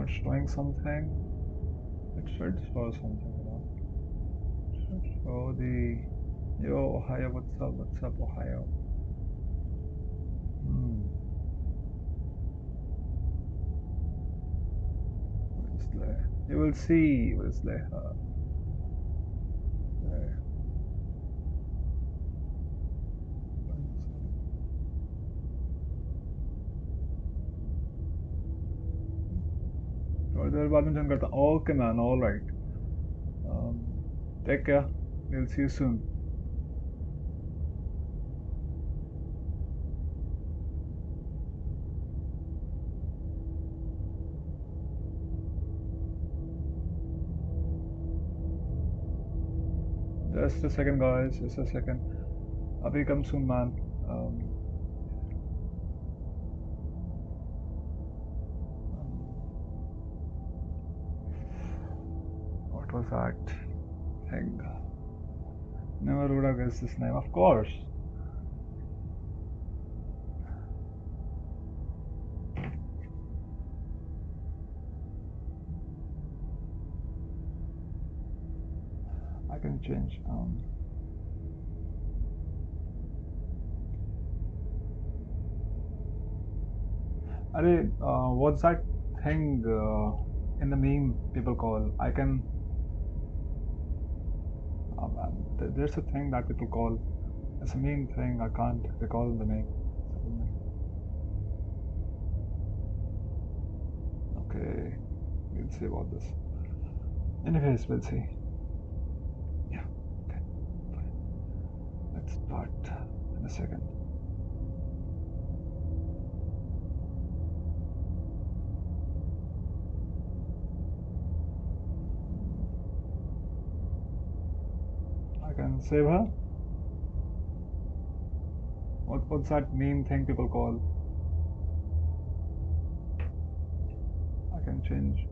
not showing something. It should show something, It should show the yo Ohio, what's up Ohio? You will see, there. थोड़ी देर बाद में join करता हूँ. Okay man, all right. Take care. We'll see you soon. Just a second, guys. Just a second. Abhi come soon, man. What was that thing? Never would have guessed this name. Of course. I can change. What's that thing in the meme people call? I can. There's a thing that people call. It's a meme thing. I can't recall the name. Okay, we'll see about this. Anyways, we'll see. Yeah. Okay. Fine. Let's start in a second. I can save her. What's that meme thing people call? I can change.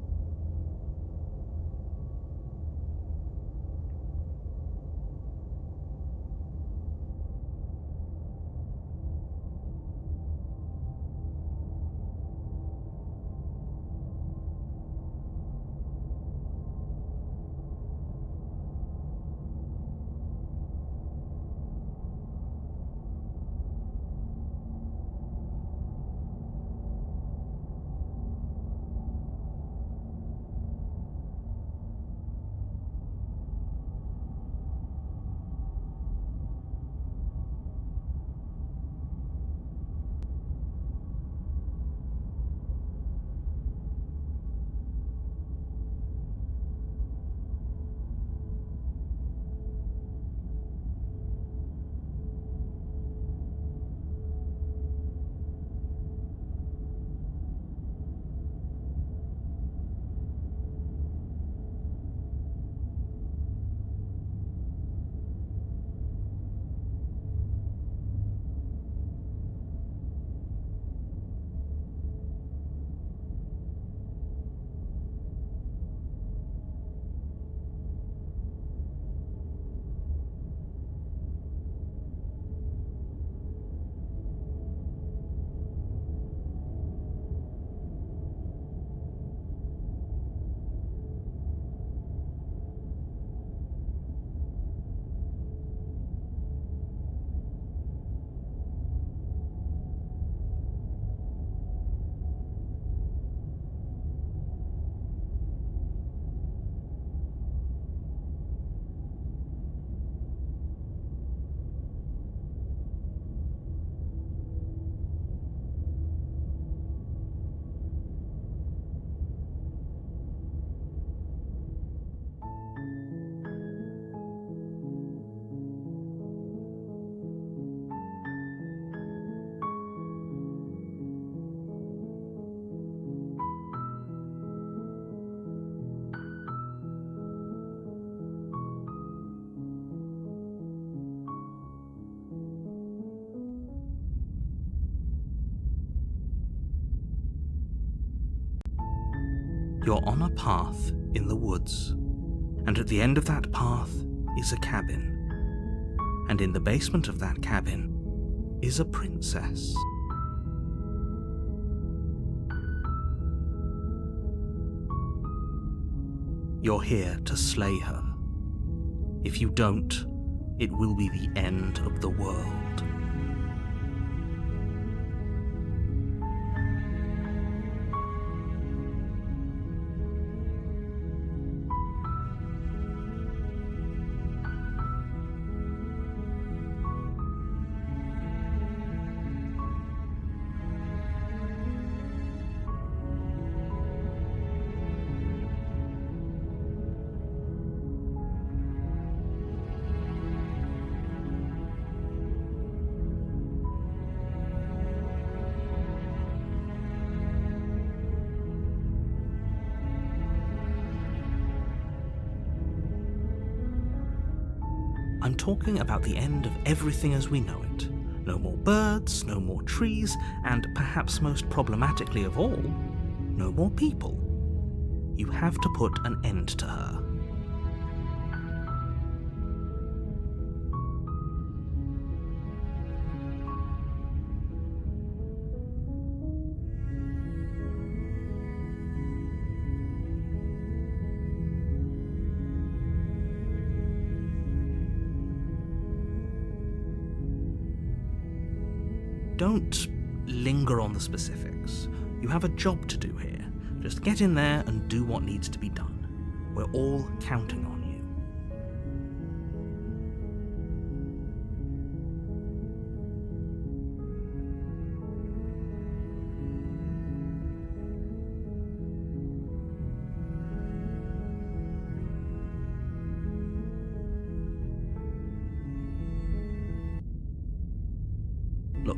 You're on a path in the woods, and at the end of that path is a cabin. And in the basement of that cabin is a princess. You're here to slay her. If you don't, it will be the end of the world. I'm talking about the end of everything as we know it. No more birds, no more trees, and perhaps most problematically of all, no more people. You have to put an end to her. Don't linger on the specifics. You have a job to do here. Just get in there and do what needs to be done. We're all counting on you. Look.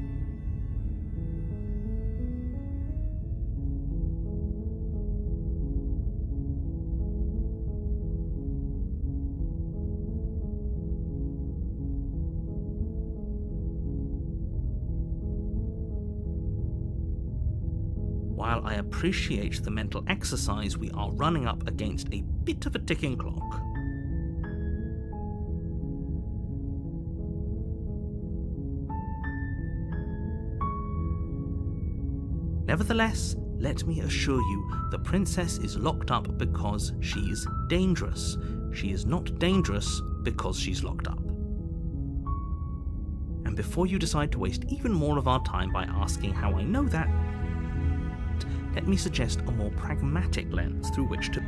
While I appreciate the mental exercise, we are running up against a bit of a ticking clock. Nevertheless, let me assure you, the princess is locked up because she's dangerous. She is not dangerous because she's locked up. And before you decide to waste even more of our time by asking how I know that, let me suggest a more pragmatic lens through which to...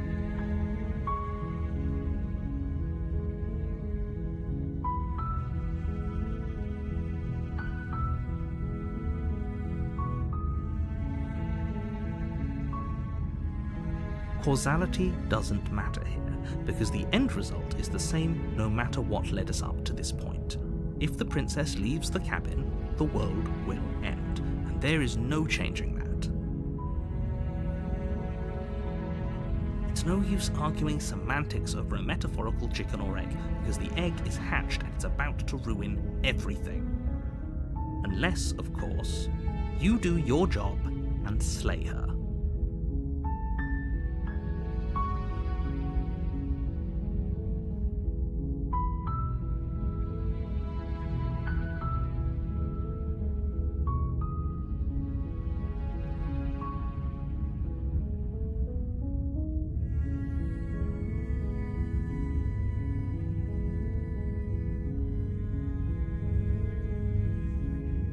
Causality doesn't matter here, because the end result is the same no matter what led us up to this point. If the princess leaves the cabin, the world will end, and there is no changing that. It's no use arguing semantics over a metaphorical chicken or egg, because the egg is hatched and it's about to ruin everything. Unless, of course, you do your job and slay her.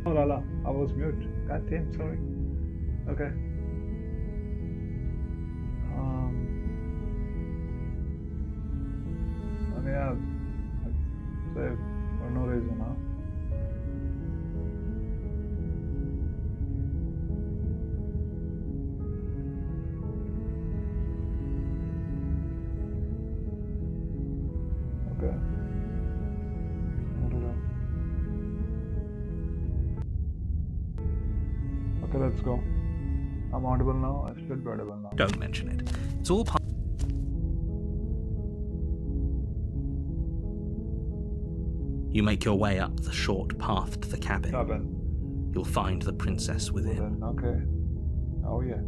Oh la la, I was mute. God damn, sorry. Okay. And yeah, save for no reason, huh? Okay. Okay, let's go. I'm audible now. I should be audible now. Don't mention it. It's all part... You make your way up the short path to the cabin. You'll find the princess within. Okay. Oh yeah.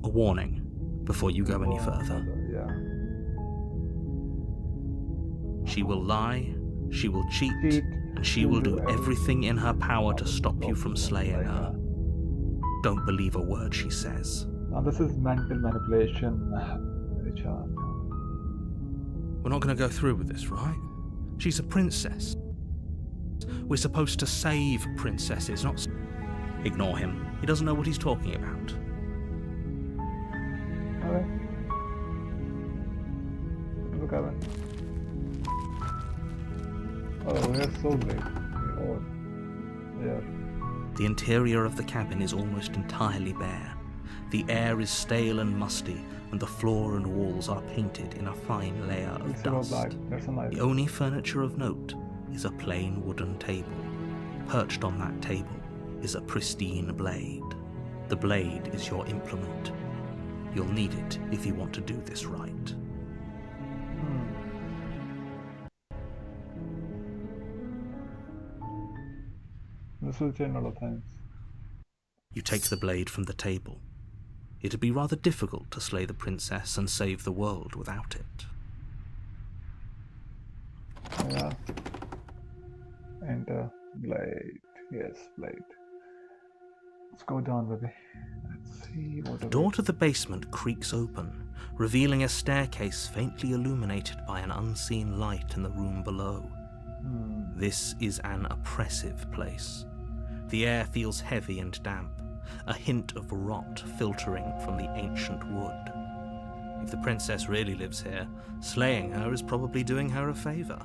A warning before you go any further. Yeah. She will lie, she will cheat, and she will do everything in her power to stop you from slaying her. Don't believe a word she says. Now this is mental manipulation, Richard. We're not going to go through with this, right? She's a princess. We're supposed to save princesses, not... Ignore him. He doesn't know what he's talking about. Okay. Look at it. Oh, we're so big. Oh, yeah. The interior of the cabin is almost entirely bare. The air is stale and musty, and the floor and walls are painted in a fine layer of dust. The only furniture of note is a plain wooden table. Perched on that table is a pristine blade. The blade is your implement. You'll need it if you want to do this right. This will change a lot of things. You take the blade from the table. It'd be rather difficult to slay the princess and save the world without it. Yeah. Enter blade. Yes, blade. Let's go down, baby. Let's see what The door to the basement creaks open, revealing a staircase faintly illuminated by an unseen light in the room below. This is an oppressive place. The air feels heavy and damp, a hint of rot filtering from the ancient wood. If the princess really lives here, slaying her is probably doing her a favor.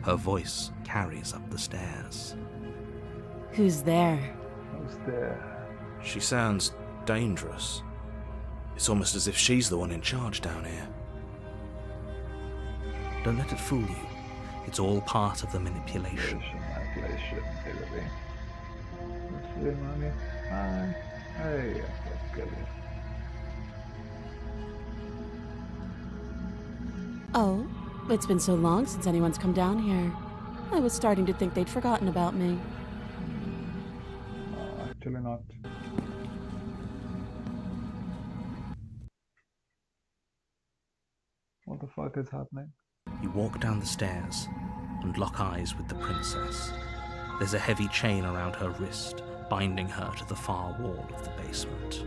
Her voice carries up the stairs. Who's there? Who's there? She sounds dangerous. It's almost as if she's the one in charge down here. Don't let it fool you. It's all part of the manipulation. Manipulation, baby. Let's see, mommy. Hi. Hey, let's get it. Oh, it's been so long since anyone's come down here. I was starting to think they'd forgotten about me. Actually not. What the fuck is happening? You walk down the stairs and lock eyes with the princess. There's a heavy chain around her wrist, binding her to the far wall of the basement.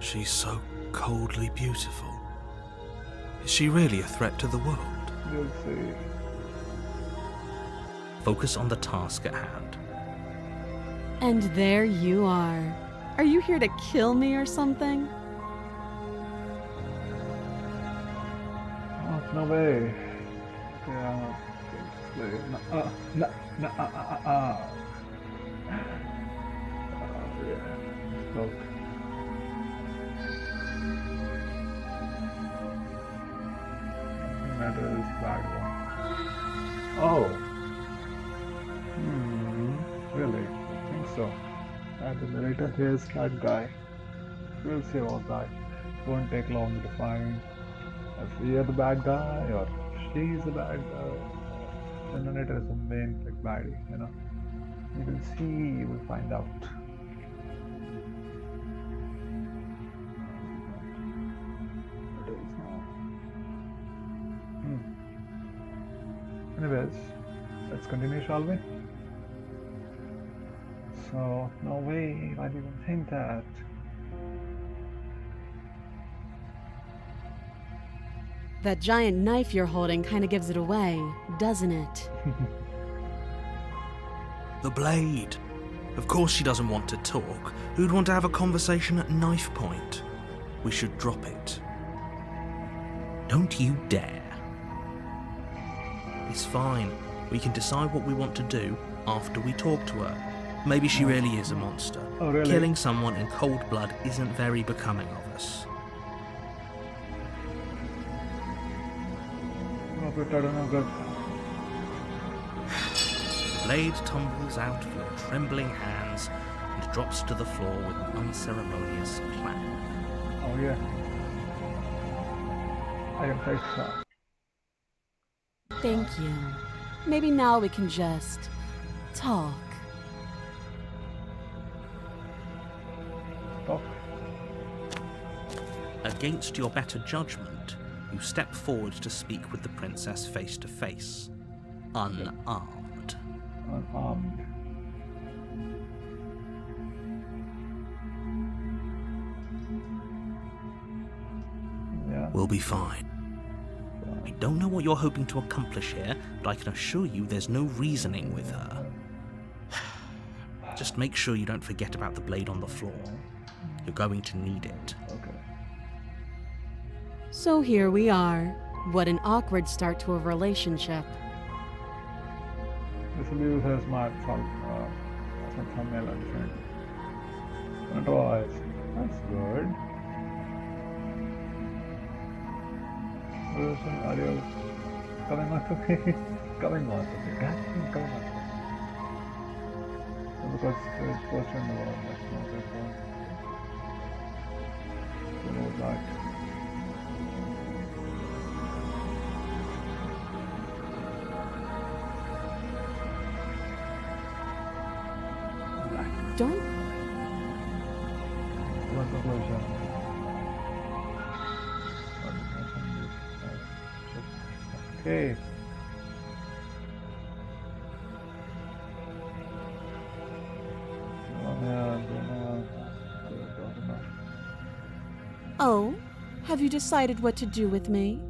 She's so coldly beautiful. Is she really a threat to the world? You'll see. Focus on the task at hand. And there you are. Are you here to kill me or something? Oh, no way. Yeah, no. Oh, yeah. Look. That is bad one. Oh. Really? I think so. And the narrator here is that guy. We'll see about that. It won't take long to find if we are the bad guy or she's the bad guy. The narrator is the main like baddie, you know. You will see, you will find out. It is now. Anyways, let's continue, shall we? So, no way, why do you even think that? That giant knife you're holding kind of gives it away, doesn't it? The blade. Of course she doesn't want to talk. Who'd want to have a conversation at knife point? We should drop it. Don't you dare. It's fine. We can decide what we want to do after we talk to her. Maybe she really is a monster. Oh, really? Killing someone in cold blood isn't very becoming of us. Oh, but I don't know, good. The blade tumbles out of your trembling hands and drops to the floor with an unceremonious clang. Oh, yeah. I am quite sure. Thank you. Maybe now we can just talk. Talk. Against your better judgment, you step forward to speak with the princess face to face, unarmed. Unarmed. We'll be fine. I don't know what you're hoping to accomplish here, but I can assure you there's no reasoning with her. Just make sure you don't forget about the blade on the floor. You're going to need it. Okay. So here we are. What an awkward start to a relationship. This will be used as my thumbnail or different. Control eyes. That's good. Are you coming on to me? Coming on to me. Coming on to me. Because it's posted in the world. Let's know this one. Remove that. Don't. One conclusion. Okay. Oh, have you decided what to do with me?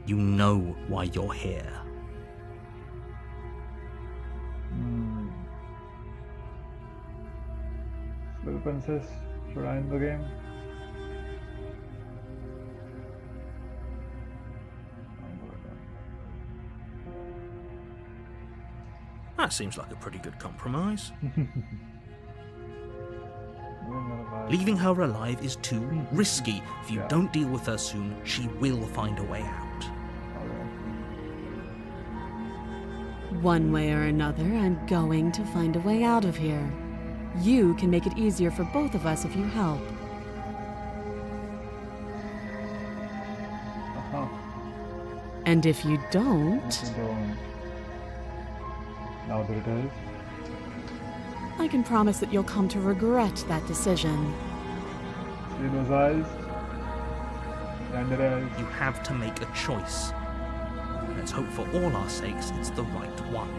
You know why you're here. Little princess, should I end the game? That seems like a pretty good compromise. Leaving her alive is too risky. If you don't deal with her soon, she will find a way out. One way or another, I'm going to find a way out of here. You can make it easier for both of us if you help. And if you don't... Now that it is. I can promise that you'll come to regret that decision. See those eyes? Tender eyes. You have to make a choice. Let's hope for all our sakes it's the right one.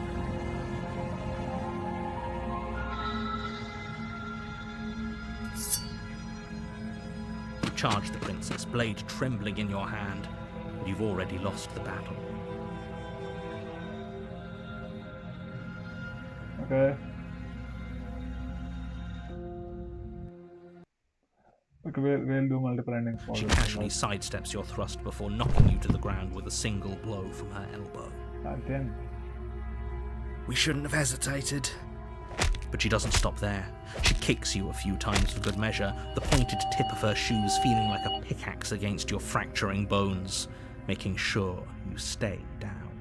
You charge the princess, blade trembling in your hand, but you've already lost the battle. Okay. Okay, we'll do multiple endings for She this. casually sidesteps your thrust before knocking you to the ground with a single blow from her elbow. Again. We shouldn't have hesitated. But she doesn't stop there. She kicks you a few times for good measure, the pointed tip of her shoes feeling like a pickaxe against your fracturing bones, making sure you stay down.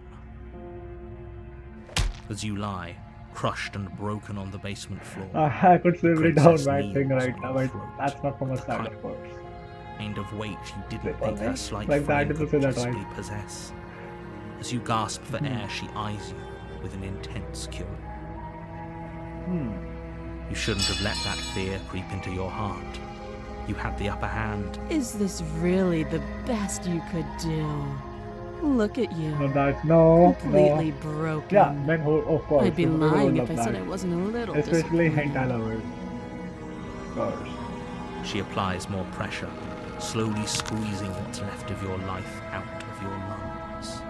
As you lie, crushed and broken on the basement floor. I could still read down Princess right thing kneels right on now, your but throat. that's not from a side, of course. Kind of weight you didn't Well, think her slight like the frame article could said that, possibly right? possess. As you gasp for air, she eyes you with an intense cure. You shouldn't have let that fear creep into your heart. You had the upper hand. Is this really the best you could do? Look at you. No, that no, Completely no. broken. Yeah, men hold, of course. I'd be people lying love if I said that. I wasn't a little Especially disappointed. hentai lovers. Of course. She applies more pressure, slowly squeezing what's left of your life out of your lungs.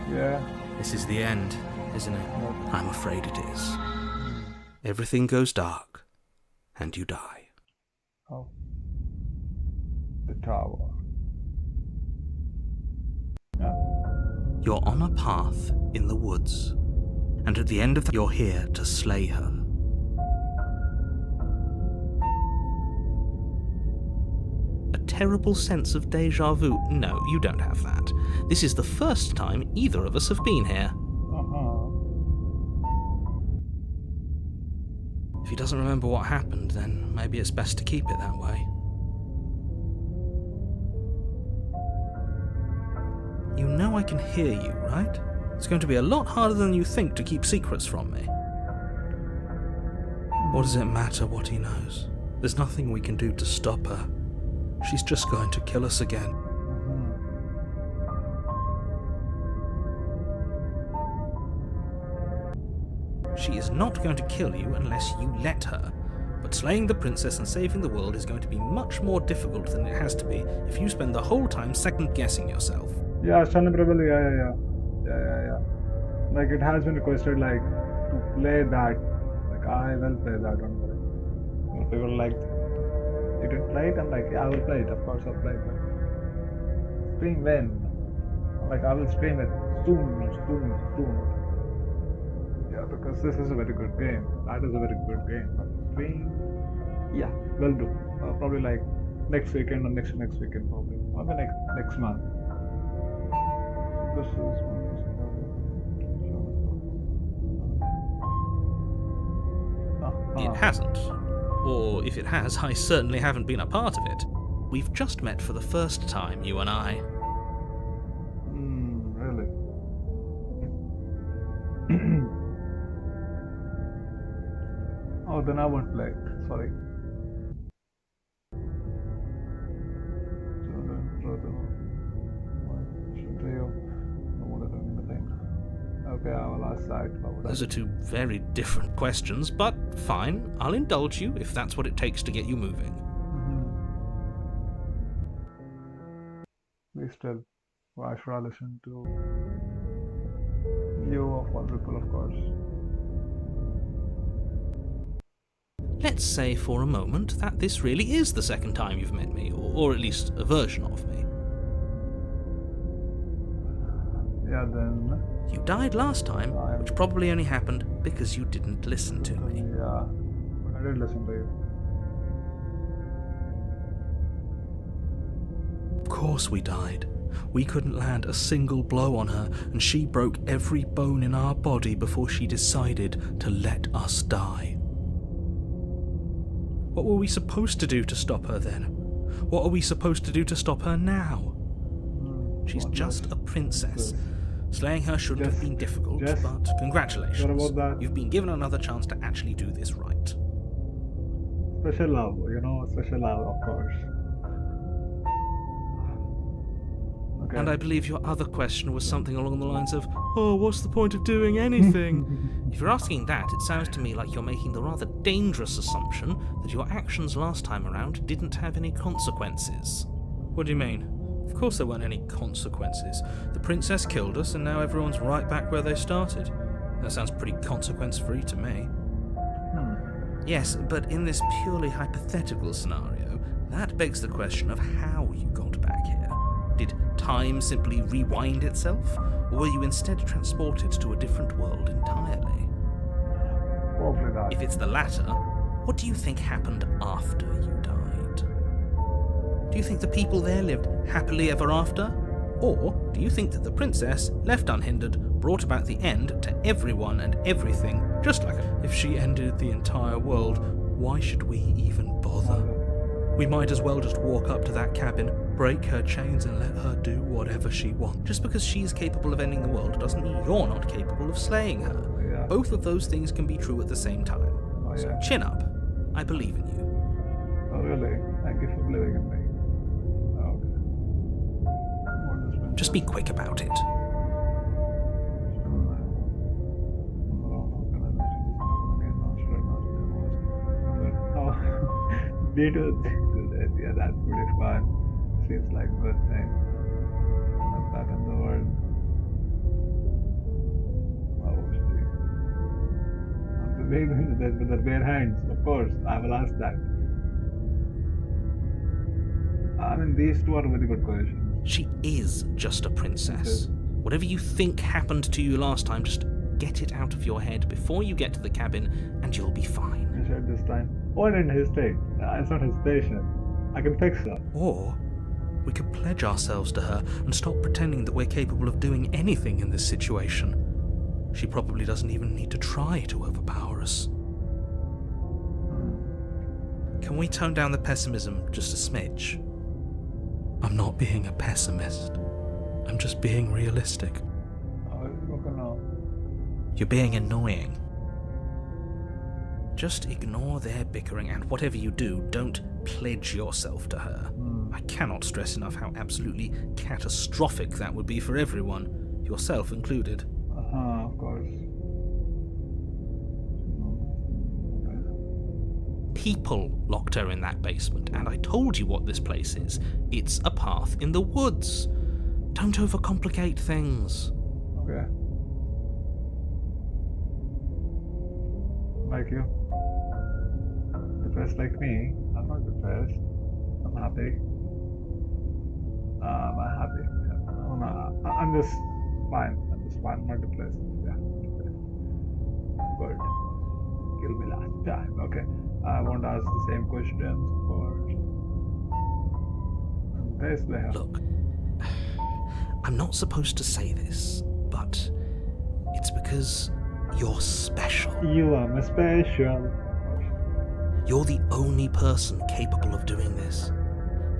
Yeah. This is the end, isn't it? Nope. I'm afraid it is. Everything goes dark, and you die. Oh. The tower. Yeah. You're on a path in the woods, and at the end of you're here to slay her. A terrible sense of deja vu? No, you don't have that. This is the first time either of us have been here. If he doesn't remember what happened, then maybe it's best to keep it that way. You know I can hear you, right? It's going to be a lot harder than you think to keep secrets from me. What does it matter what he knows? There's nothing we can do to stop her. She's just going to kill us again. She is not going to kill you unless you let her. But slaying the princess and saving the world is going to be much more difficult than it has to be if you spend the whole time second-guessing yourself. Yeah, Probably, yeah. Like, it has been requested, like, to play that. Like, I will play that, don't worry. People are like, you didn't play it? I'm like, yeah, I will play it. Of course, I'll play it. But stream when? Like, I will stream it soon. Yeah, because this is a very good game. That is a very good game. But stream, yeah, will do. Probably like next weekend or next weekend, probably. Maybe next month. This is. It hasn't. Or if it has, I certainly haven't been a part of it. We've just met for the first time, you and I. Really? Oh, then I won't play. Sorry. Okay, I will ask that. Those are two very different questions, but fine. I'll indulge you if that's what it takes to get you moving. Please tell. Why should I listen to you of all people, of course? Let's say for a moment that this really is the second time you've met me, or at least a version of me. Yeah, then. You died last time, which probably only happened because you didn't listen to me. Yeah, I did listen to you. Of course we died. We couldn't land a single blow on her, and she broke every bone in our body before she decided to let us die. What were we supposed to do to stop her then? What are we supposed to do to stop her now? She's just a princess. Slaying her shouldn't have been difficult, but congratulations. You've been given another chance to actually do this right. Special love, special love, of course. Okay. And I believe your other question was something along the lines of, oh, what's the point of doing anything? If you're asking that, it sounds to me like you're making the rather dangerous assumption that your actions last time around didn't have any consequences. What do you mean? Of course there weren't any consequences. The princess killed us, and now everyone's right back where they started. That sounds pretty consequence-free to me. Yes, but in this purely hypothetical scenario, that begs the question of how you got back here. Did time simply rewind itself, or were you instead transported to a different world entirely? Probably that. If it's the latter, what do you think happened after you died? Do you think the people there lived happily ever after? Or do you think that the princess, left unhindered, brought about the end to everyone and everything, just like her? If she ended the entire world, why should we even bother? We might as well just walk up to that cabin, break her chains and let her do whatever she wants. Just because she's capable of ending the world doesn't mean you're not capable of slaying her. Yeah. Both of those things can be true at the same time. So chin up. I believe in you. Oh, really? Thank you for believing in me. Just be quick about it. Yeah, that's pretty fun. Seems like a good thing. Not that in the world. The baby with the bare hands, of course. I will ask that. I mean, these two are very good questions. She is just a princess. Whatever you think happened to you last time, just get it out of your head before you get to the cabin, and you'll be fine. He said this time. Oh, I didn't hesitate. It's not hesitation. I can fix her. Or we could pledge ourselves to her and stop pretending that we're capable of doing anything in this situation. She probably doesn't even need to try to overpower us. Can we tone down the pessimism just a smidge? I'm not being a pessimist. I'm just being realistic. You're being annoying. Just ignore their bickering, and whatever you do, don't pledge yourself to her. I cannot stress enough how absolutely catastrophic that would be for everyone, yourself included. Of course. people locked her in that basement, and I told you what this place is. It's a path in the woods. Don't overcomplicate things. Okay. Like you. Depressed like me. I'm not depressed. I'm happy. I'm happy. Oh, no, I'm just fine. I'm just fine. I'm not depressed. Yeah. Good. Kill me last time. Okay. I won't ask the same questions first. And this they have. Look, I'm not supposed to say this, but it's because you're special. You are special. You're the only person capable of doing this.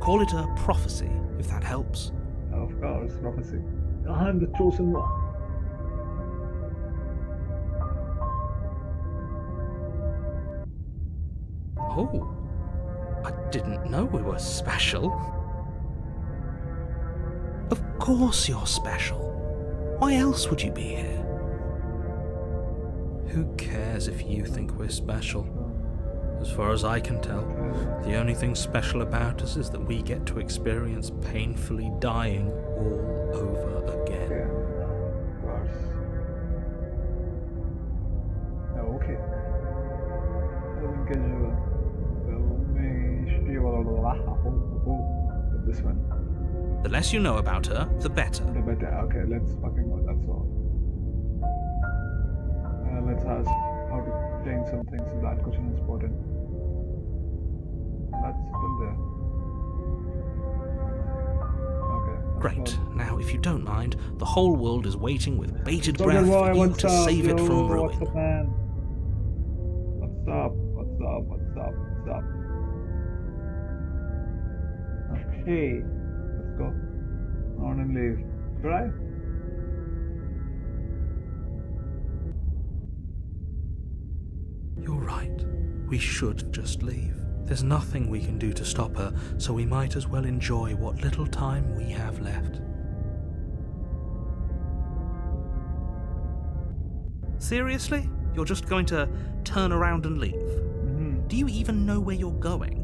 Call it a prophecy, if that helps. Of course, prophecy. I'm the chosen one. Oh, I didn't know we were special. Of course you're special. Why else would you be here? Who cares if you think we're special? As far as I can tell, the only thing special about us is that we get to experience painfully dying all over again. Yeah, of course. Okay. This one. The less you know about her, the better. The better. Okay, let's fucking go. That's all. Let's ask how to change some things. So that question is important. That's still there. Okay. That's Great. all. Now, if you don't mind, the whole world is waiting with bated So breath boy, for you what's to up, save it yo? from What's ruin. up, man? What's up? What's up? What's up? What's up? Okay, let's go. On and leave. Should I? You're right. We should just leave. There's nothing we can do to stop her, so we might as well enjoy what little time we have left. Seriously? You're just going to turn around and leave? Mm-hmm. Do you even know where you're going?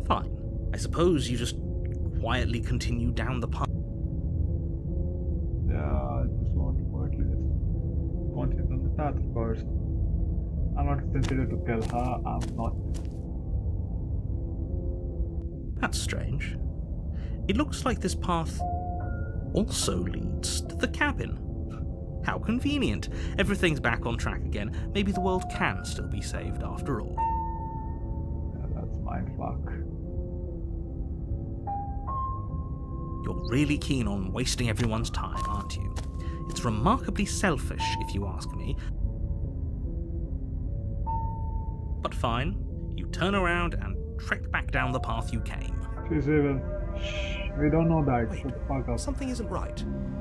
Fine. I suppose you just quietly continue down the path. Yeah, I just want to quietly just continue on the path, of course. I'm not sensitive to kill her, I'm not. That's strange. It looks like this path also leads to the cabin. How convenient. Everything's back on track again. Maybe the world can still be saved after all. Yeah, that's mindfuck. You're really keen on wasting everyone's time, aren't you? It's remarkably selfish, if you ask me. But fine, you turn around and trek back down the path you came. She's evil. Shh, we don't know that. Wait, Shut the fuck up. something isn't right.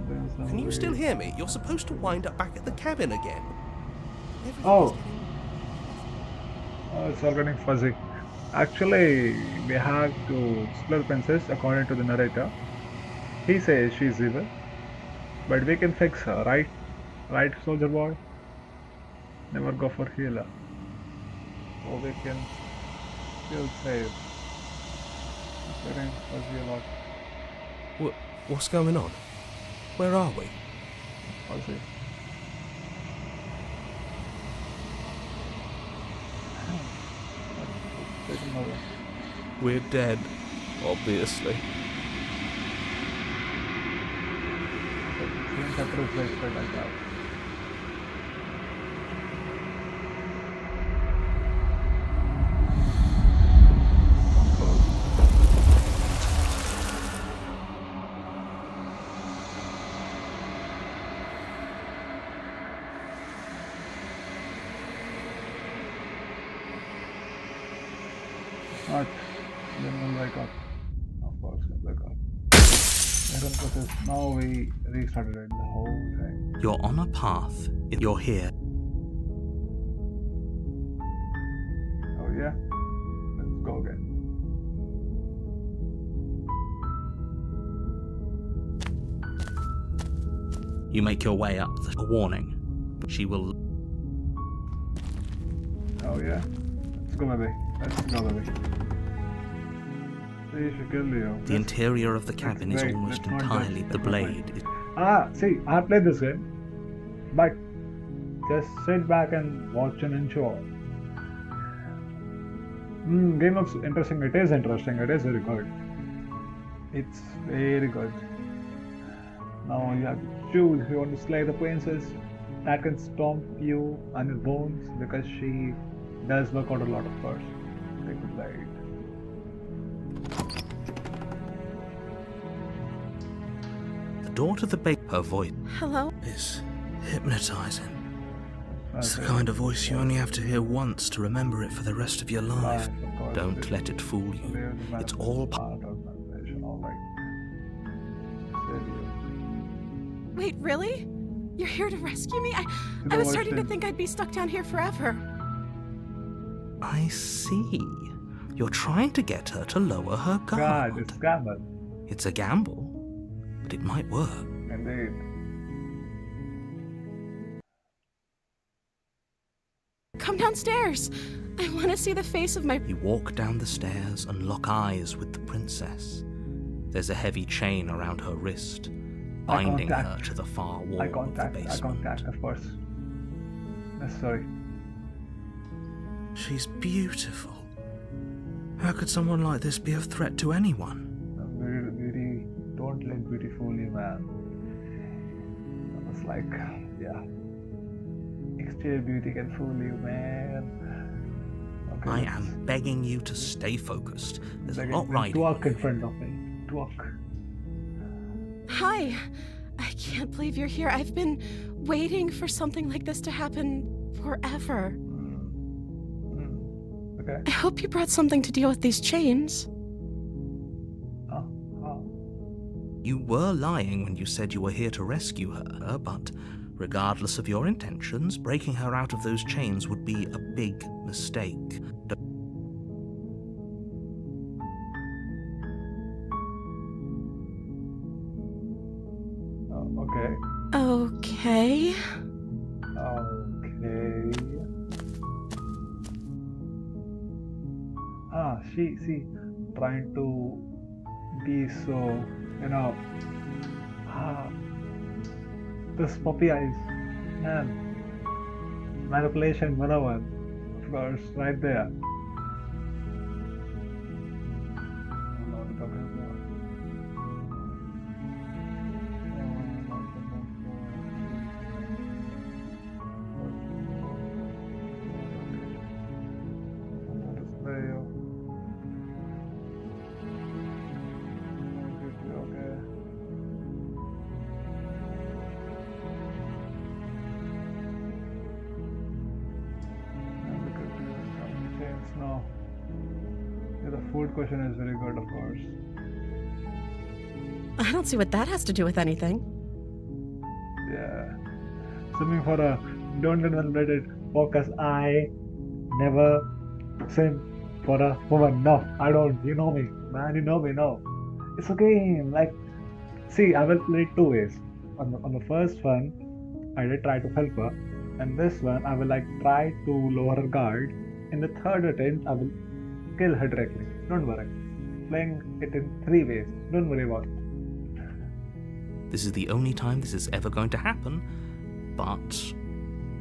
There's some Can you still way. hear me? You're supposed to wind up back at the cabin again. Everything Oh. is getting- Oh, it's all getting fuzzy. Actually, we have to split the princess according to the narrator. He says she's evil, but we can fix her, right? Right, soldier boy? Never go for healer. So we can still save. It's getting fuzzy a lot. What's going on? Where are we? Fuzzy. Take another. We're dead, obviously. Things have to replace it like that. Not, then we'll wake up. Of course. don't process. Now we restarted it, the whole thing. You're on a path. You're here. Oh yeah? Let's go again. You make your way up. A warning. She will. Oh yeah? Let's go, baby. Let's go, baby. See, she killed you. The interior of the cabin is great. almost Let's not entirely. just- The blade is. See, I have played this game, but just sit back and watch and enjoy. Game looks interesting. It is interesting. It is very good. It's very good. Now you have to choose if you want to slay the princess that can stomp you on your bones, because she does work out a lot of force. Take the blade. The door to the base. Her voice. Hello? It's hypnotizing. It's the Okay. kind of voice you only have to hear once to remember it for the rest of your life. Of course, Don't let it fool you. It's all part of manipulation. All right. Save you. Wait, really? You're here to rescue me? I the was worst starting to thing. think I'd be stuck down here forever. I see. You're trying to get her to lower her guard. God, it's gamble. It's a gamble, but it might work. Indeed. Come downstairs. I want to see the face of my. You walk down the stairs and lock eyes with the princess. There's a heavy chain around her wrist, binding her contact. to the far wall Eye of the contact, basement. of course. Necessary. She's beautiful. How could someone like this be a threat to anyone? Beauty, don't let beauty fool you, man. It's like, yeah. Exterior beauty can fool you, man. Okay, I am begging you to stay focused. There's a lot riding. Walk in front of me. Walk. Hi. I can't believe you're here. I've been waiting for something like this to happen forever. Okay. I hope you brought something to deal with these chains. Oh. You were lying when you said you were here to rescue her, but regardless of your intentions, breaking her out of those chains would be a big mistake. Okay. Okay. Okay. She trying to be so, this puppy eyes, man, manipulation 101, of course, right there. No. Yeah, the food question is very good, of course. I don't see what that has to do with anything. Yeah. Swimming for a don't get manipulated focus. I never swim for a woman. No, I don't. You know me, man. You know me. No. It's a game. Like, see, I will play it two ways. On the first one, I did try to help her, and this one, I will try to lower her guard. In the third attempt, I will kill her directly. Don't worry. Playing it in three ways. Don't worry about it. This is the only time this is ever going to happen, but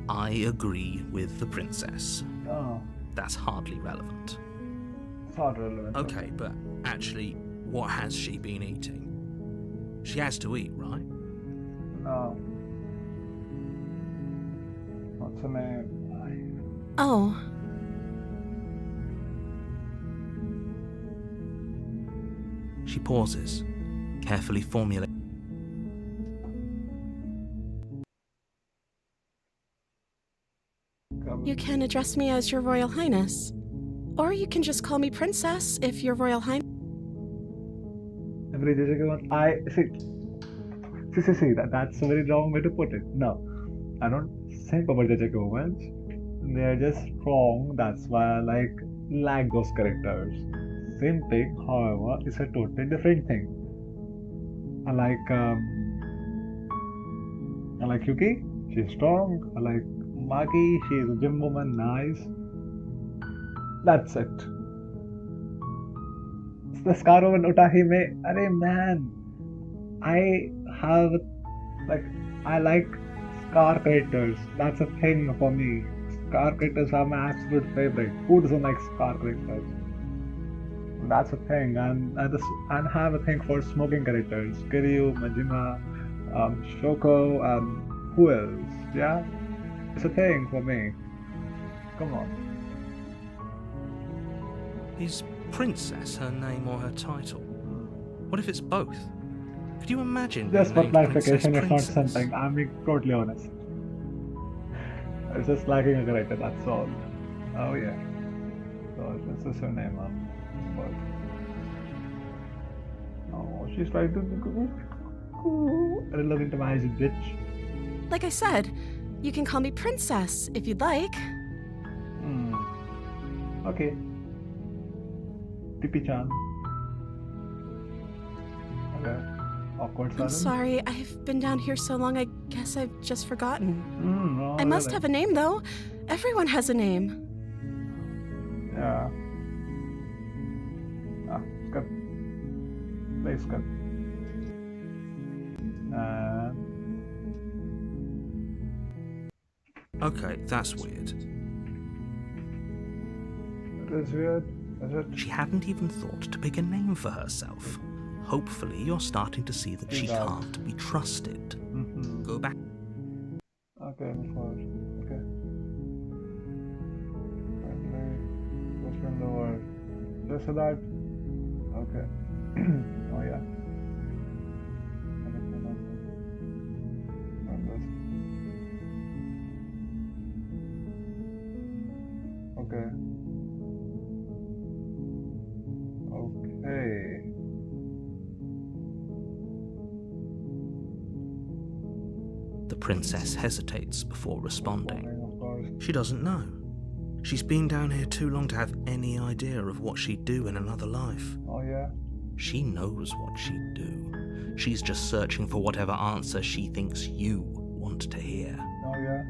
I agree with the princess. No, That's hardly relevant. it's not relevant. Okay, but actually, what has she been eating? She has to eat, right? No. What's her name? Oh. She pauses, carefully formulating. You can address me as Your Royal Highness. Or you can just call me Princess if Your Royal Highness. every JJK one. See, that's a very wrong way to put it. No, I don't simp about JJK moments. They're just strong, that's why I like those characters. Simping, however, is a totally different thing. I like Yuki, she's strong. I like Maki, she's a gym woman, nice. That's it. The Scar woman Utahime, arey man, I have I like Scar characters. That's a thing for me. Scar characters are my absolute favorite. Who doesn't like Scar characters? That's a thing, and I have a thing for smoking characters. Kiryu, Majima, Shoko, and who else? Yeah, it's a thing for me. Come on. Is Princess her name or her title? What if it's both? Could you imagine? Just for being named clarification, it's not Princess? something. I'm being totally honest. It's just liking a character, that's all. Oh yeah. So this is her name, but oh, she's trying to look into my eyes, bitch. Like I said, you can call me Princess if you'd like. Okay. Tipi-chan. Okay. Awkward I'm silence. sorry, I've been down here so long, I guess I've just forgotten. No, I must really. have a name, though. Everyone has a name. Yeah. Skip. Please skip. And Okay, that's weird. it is weird, is it? She hadn't even thought to pick a name for herself. Hopefully, you're starting to see that she Yeah. can't be trusted. Mm-hmm. Go back. Okay, first. Okay. What's in the word? Just so that. Okay. Oh yeah. Okay. Okay. The princess hesitates before responding. Of course. She doesn't know. She's been down here too long to have any idea of what she'd do in another life. Oh yeah. She knows what she'd do. She's just searching for whatever answer she thinks you want to hear. Oh yeah.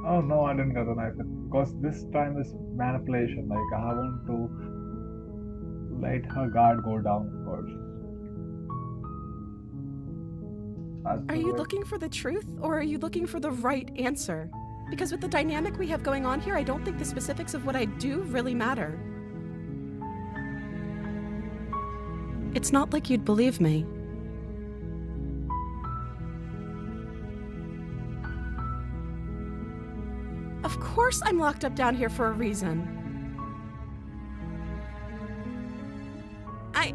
Oh no, I didn't get the knife because this time is manipulation. Like I want to let her guard go down, of course. Are you looking for the truth, or are you looking for the right answer? Because with the dynamic we have going on here, I don't think the specifics of what I do really matter. It's not like you'd believe me. Of course I'm locked up down here for a reason. I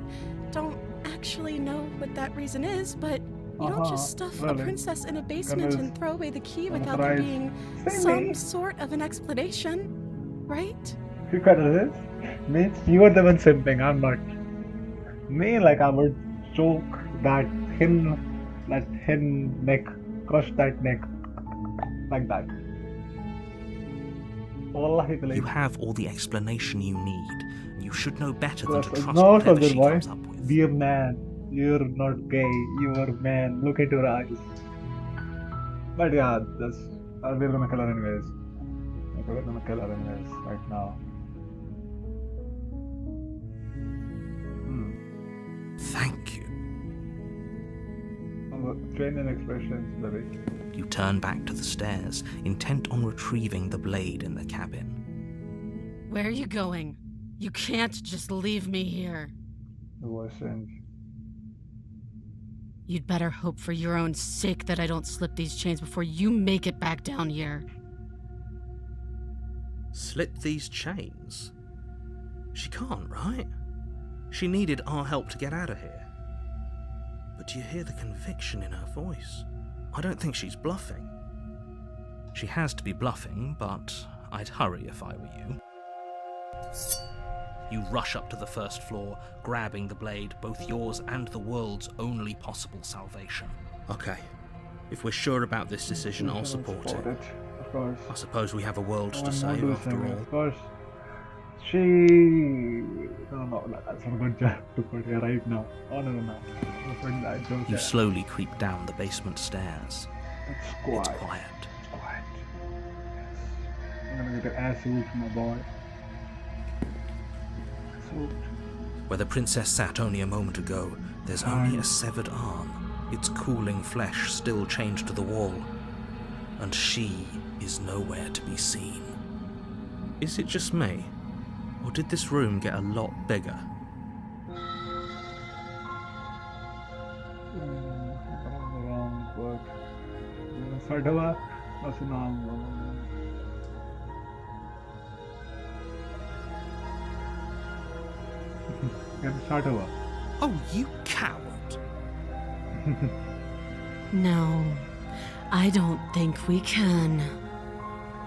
don't actually know what that reason is, but you don't just stuff a really? princess in a basement Goodness. and throw away the key Goodness without there Christ. being Say some me. sort of an explanation, right? You got this? Means you are the one simping, I'm not. Me, like I would choke that thin neck, crush that neck, like that. Wallahi, You have all the explanation you need. You should know better than to yes, trust no, whatever soldier she boy. comes up with. Be a man. You're not gay. You're a man. Look at your eyes. But yeah, we're gonna kill her anyways. Okay, we're gonna kill her anyways right now. Thank you. Train and expressions, baby. You turn back to the stairs, intent on retrieving the blade in the cabin. Where are you going? You can't just leave me here. The voice change. You'd better hope for your own sake that I don't slip these chains before you make it back down here. Slip these chains? She can't, right? She needed our help to get out of here. But do you hear the conviction in her voice? I don't think she's bluffing. She has to be bluffing, but I'd hurry if I were you. You rush up to the first floor, grabbing the blade, both yours and the world's only possible salvation. Okay. If we're sure about this decision, I'll support it. Of course. I suppose we have a world to One save more after all. Of course. No, that's not a good job to put here right now. Oh, no. You slowly creep down the basement stairs. It's It's quiet. quiet. It's quiet. Yes. I'm gonna get the ass suit for my boy. Suit. Where the princess sat only a moment ago, there's only a severed arm, its cooling flesh still chained to the wall, and she is nowhere to be seen. Is it just me? Or did this room get a lot bigger? Wrong word. Start over. That's a noun. Can start over. Oh, you coward! No, I don't think we can.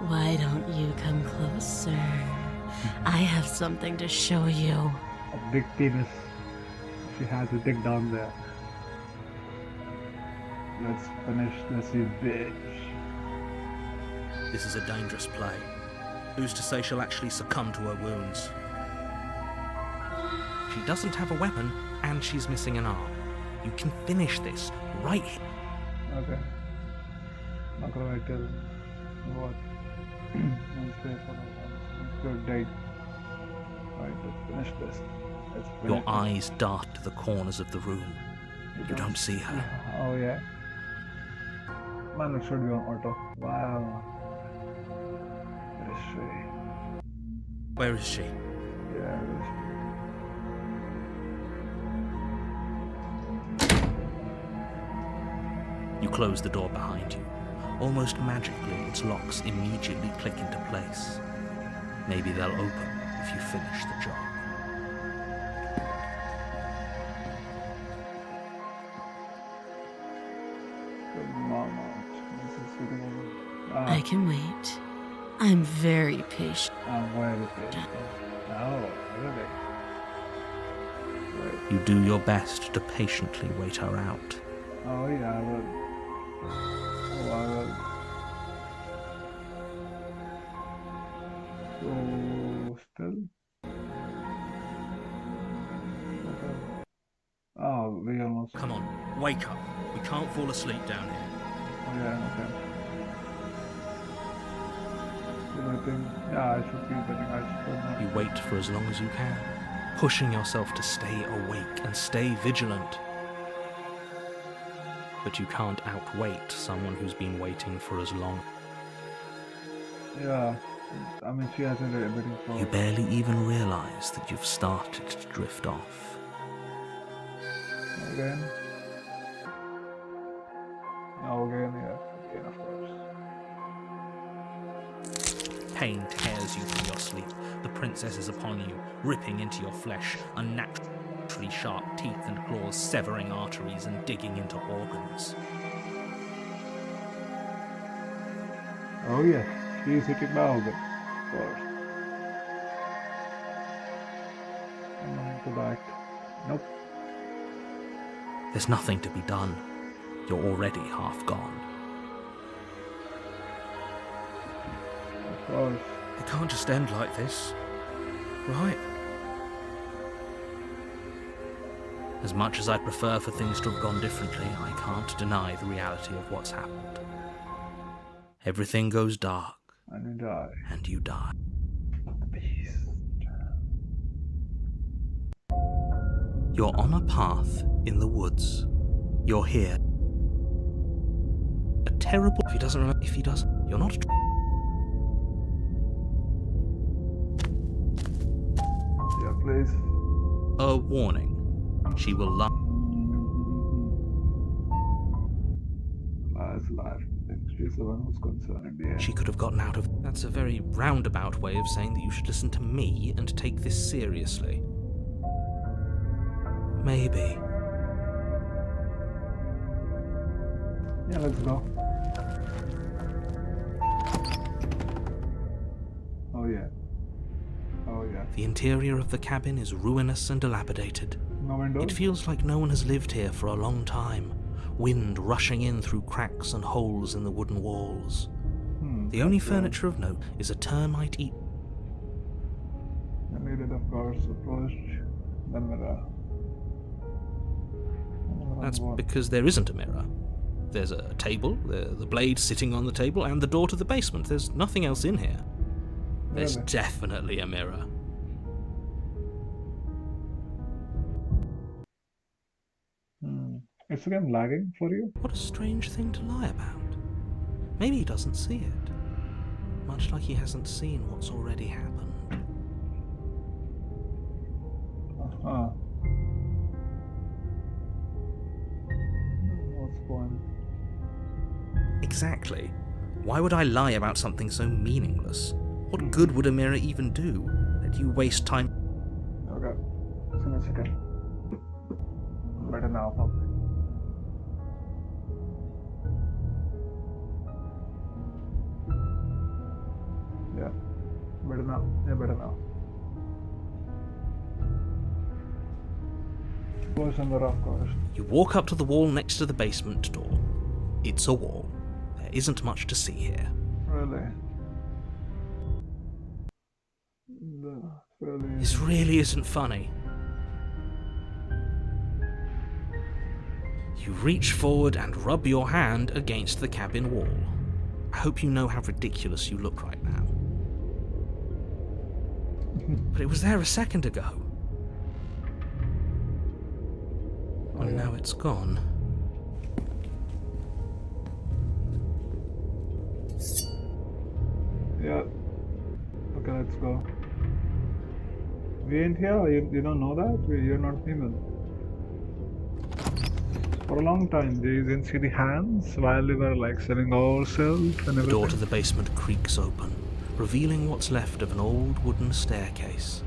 Why don't you come closer? I have something to show you. A big penis. She has a dick down there. Let's finish this, you bitch. This is a dangerous play. Who's to say she'll actually succumb to her wounds? She doesn't have a weapon, and she's missing an arm. You can finish this right here. Okay. Not gonna wait till what? One stay for your date. Right, let's finish this. Let's finish Your eyes dart to the corners of the room. You don't see her. Oh yeah. Man, it should be on auto. Wow. Where is she? Where is she? Yeah, where is she? You close the door behind you. Almost magically, its locks immediately click into place. Maybe they'll open if you finish the job. Good mama. This is sitting on. I can wait. I'm very patient. I'm very patient. Oh, really? Wait. You do your best to patiently wait her out. Oh yeah, I will. Oh, I will. So, still? Okay. Oh, we almost... Come on, wake up. We can't fall asleep down here. Oh yeah, okay. So I think... Yeah, I should keep it. I should not... You wait for as long as you can, pushing yourself to stay awake and stay vigilant. But you can't outwait someone who's been waiting for as long. Yeah. I mean, she hasn't been waiting for... You barely even realize that you've started to drift off. Again? No, again, yeah. Again, of course. Pain tears you from your sleep. The princess is upon you, ripping into your flesh, unnaturally sharp teeth and claws severing arteries and digging into organs. Oh yeah, she's hitting my organ. Of course. I'm going to back. Nope. There's nothing to be done. You're already half gone. Of course. It can't just end like this, right? As much as I'd prefer for things to have gone differently, I can't deny the reality of what's happened. Everything goes dark, And you die. and you die. Beast. You're on a path in the woods. You're here. A terrible... If he doesn't remember... If he doesn't... You're not... Yeah, please. A warning. She will lie. Lies, life. I think she's the one who's concerned in the end. She could have gotten out of... That's a very roundabout way of saying that you should listen to me and take this seriously. Maybe. Yeah, let's go. Oh yeah. Oh yeah. yeah. The interior of the cabin is ruinous and dilapidated. No windows? It feels like no one has lived here for a long time, wind rushing in through cracks and holes in the wooden walls. The only furniture of note is a termite-eaten... I needed, of course, approach the mirror. That's because there isn't a mirror. There's a table, the blade sitting on the table, and the door to the basement. There's nothing else in here. There's Really? definitely a mirror. Is the game lagging for you? What a strange thing to lie about. Maybe he doesn't see it. Much like he hasn't seen what's already happened. Uh-huh. What's the point? Exactly. Why would I lie about something so meaningless? What good would a mirror even do? Let you waste time... Okay. Just give me a second. Better now, probably. Yeah. Better now. Yeah, better now. Close on the rough course. You walk up to the wall next to the basement door. It's a wall. There isn't much to see here. Really? This really isn't funny. You reach forward and rub your hand against the cabin wall. I hope you know how ridiculous you look right now. But it was there a second ago. And now it's gone. Yeah. Okay, let's go. We ain't here. You don't know that? You're not human. For a long time, they didn't see the hands while they were like selling ourselves and everything. The door to the basement creaks open, revealing what's left of an old wooden staircase.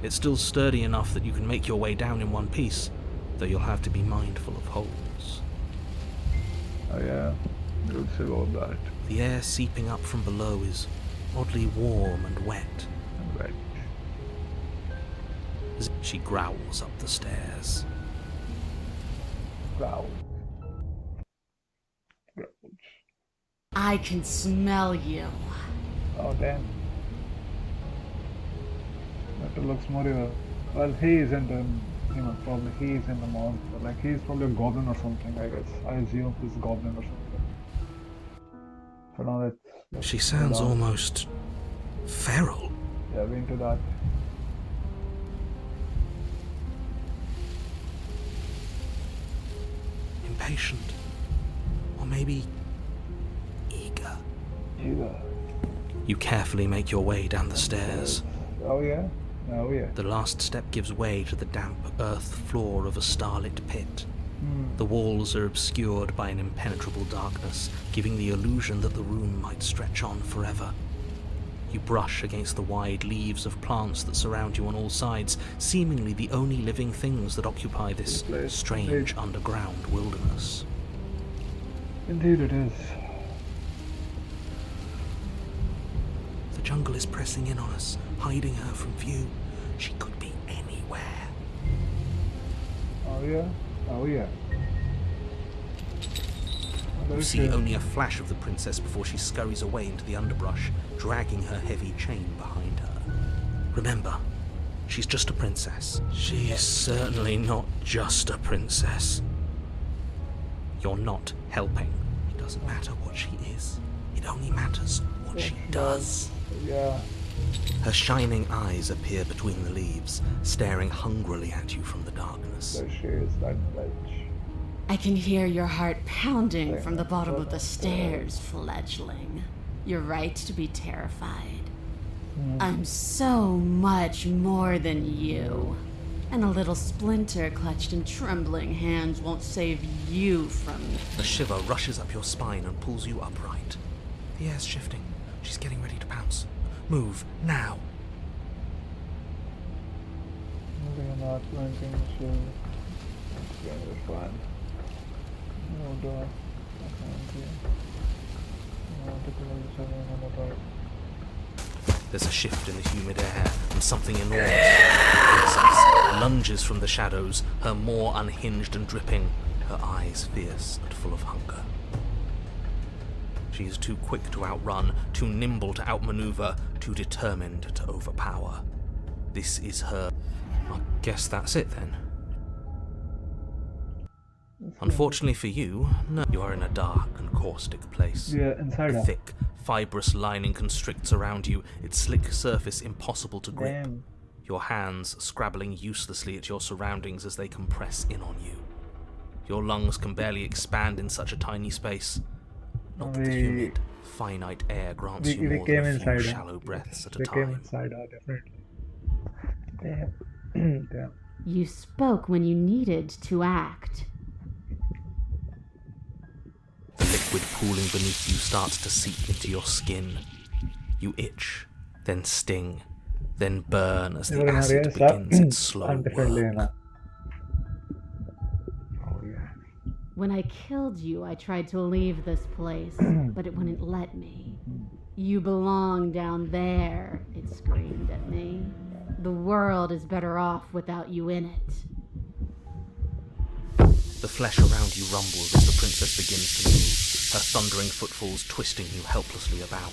It's still sturdy enough that you can make your way down in one piece, though you'll have to be mindful of holes. Oh yeah, you'll see all that. The air seeping up from below is oddly warm and wet. Right. As she growls up the stairs. Growl. I can smell you. Oh damn. That looks more evil. Well, he isn't a human, probably he isn't a monster. Like he's probably a goblin or something, I guess. I assume he's a goblin or something. For now that's She sounds almost feral. yeah, we into that. Impatient. Or maybe eager. Either. You carefully make your way down the stairs. Oh yeah? Oh yeah. The last step gives way to the damp earth floor of a starlit pit. The walls are obscured by an impenetrable darkness, giving the illusion that the room might stretch on forever. You brush against the wide leaves of plants that surround you on all sides, seemingly the only living things that occupy this strange underground wilderness. Indeed it is. The jungle is pressing in on us, hiding her from view. She could be anywhere. Oh yeah? Oh yeah. You see only a flash of the princess before she scurries away into the underbrush, dragging her heavy chain behind her. Remember, she's just a princess. She is certainly not just a princess. You're not helping. It doesn't matter what she is. It only matters what she does. Yeah. Her shining eyes appear between the leaves, staring hungrily at you from the darkness. There she is, that bitch. I can hear your heart pounding from the bottom of the stairs, fledgling. You're right to be terrified. I'm so much more than you. And a little splinter clutched in trembling hands won't save you from me. A shiver rushes up your spine and pulls you upright. The air's shifting. She's getting ready to pounce. Move, now. Moving not blinking, so it's going to be fine. No door. Okay. No, to close the 7 on the door. There's a shift in the humid air, and something enormous, the princess, lunges from the shadows, her maw unhinged and dripping, her eyes fierce and full of hunger. She is too quick to outrun, too nimble to outmaneuver, too determined to overpower. This is her. I guess that's it then. Unfortunately for you, no, you are in a dark and caustic place. Yeah, inside A her. thick, fibrous lining constricts around you, its slick surface impossible to grip. Damn. Your hands scrabbling uselessly at your surroundings as they compress in on you. Your lungs can barely expand in such a tiny space. Not that the humid, finite air grants you more than a few shallow breaths at a We came time. inside her, definitely. Damn. Damn. You spoke when you needed to act. The liquid pooling beneath you starts to seep into your skin. You itch, then sting, then burn as the acid begins its slow work. Oh yeah. When I killed you, I tried to leave this place, but it wouldn't let me. You belong down there, it screamed at me. The world is better off without you in it. The flesh around you rumbles as the princess begins to move, her thundering footfalls twisting you helplessly about.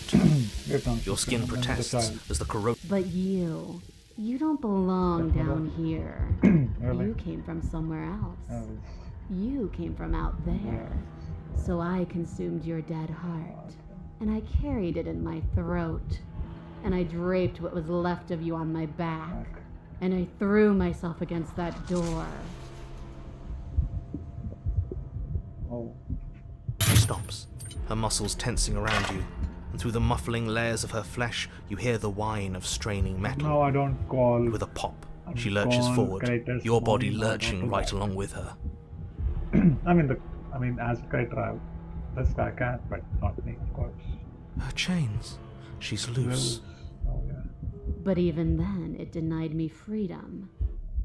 Your skin protests as the corrosive. But you don't belong down here. Really? You came from somewhere else. That was- You came from out there. So I consumed your dead heart, and I carried it in my throat, and I draped what was left of you on my back, and I threw myself against that door. Oh. She stops, her muscles tensing around you, and through the muffling layers of her flesh, you hear the whine of straining metal. No, I don't call. With a pop, she lurches call forward, characters your body small, I lurching don't do right that. along with her. I mean, as a character, this guy can, but not me, of course. Her chains. She's loose. Oh yeah. But even then, it denied me freedom.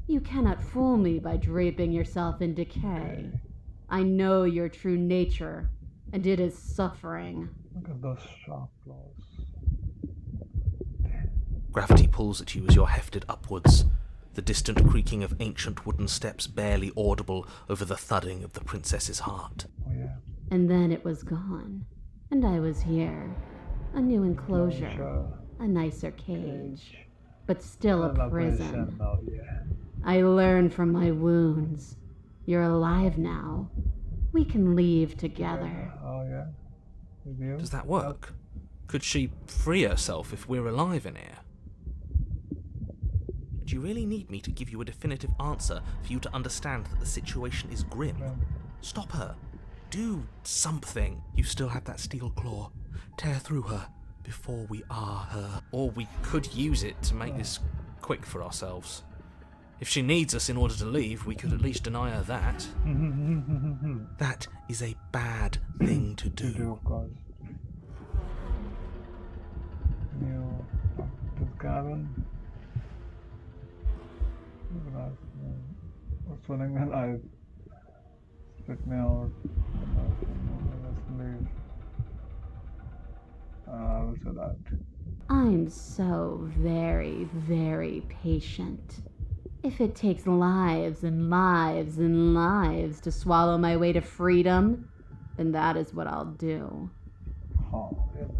You cannot fool me by draping yourself in decay. I know your true nature, and it is suffering. Look at those sharp claws. Gravity pulls at you as you're hefted upwards, the distant creaking of ancient wooden steps barely audible over the thudding of the princess's heart. Oh yeah. And then it was gone, and I was here. A new enclosure, a nicer cage, but still a prison. Oh yeah. I learned from my wounds. You're alive now. We can leave together. Oh yeah. With you? Does that work? Could she free herself if we're alive in here? Do you really need me to give you a definitive answer for you to understand that the situation is grim? Stop her. Do something. You still have that steel claw. Tear through her before we are her. Or we could use it to make this quick for ourselves. If she needs us in order to leave, we could at least deny her that. That is a bad thing to do. Of course. You to the cabin. What's running when I spit me out? Let's leave. I will say that. I'm so very, very patient. If it takes lives and lives and lives to swallow my way to freedom, then that is what I'll do. Oh, really?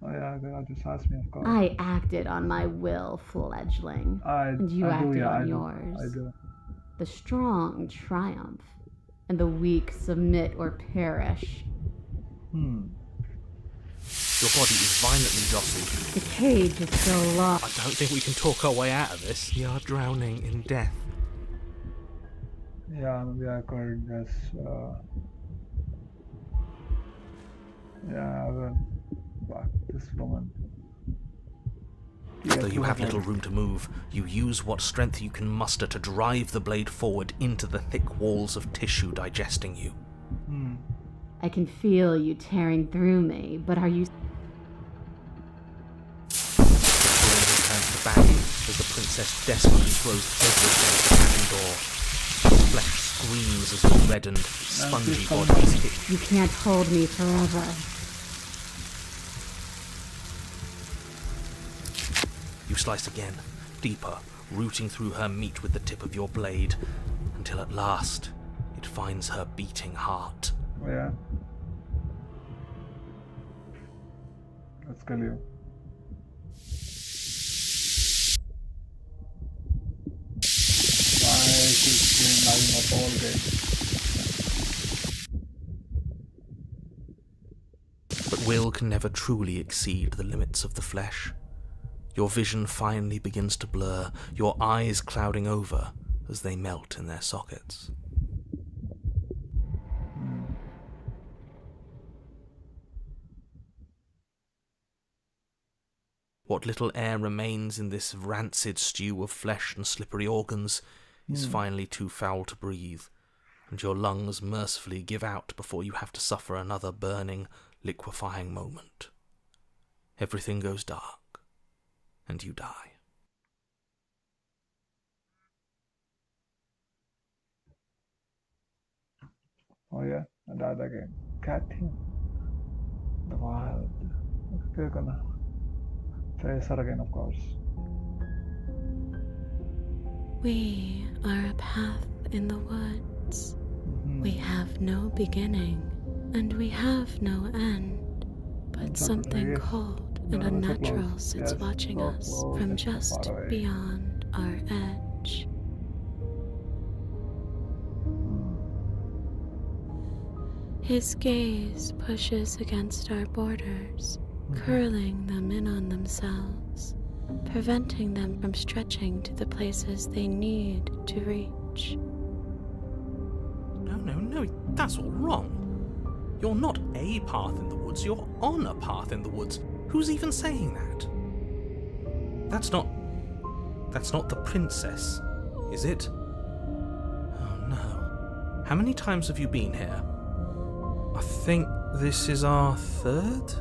Oh yeah, they just asked me, of course. I acted on my will, fledgling, and you acted on yours. I do. The strong triumph, and the weak submit or perish. Your body is violently jostled. The cage is still locked. I don't think we can talk our way out of this. We are drowning in death. Yeah, maybe I could just. Yeah, I will back this woman. Though you have little room to move, you use what strength you can muster to drive the blade forward into the thick walls of tissue digesting you. I can feel you tearing through me, but are you... Turns to back as the princess desperately throws everything at the cabin door. Flesh screams as your reddened, spongy body is hit. You can't hold me forever. You slice again, deeper, rooting through her meat with the tip of your blade, until at last it finds her beating heart. Yeah. Let's kill you. Why is this game lagging up all day? But will can never truly exceed the limits of the flesh. Your vision finally begins to blur, your eyes clouding over as they melt in their sockets. What little air remains in this rancid stew of flesh and slippery organs is finally too foul to breathe, and your lungs mercifully give out before you have to suffer another burning, liquefying moment. Everything goes dark, and you die. Oh yeah, I died again. Cat team. The wild. We're gonna face her again, of course. We are a path in the woods. We have no beginning, and we have no end. But something yes. cold and No, so unnatural close. sits Yes, watching so us close from and so just far away. beyond our edge. His gaze pushes against our borders, curling them in on themselves, preventing them from stretching to the places they need to reach. No, that's all wrong. You're not a path in the woods, you're on a path in the woods. Who's even saying that? That's not the princess, is it? Oh no. How many times have you been here? I think this is our third?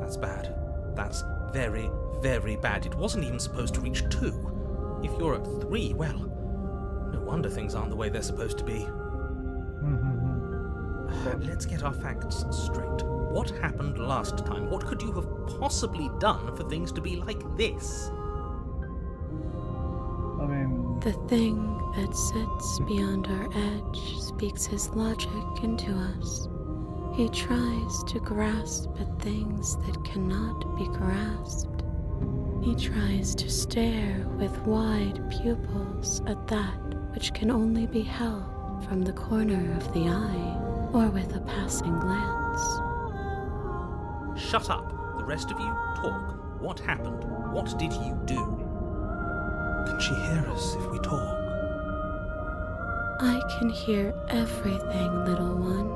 That's bad. That's very, very bad. It wasn't even supposed to reach 2. If you're at 3, well, no wonder things aren't the way they're supposed to be. Let's get our facts straight. What happened last time? What could you have possibly done for things to be like this? I mean, The thing that sits beyond our edge speaks his logic into us. He tries to grasp at things that cannot be grasped. He tries to stare with wide pupils at that which can only be held from the corner of the eye or with a passing glance. Shut up. The rest of you, talk. What happened? What did you do? Can she hear us if we talk? I can hear everything, little one,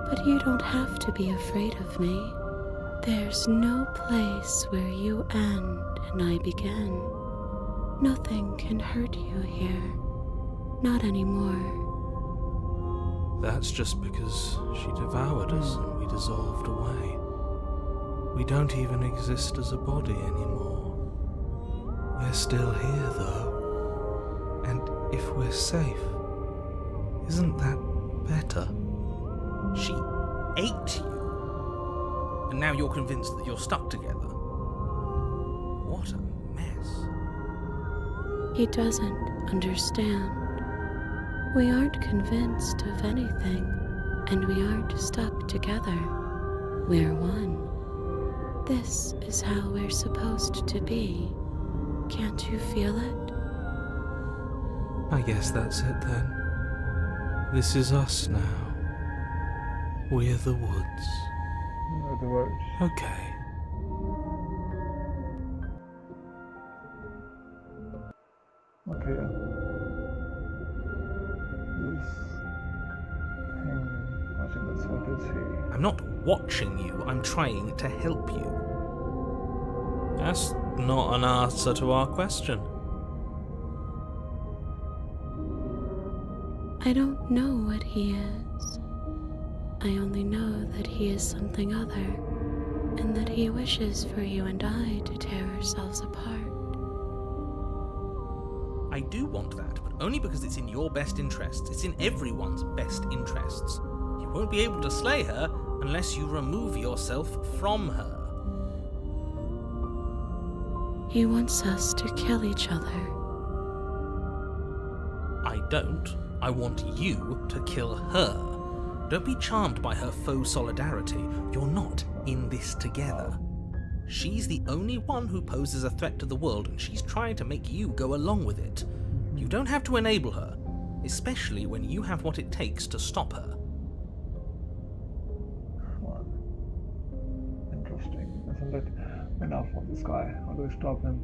but you don't have to be afraid of me. There's no place where you end and I begin. Nothing can hurt you here. Not anymore. That's just because she devoured us and we dissolved away. We don't even exist as a body anymore. We're still here, though. And if we're safe, isn't that better? She ate you. And now you're convinced that you're stuck together. What a mess. He doesn't understand. We aren't convinced of anything, and we aren't stuck together. We're one. This is how we're supposed to be. Can't you feel it? I guess that's it then. This is us now. We're the woods. in other words. Okay. Okay, yeah. This thing, watching this, what is he? I'm not watching you, I'm trying to help you. That's not an answer to our question. I don't know what he is. I only know that he is something other, and that he wishes for you and I to tear ourselves apart. I do want that, but only because it's in your best interests. It's in everyone's best interests. You won't be able to slay her unless you remove yourself from her. He wants us to kill each other. I don't. I want you to kill her. Don't be charmed by her faux solidarity. You're not in this together. She's the only one who poses a threat to the world, and she's trying to make you go along with it. You don't have to enable her, especially when you have what it takes to stop her. Well, interesting. Isn't it enough of this guy? How do we stop him?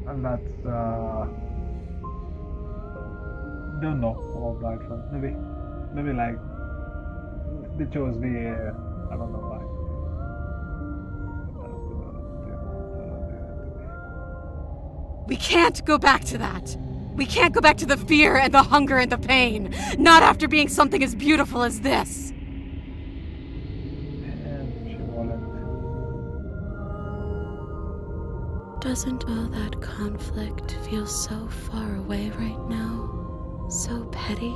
And that's don't know about that one. Maybe like they chose the I don't know why. We can't go back to that. We can't go back to the fear and the hunger and the pain. Not after being something as beautiful as this. Doesn't all that conflict feel so far away right now? So petty?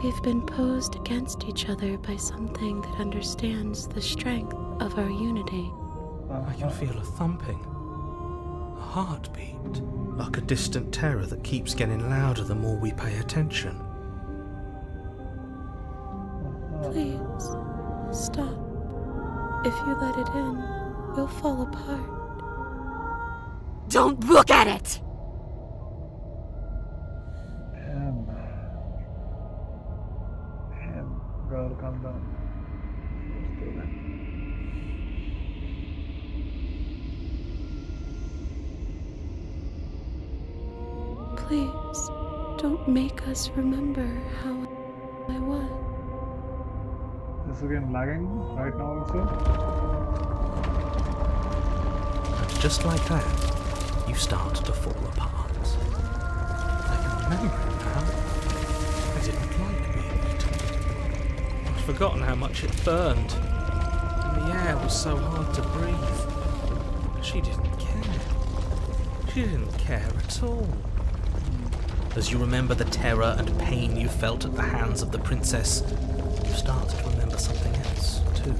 We've been posed against each other by something that understands the strength of our unity. I can feel a thumping, a heartbeat, like a distant terror that keeps getting louder the more we pay attention. Please, stop. If you let it in, we'll fall apart. Don't look at it! Damn. Girl, calm down. Please, don't make us remember how I was. This again lagging right now also? And just like that, you start to fall apart. I can remember it now. I didn't like being eaten. I'd forgotten how much it burned. And the air was so hard to breathe. But she didn't care. She didn't care at all. As you remember the terror and pain you felt at the hands of the princess, you start to remember something else, too.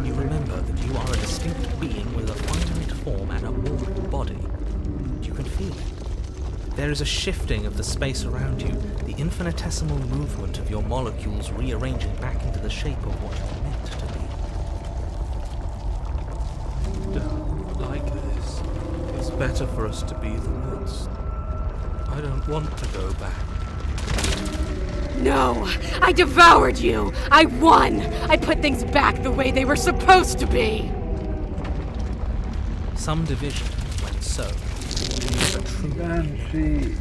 You remember that you are a distinct being with a finite form and a mortal body. You can feel it. There is a shifting of the space around you, the infinitesimal movement of your molecules rearranging back into the shape of what you're meant to be. Don't like this. It's better for us to be the woods. I don't want to go back. No! I devoured you! I won! I put things back the way they were supposed to be! Some division, when so, a true Then she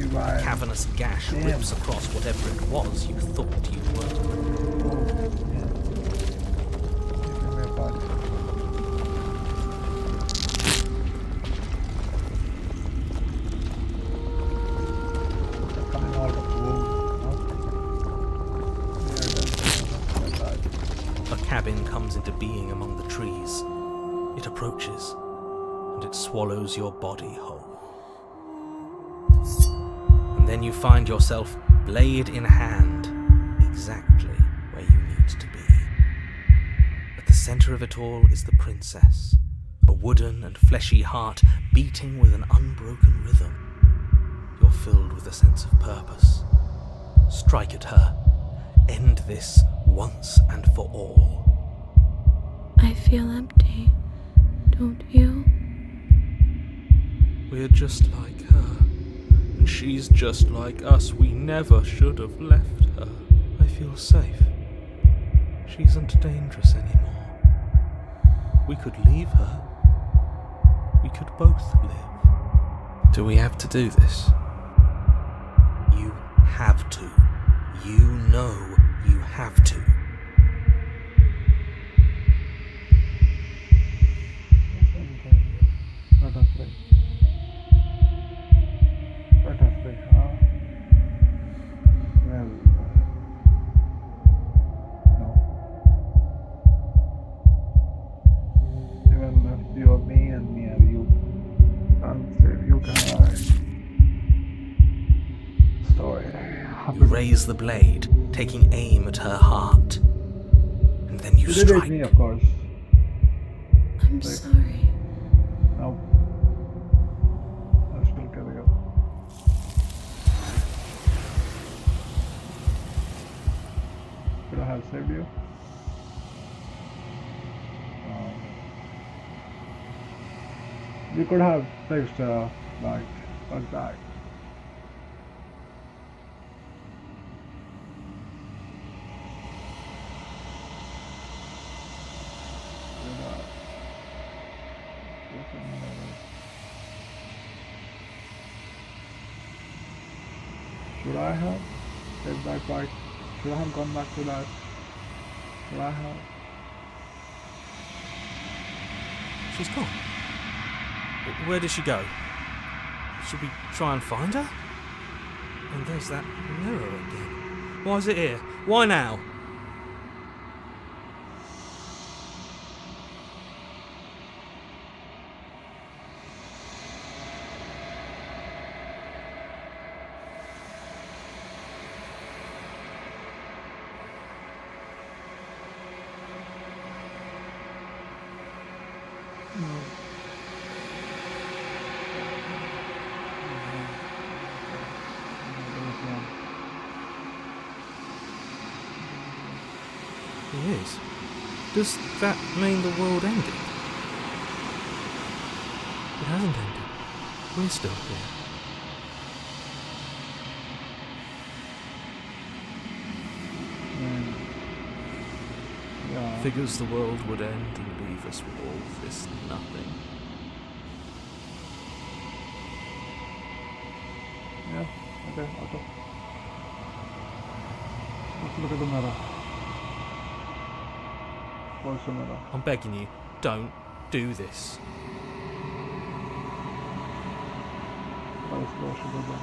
why? cavernous gash rips across whatever it was you thought you were. A cabin comes into being among the trees. It approaches, and it swallows your body whole. And then you find yourself, blade in hand, exactly where you need to be. At the center of it all is the princess, a wooden and fleshy heart beating with an unbroken rhythm. You're filled with a sense of purpose. Strike at her. End this once and for all. I feel empty, don't you? We're just like her, and she's just like us. We never should have left her. I feel safe. She isn't dangerous anymore. We could leave her. We could both live. Do we have to do this? You have to. You know You have to. Let us see. Let us see, huh? Well, no. Even if you're me and me are you, can't save you guys. Story. You raise the blade, taking aim at her heart. And then you You did strike. hit me, of course. I'm sorry. No. I still kill you. Could I have saved you? We could have fixed but fuck that. Should I have said that right? Should I have gone back to that? Should I have? She's gone. Where did she go? Should we try and find her? And there's that mirror again. Why is it here? Why now? It is. Does that mean the world ended? It hasn't ended. We're still here. Yeah. Figures the world would end and leave us with all this nothing. Yeah. Okay. Okay. Let's look at the mirror. What's the mirror? I'm begging you, don't do this. What should we do?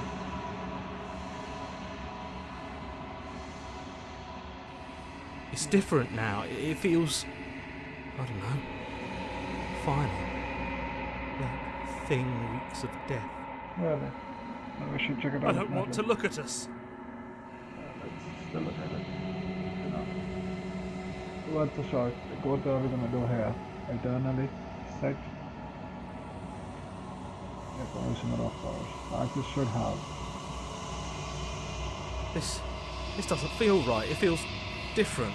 It's different now. It feels, I don't know, final. That thing reeks of death. Really? Maybe we should check it out. I don't want to look at us. Let's still look at it. You know. What's the shot? Like, what are we gonna do here? Eternally set? Yeah, commissioner, of course. I just should have. This doesn't feel right. It feels different.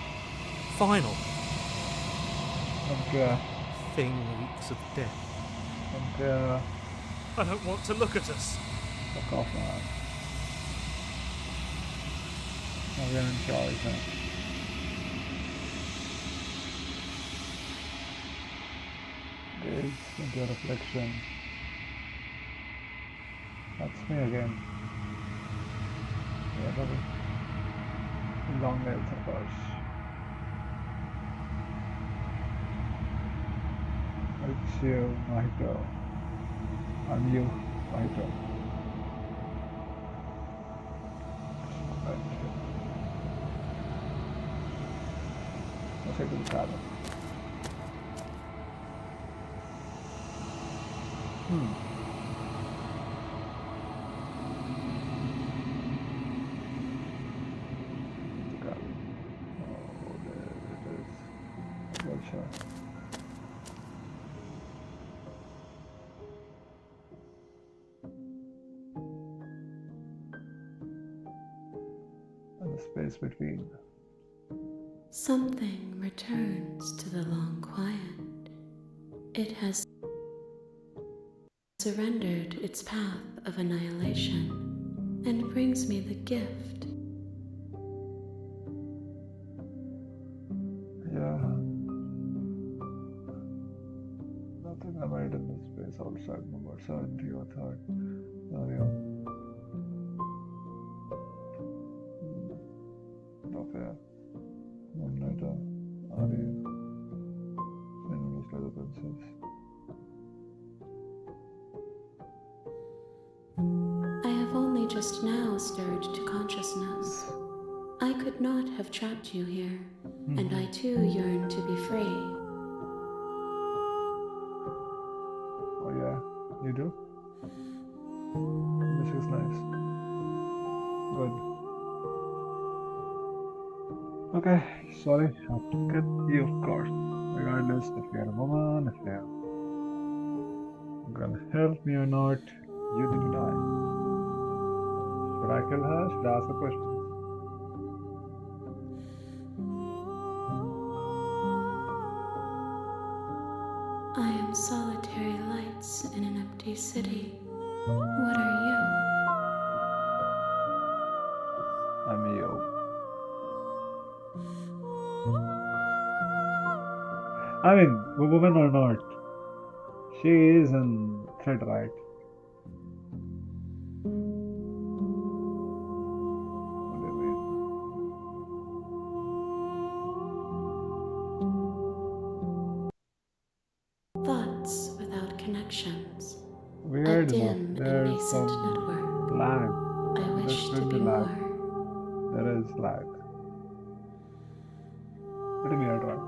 Final. Okay. Thing reeks of death. Okay. I don't want to look at us. Fuck off, man. I'm getting in charge now. Gaze into a reflection. That's me again. Yeah, buddy. Long nails, of course. It's you, Mahito. I'm you, Mahito. Let's head to the cabin. Cabin. Oh, there it is. Good shot. And the space between. Something returns to the long quiet. It has surrendered its path of annihilation and brings me the gift. Yeah. Nothing I made in this space outside number 70 or 3rd. No fair. just now stirred to consciousness. I could not have trapped you here, and I too yearn to be free. Oh yeah, you do? This is nice. Good. Okay, sorry, I have to cut you, of course. Regardless if you're a woman, if you're gonna help me or not, you need to die. Should I kill her? Should I ask a question? I am solitary lights in an empty city. What are you? I'm you. I mean, woman or not, she is in threat, right? What do you mean? Thoughts without connections. A Weird enough. dim and There's nascent some network. lag. I wish There to should be be lag. more. There is lag. Pretty weird, right?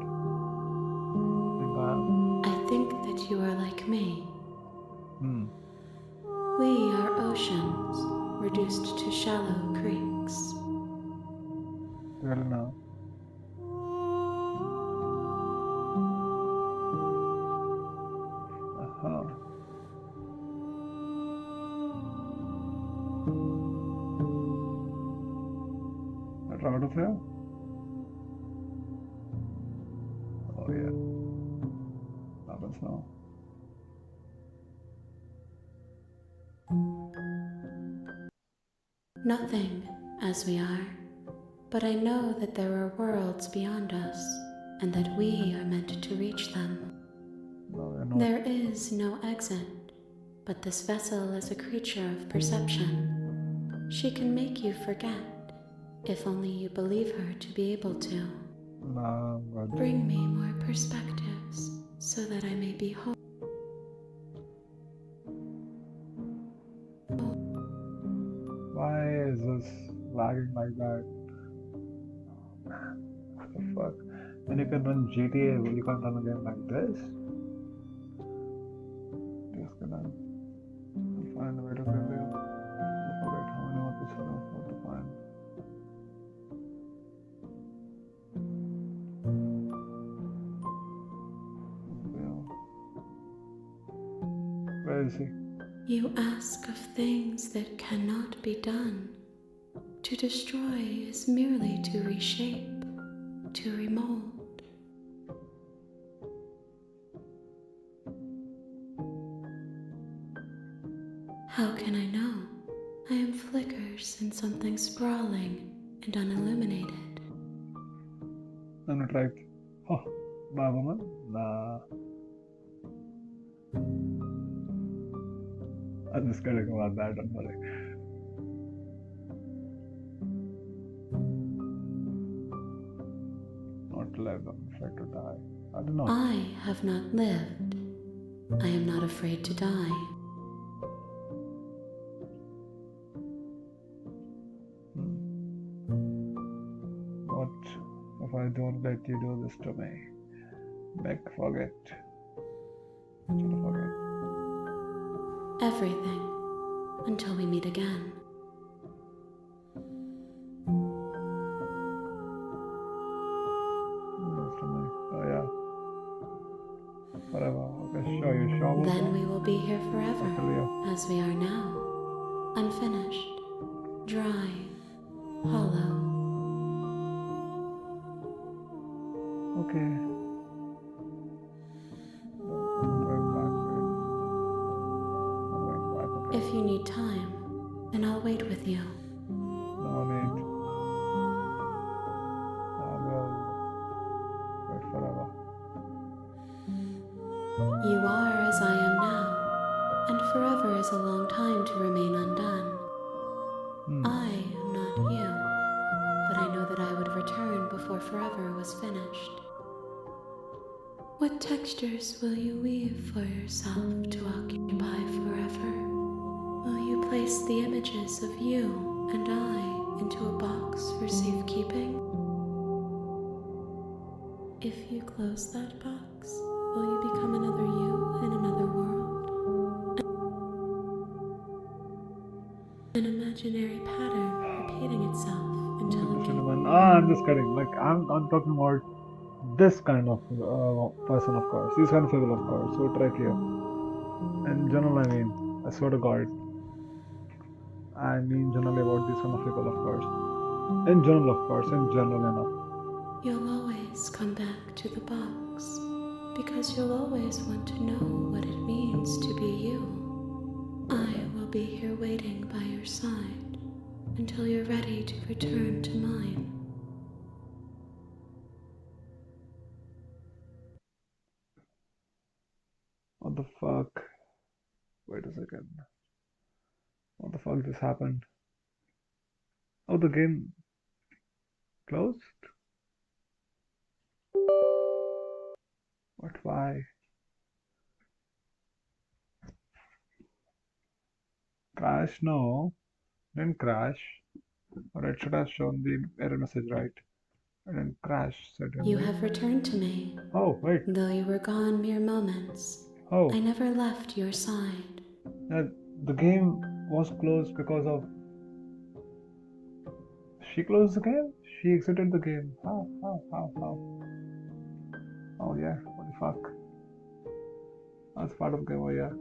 Think I am? I think that you are like me. We are oceans, reduced to shallow creeks. Really now. Uh-huh. Get out of here? Oh yeah. Happens now. Nothing, as we are, but I know that there are worlds beyond us, and that we are meant to reach them. No, we're not. There is no exit, but this vessel is a creature of perception. She can make you forget, if only you believe her to be able to. Nah, I'm good. Bring me more perspectives, so that I may be whole. Why is this lagging like that? What the fuck? When you can run GTA, you can't run a game like this? Just gonna find a way to kill you. I forget how many episodes I have to find. Where is he? You ask of things that cannot be done. To destroy is merely to reshape, to remold. How can I know? I am flickers in something sprawling and unilluminated. I'm not right. Oh, my woman? Nah. I'm just kidding about that, don't worry. Not live, I'm afraid to die. I don't know. I have not lived. I am not afraid to die. What if I don't let you do this to me? Make forget. Should I forget? Everything, until we meet again. This to me. Oh yeah. Whatever. Okay, show you shovel. Then we will be here I'll forever, kill you. as we are now. Unfinished, dry, hollow. Okay. I'm going back. I'm going back. Okay. If you need time, then I'll wait with you. No need. I will wait forever. You are as I am now, and forever is a long time to remain undone. I am not you, but I know that I would return before forever was finished. What textures will you weave for yourself to occupy forever? Will you place the images of you and I into a box for safekeeping? If you close that box, will you become another you in another world? An imaginary pattern repeating itself until it can... I'm just kidding. Like, I'm talking about this kind of person, of course. This kind of people, of course. So try here. In general, I mean, I swear to God. I mean generally about these kind of people, of course. In general, of course. In general enough. You'll always come back to the box, because you'll always want to know what it means to be you. I will be here waiting by your side until you're ready to return to mine. What the fuck? Wait a second. What the fuck just happened? Oh, the game closed? What? Why? Crash? No. Didn't crash. Or it should have shown the error message, right? It didn't crash, certainly. You have returned to me. Oh, wait. Though you were gone mere moments, Oh. I never left your side. The game was closed because of... She closed the game? She exited the game. How? Oh yeah, what the fuck? That's part of the game, oh yeah.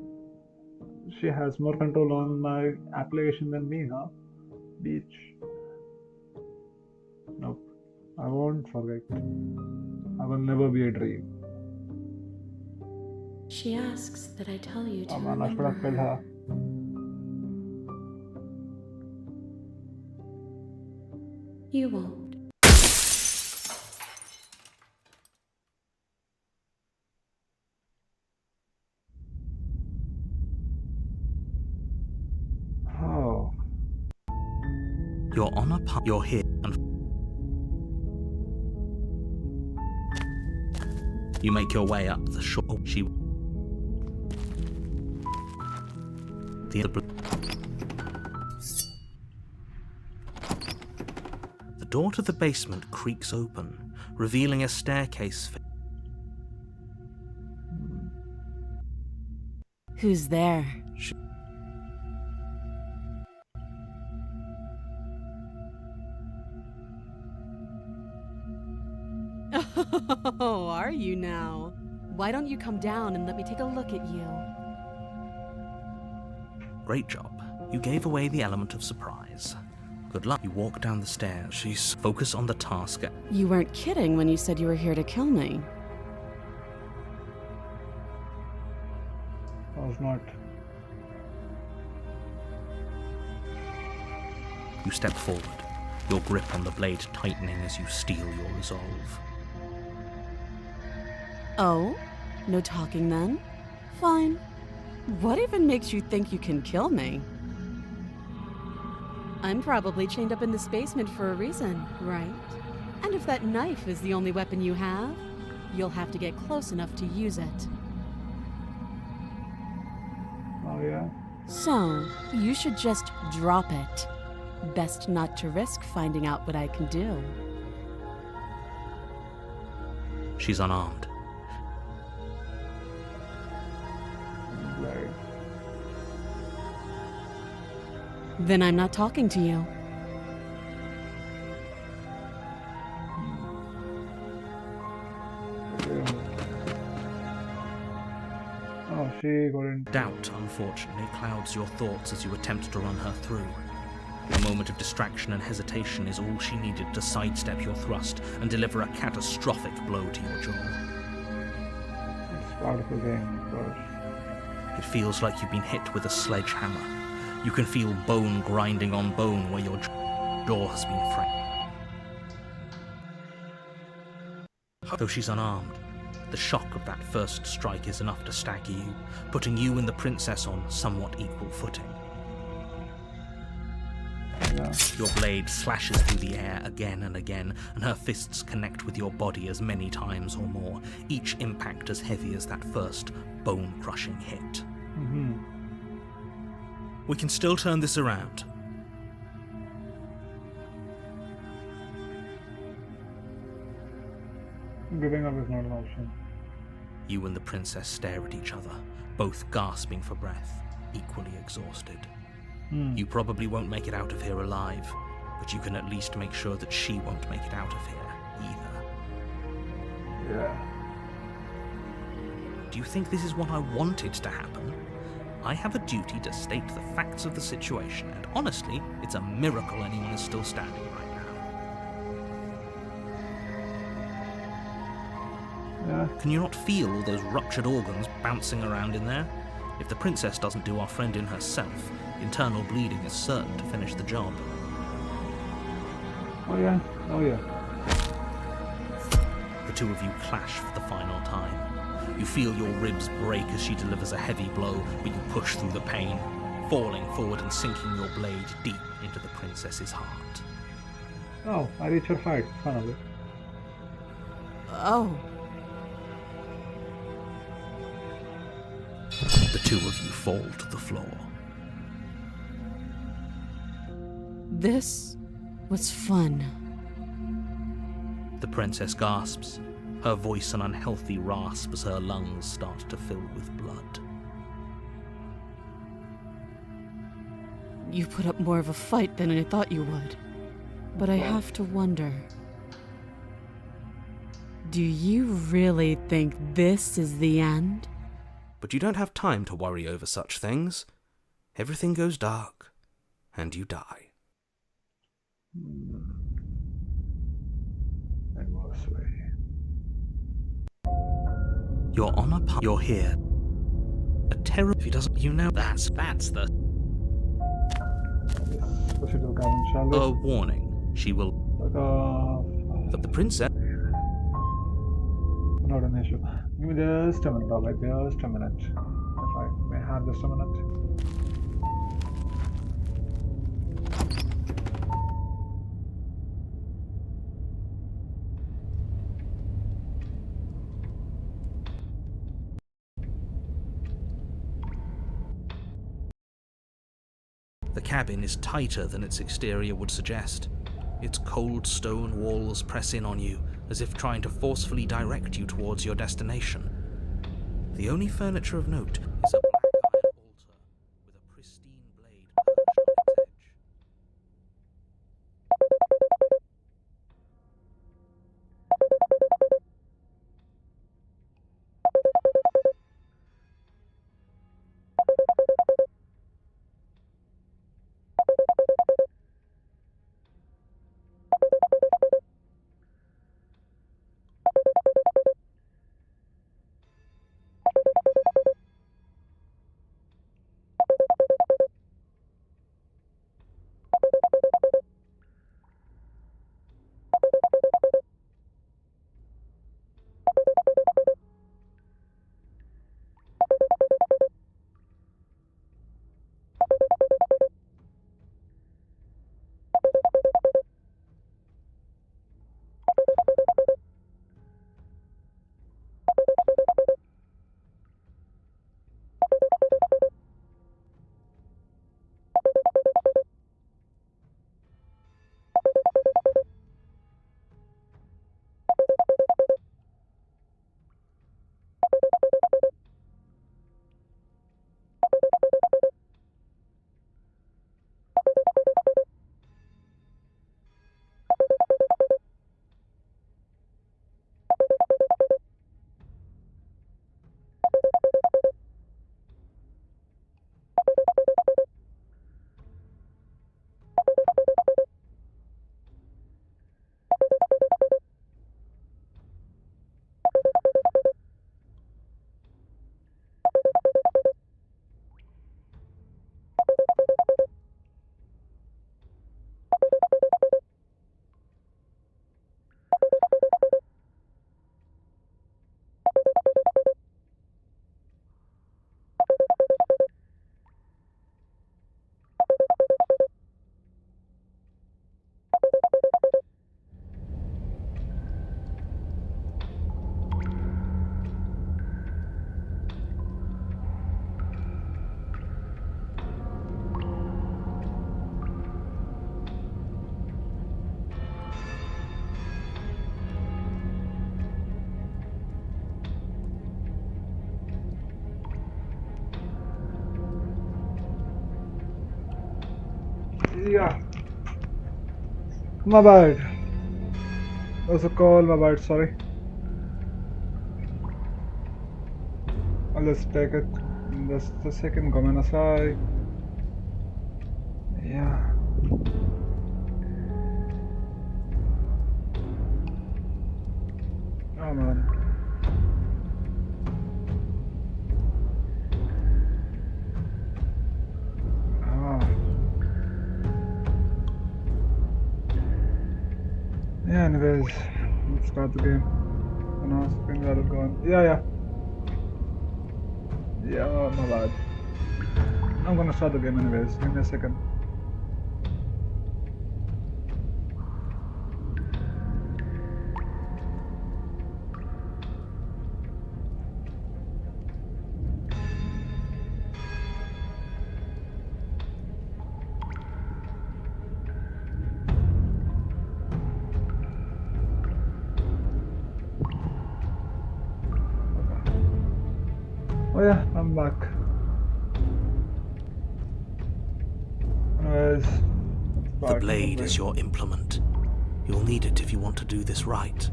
She has more control on my application than me, huh? Beach. Nope. I won't forget. I will never be a dream. She asks that I tell you to Oh man, I should remember have killed her. You won't. Oh. You're on a path. You're here, and you make your way up the shore. The door to the basement creaks open, revealing a staircase. Who's there? Oh, are you now? Why don't you come down and let me take a look at you? Great job. You gave away the element of surprise. Good luck. You walk down the stairs. She's focused on the task. You weren't kidding when you said you were here to kill me. I was not. You step forward, your grip on the blade tightening as you steel your resolve. Oh? No talking then? Fine. What even makes you think you can kill me? I'm probably chained up in this basement for a reason, right? And if that knife is the only weapon you have, you'll have to get close enough to use it. Oh yeah. So, you should just drop it. Best not to risk finding out what I can do. She's unarmed. Right. Then I'm not talking to you. Oh, she couldn't. Doubt, unfortunately, clouds your thoughts as you attempt to run her through. A moment of distraction and hesitation is all she needed to sidestep your thrust and deliver a catastrophic blow to your jaw. It's part of the game, of course. It feels like you've been hit with a sledgehammer. You can feel bone grinding on bone where your jaw has been fractured. Though she's unarmed, the shock of that first strike is enough to stagger you, putting you and the princess on somewhat equal footing. Yeah. Your blade slashes through the air again and again, and her fists connect with your body as many times or more, each impact as heavy as that first bone-crushing hit. We can still turn this around. Giving up is not an option. You and the princess stare at each other, both gasping for breath, equally exhausted. You probably won't make it out of here alive, but you can at least make sure that she won't make it out of here either. Yeah. Do you think this is what I wanted to happen? I have a duty to state the facts of the situation, and honestly, it's a miracle anyone is still standing right now. Yeah. Can you not feel all those ruptured organs bouncing around in there? If the princess doesn't do our friend in herself, internal bleeding is certain to finish the job. Oh yeah. Oh yeah. The two of you clash for the final time. You feel your ribs break as she delivers a heavy blow, but you push through the pain, falling forward and sinking your blade deep into the princess's heart. Oh, I reach her height, finally. Oh, The two of you fall to the floor. this was fun. The princess gasps, her voice an unhealthy rasp as her lungs start to fill with blood. You put up more of a fight than I thought you would. But I have to wonder. Do you really think this is the end? But you don't have time to worry over such things. Everything goes dark, and you die. Anniversary. You're on a you're here. A terror. If he doesn't, you know that's the. Yes, proceed to the cabin, shall we? A warning. She will. But the princess... Not an issue. Give me just a minute, alright, just a minute. If I may have just a minute. The cabin is tighter than its exterior would suggest. Its cold stone walls press in on you, as if trying to forcefully direct you towards your destination. The only furniture of note is a black iron altar with a pristine blade perched on its edge. Yeah. My bad. That was a call, my bad, sorry. I'll just take it in just a second, come on aside. Yeah. Oh man. Yeah, anyways, let's start the game. And now screen rather gone. Yeah. Yeah, my bad. I'm gonna start the game anyways. Give me a second. Oh yeah, I'm back. Anyways, The blade is your implement. You'll need it if you want to do this right.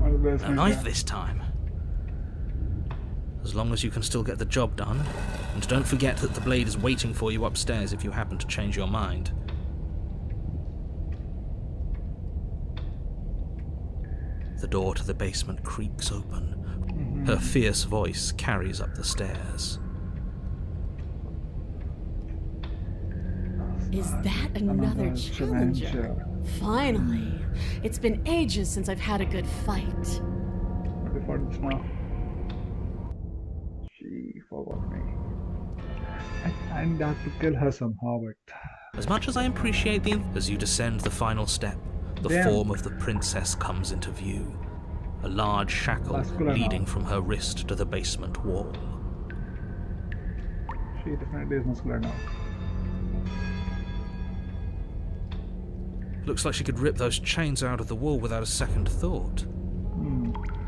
No knife this time. As long as you can still get the job done. And don't forget that the blade is waiting for you upstairs if you happen to change your mind. The door to the basement creaks open. Her fierce voice carries up the stairs. Is that another challenger? Finally! It's been ages since I've had a good fight. Ready for this now. She forgot me. And I have to kill her somehow, but... As much as I appreciate as you descend the final step, the form of the princess comes into view. A large shackle leading from her wrist to the basement wall. She definitely is muscular now. Looks like she could rip those chains out of the wall without a second thought.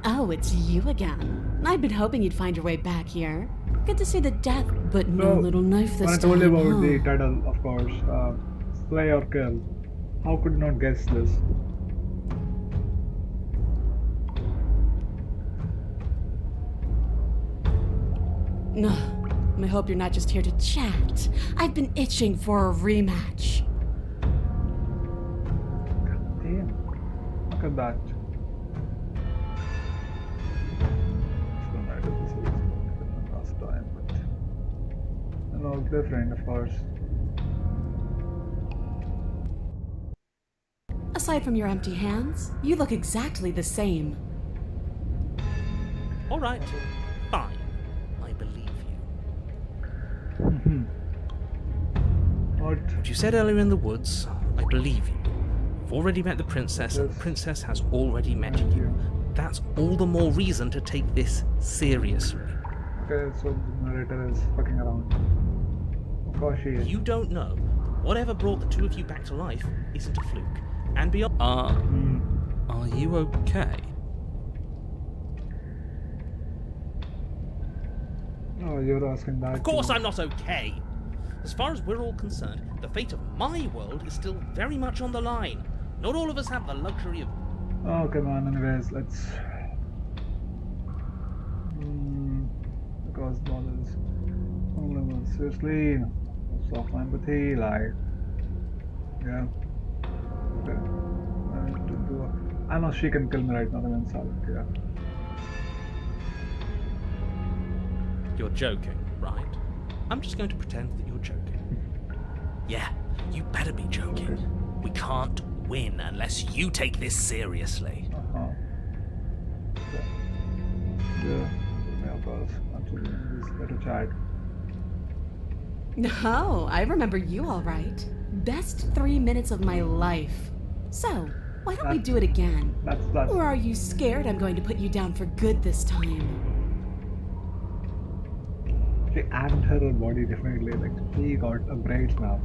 Oh, it's you again. I've been hoping you'd find your way back here. Good to see the death, but no little knife this time. When I told you about the title, of course, slay or kill. How could you not guess this? No, I hope you're not just here to chat. I've been itching for a rematch. Damn. Look at that. Last time, but it was different, of course. Aside from your empty hands, you look exactly the same. Alright, fine. I believe you. What? What you said earlier in the woods, I believe you. You've already met the princess, and the princess has already met you. That's all the more reason to take this seriously. Okay, so the narrator is fucking around. Of course she is. You don't know. Whatever brought the two of you back to life isn't a fluke. And beyond... Are you okay? Oh, you're asking that. Of course I'm not okay! As far as we're all concerned, the fate of my world is still very much on the line. Not all of us have the luxury of... Oh, come on, anyways, let's... Because bothers... Seriously, soft empathy, like... Yeah. Okay. I know she can kill me right now, I'm silent, yeah. You're joking, right? I'm just going to pretend that you're joking. Yeah, you better be joking. We can't win unless you take this seriously. Yeah, of course. Actually, this little child. No, I remember you all right. Best 3 minutes of my life. So, why don't we do it again? That's Or are you scared I'm going to put you down for good this time? She aimed her body differently, like she got a braids now.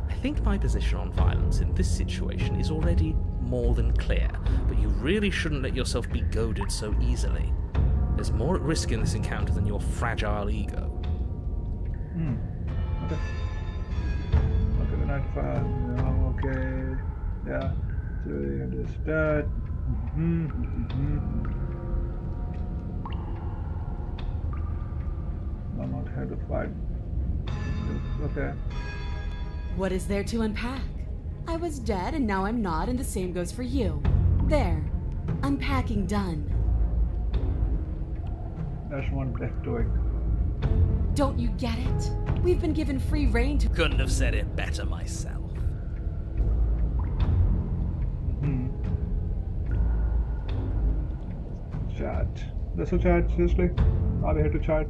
I think my position on violence in this situation is already more than clear, but you really shouldn't let yourself be goaded so easily. There's more at risk in this encounter than your fragile ego. Okay. Okay, the 95. Oh, okay. Yeah. So you understand. I'm not here to fight. Okay. What is there to unpack? I was dead and now I'm not, and the same goes for you. There. Unpacking done. That's one death to it. Don't you get it? We've been given free rein to. Couldn't have said it better myself. Chat. That's a chat, seriously? Are we here to chat?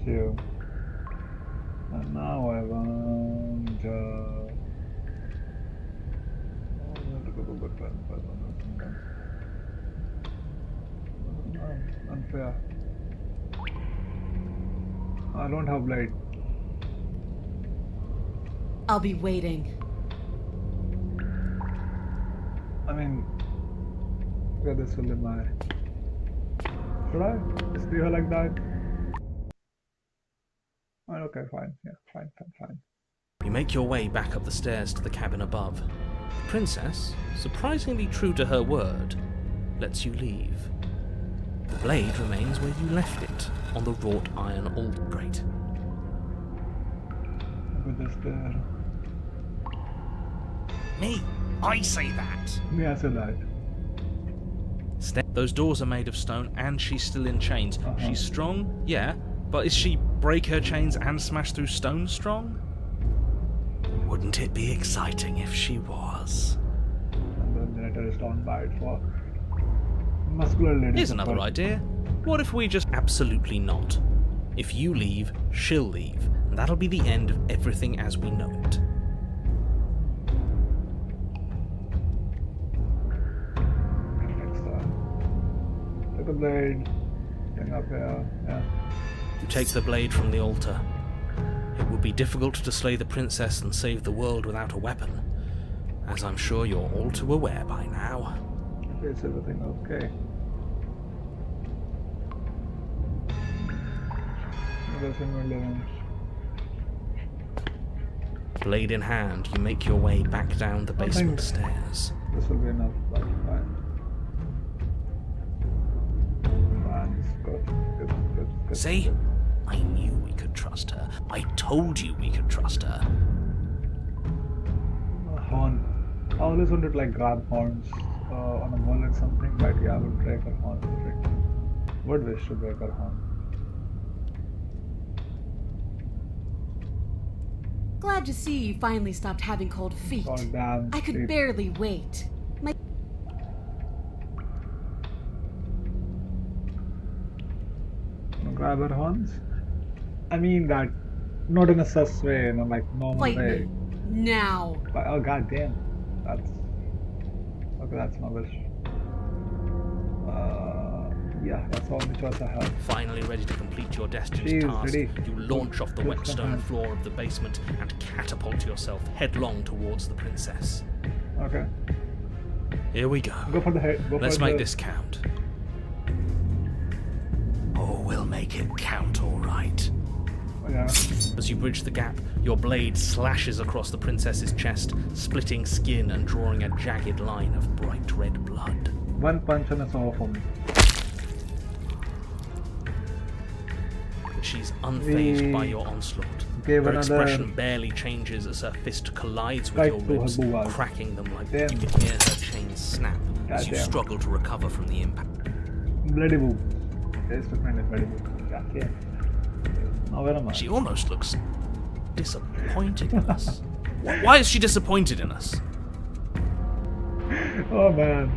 So, and now I want unfair. I don't have blade. I'll be waiting. I mean, where this will be my. Should I just leave her like that? Oh, okay, fine. Yeah, fine. You make your way back up the stairs to the cabin above. The princess, surprisingly true to her word, lets you leave. The blade remains where you left it, on the wrought iron altar grate. With this there. Me? I say that! Yeah, I said that. Those doors are made of stone and she's still in chains. She's strong, yeah, but is she break her chains and smash through stone strong? Wouldn't it be exciting if she was? And the generator is down by it for muscular ladies. Here's another idea. What if we just absolutely not? If you leave, she'll leave, and that'll be the end of everything as we know it. Take the blade, hang up here, yeah. You take the blade from the altar. It would be difficult to slay the princess and save the world without a weapon, as I'm sure you're all too aware by now. Is everything okay? Blade in hand, you make your way back down the basement stairs. This will be enough, but fine. Good. See? I knew we could trust her. I told you we could trust her. Horn. I always wanted to like grab horns on a wall or something, but yeah, I would break her horn. Would wish to break her horn. Glad to see you finally stopped having cold feet. Oh, damn. I could barely wait. Grab her horns? I mean that, not in a sus way, in a like normal Fight way. me. Now. But, oh god damn. That's... Okay, that's my wish. Yeah, that's the only choice I have. Finally ready to complete your destined task, ready. you launch off the wet stone floor of the basement and catapult yourself headlong towards the princess. Okay. Here we go. Go for the head. Let's make this count. Oh, we'll make it count all right. Yeah. As you bridge the gap, your blade slashes across the princess's chest, splitting skin and drawing a jagged line of bright red blood. One punch and it's over for me. But she's unfazed by your onslaught. Her expression barely changes as her fist collides with your ribs, cracking them like you can hear her chains snap as you struggle to recover from the impact. Bloody boob. There's the friend bloody boob. Yeah. Now where am I? She almost looks disappointed in us. Why is she disappointed in us? Oh man.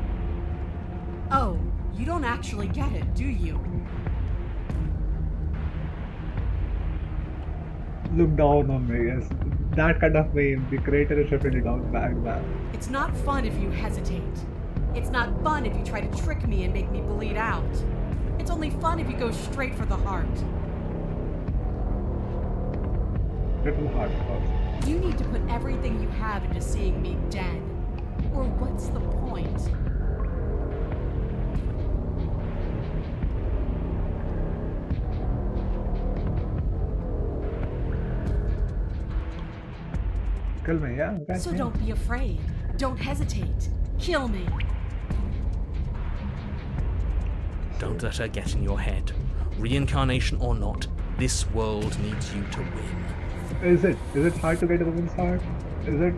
Oh, you don't actually get it, do you? Look down on me, yes. That kind of meme, the creator is definitely down back, man. It's not fun if you hesitate. It's not fun if you try to trick me and make me bleed out. It's only fun if you go straight for the heart. Little heart first. You need to put everything you have into seeing me dead. Or what's the point? Kill me, yeah? Okay, So yeah. don't be afraid. Don't hesitate. Kill me. Don't let her get in your head. Reincarnation or not, this world needs you to win. Is it? Is it hard to get a woman's heart? Is it?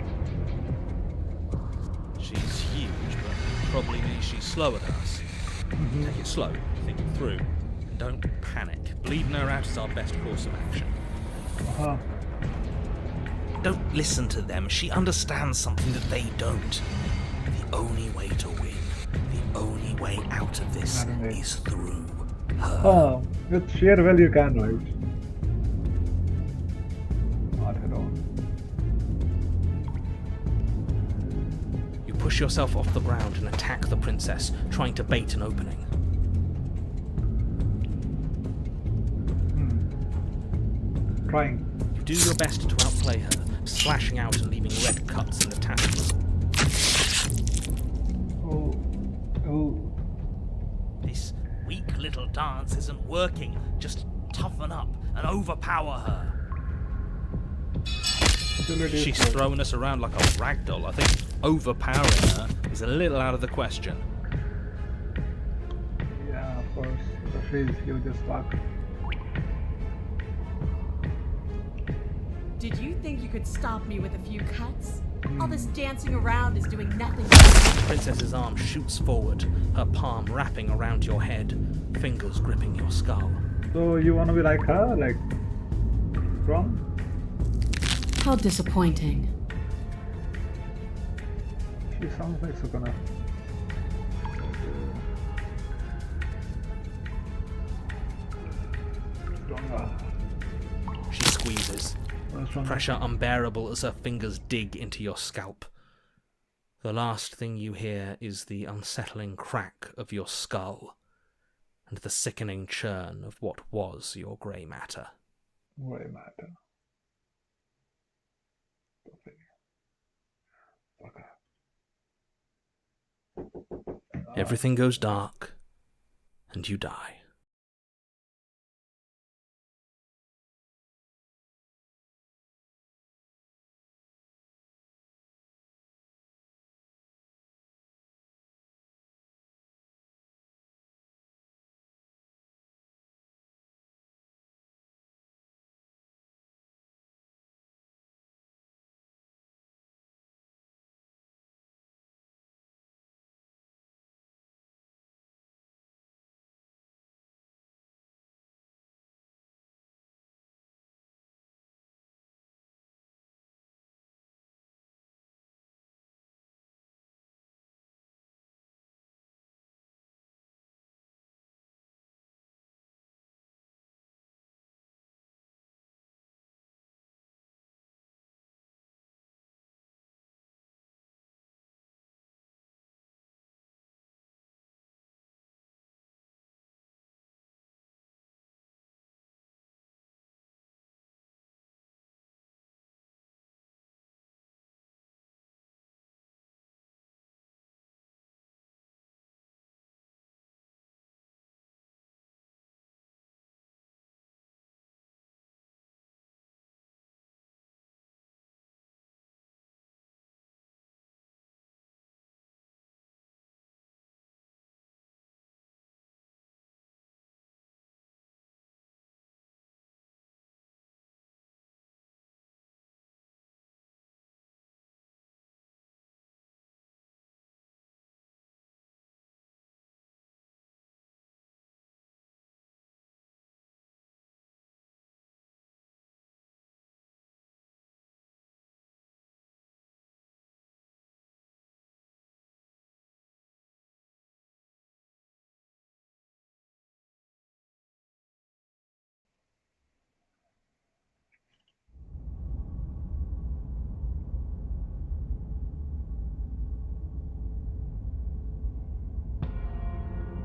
She's huge, but probably means she's slower than us. Take it slow, think it through, and don't panic. Bleeding her out is our best course of action. Uh-huh. Don't listen to them. She understands something that they don't. The only way to win, the only way out of this is through her. Oh, with sheer will you can, right? Not at all. You push yourself off the ground and attack the princess, trying to bait an opening. Trying. You do your best to outplay her, slashing out and leaving red cuts in the tassels. Oh. This weak little dance isn't working. Just toughen up and overpower her. She's throwing us around like a ragdoll. I think overpowering her is a little out of the question. Yeah, of course. The freeze, you just walk. Did you think you could stop me with a few cuts? All this dancing around is doing nothing. The princess's arm shoots forward, her palm wrapping around your head, fingers gripping your skull. So you wanna be like her? Like strong? How disappointing. She sounds like Sukuna. Stronger. She squeezes. Pressure unbearable as her fingers dig into your scalp. The last thing you hear is the unsettling crack of your skull and the sickening churn of what was your grey matter. Grey matter. Okay. Everything goes dark, and you die.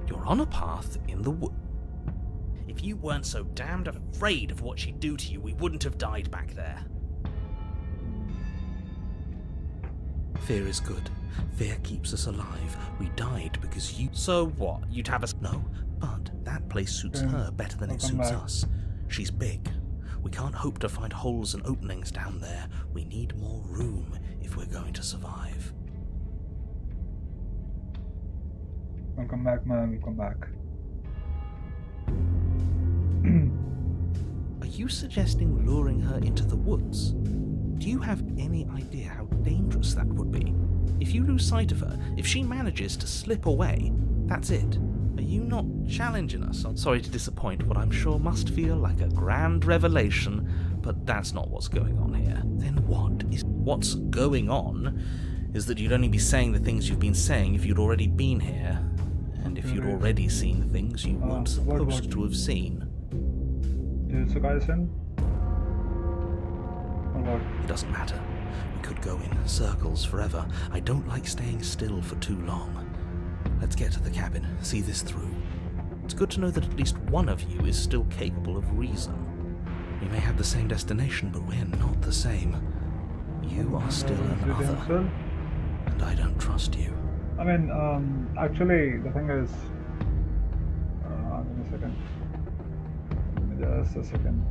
You're on a path in the wood. If you weren't so damned afraid of what she'd do to you, we wouldn't have died back there. Fear is good. Fear keeps us alive. We died because you... So what? You'd have us... No, but that place suits her better than it suits us. She's big. We can't hope to find holes and openings down there. We need more room if we're going to survive. I'll come back, man. I'll come back. Are you suggesting luring her into the woods? Do you have any idea how dangerous that would be? If you lose sight of her, if she manages to slip away, that's it. Are you not challenging us? I'm sorry to disappoint what I'm sure must feel like a grand revelation, but that's not what's going on here. Then what's going on is that you'd only be saying the things you've been saying if you'd already been here, and if you'd already seen things you weren't supposed to have seen. Jujutsu Kaisen? Or what? It doesn't matter. We could go in circles forever. I don't like staying still for too long. Let's get to the cabin, see this through. It's good to know that at least one of you is still capable of reason. We may have the same destination, but we're not the same. You are still another, and I don't trust you. I mean, actually, the thing is... give me a second. Just a second.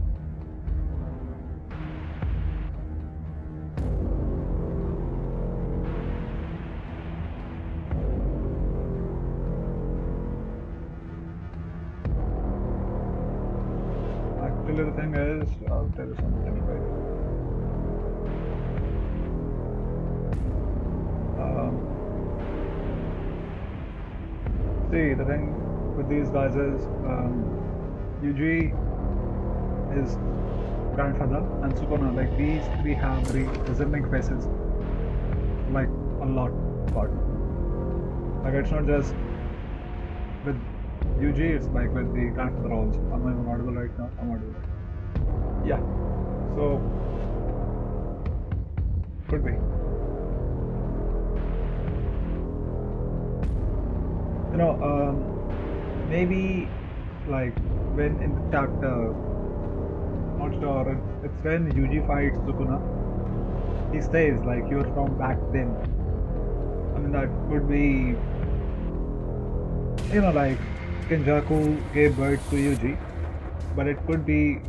Actually, the thing is, I'll tell you something, right? See, the thing with these guys is, Yuji, his grandfather, and Sukuna, like these three have resembling faces, like a lot. Like it's not just with Yuji, it's like with the grandfather also. Am I even audible right now? I'm audible. Yeah. So could be. You know, maybe like when in the chapter, not sure, it's when Yuji fights Sukuna, he says like you're from back then. I mean that could be, you know, like Kenjaku gave birth to Yuji, but it could be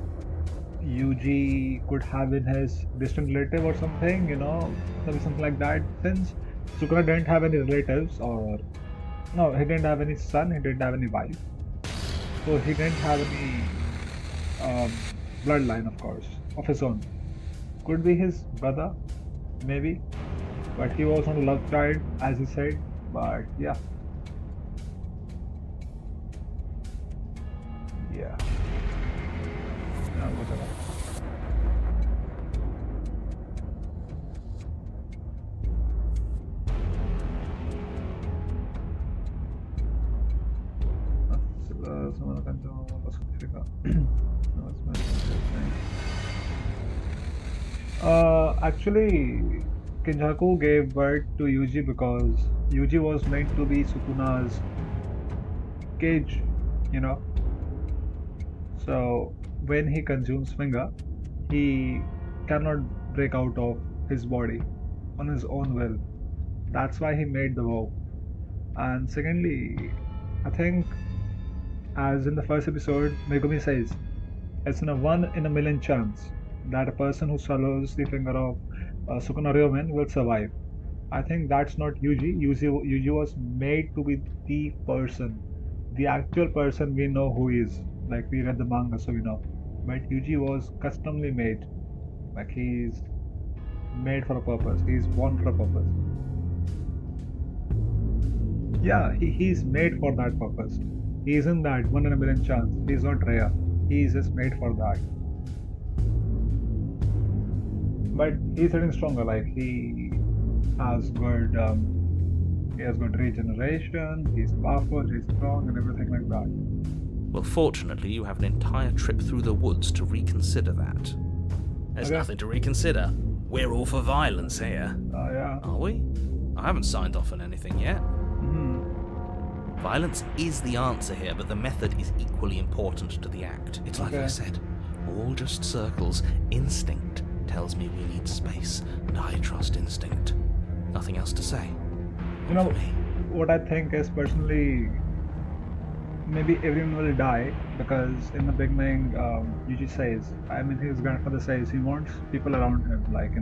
Yuji could have been his distant relative or something, you know, maybe something like that, since Sukuna didn't have any relatives, or no, he didn't have any son, he didn't have any wife, so he didn't have any bloodline, of course, of his own. Could be his brother, maybe, but he was not a love child, as he said, but yeah. Yeah. No, whatever. Actually, Kenjaku gave birth to Yuji because Yuji was meant to be Sukuna's cage, you know. So when he consumes finger, he cannot break out of his body on his own will. That's why he made the vow. And secondly, I think, as in the first episode, Megumi says, it's a 1 in a million chance that a person who swallows the finger of Sukuna Ryomen will survive. I think that's not Yuji. Yuji was made to be the person, the actual person we know who is. Like we read the manga, so we know. But Yuji was customly made. Like he's made for a purpose. He's born for a purpose. Yeah, he's made for that purpose. He isn't that 1 in a million chance. He's not rare. He's just made for that. But he's getting stronger. Like he has good regeneration. He's powerful. He's strong, and everything like that. Well, fortunately, you have an entire trip through the woods to reconsider that. There's nothing to reconsider. We're all for violence here. Yeah. Are we? I haven't signed off on anything yet. Violence is the answer here, but the method is equally important to the act. It's like I said, all just circles. Instinct tells me we need space, and I trust instinct. Nothing else to say. You know, For me. what I think is personally, maybe everyone will die because in the beginning, Yuji says, I mean, his grandfather says he wants people around him, like,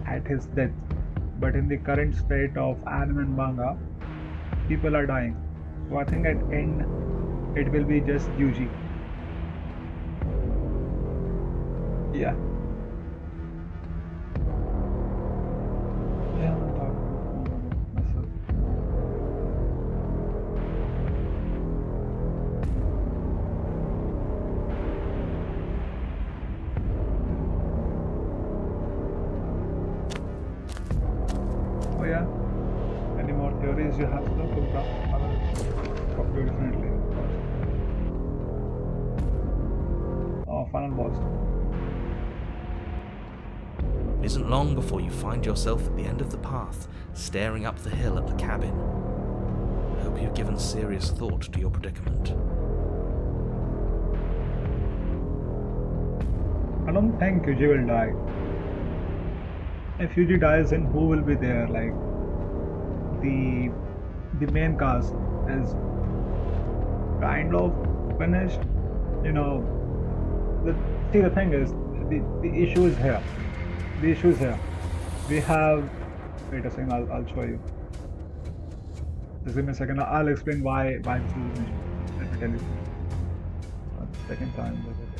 at his death. But in the current state of anime and manga, people are dying. So I think at end, it will be just Yuji. Yeah. Yeah, I'm talking about myself. Oh yeah. Any more theories you have, sir? I will talk to you definitely. Oh, final boss. It isn't long before you find yourself at the end of the path, staring up the hill at the cabin. I hope you've given serious thought to your predicament. I don't think Yuji will die. If Yuji dies, then who will be there? Like the main cast is kind of finished. The thing is, the issue is here. The issue is here. We have. Wait a second. I'll show you. Just give me a second. I'll explain why this is an issue. Let me tell you. Second time.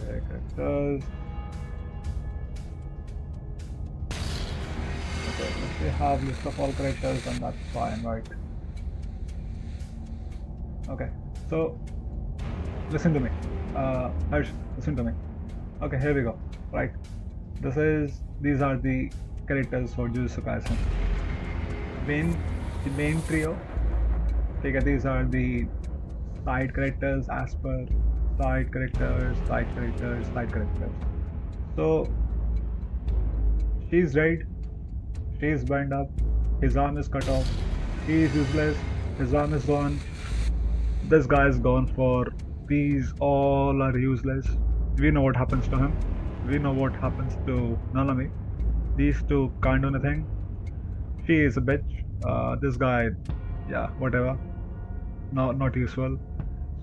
Characters. Okay, if we have list of all characters, then that's fine, right? Okay, so listen to me. Harsh, listen to me. Okay, here we go. Right, these are the characters for Jujutsu Kaisen. The main trio. Okay, these are the side characters as per side characters. So she's dead. She's burned up. His arm is cut off. He is useless. His arm is gone. This guy is gone for. These all are useless. We know what happens to him. We know what happens to Nanami. These two can't do anything. She is a bitch. This guy, yeah, whatever. No, not useful.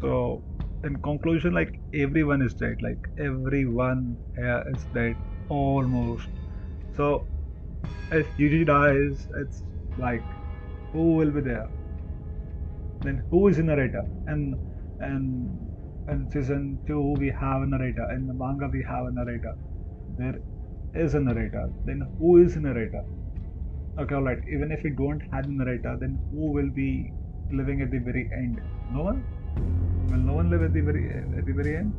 So, in conclusion, like everyone is dead. Like everyone here is dead, almost. So, if Yuji dies, it's like who will be there? Then who is the narrator? And in season 2 we have a narrator. In the manga we have a narrator. There is a narrator. Then who is the narrator? Okay, alright. Even if we don't have a narrator, then who will be living at the very end? No one? Will no one live at the very end?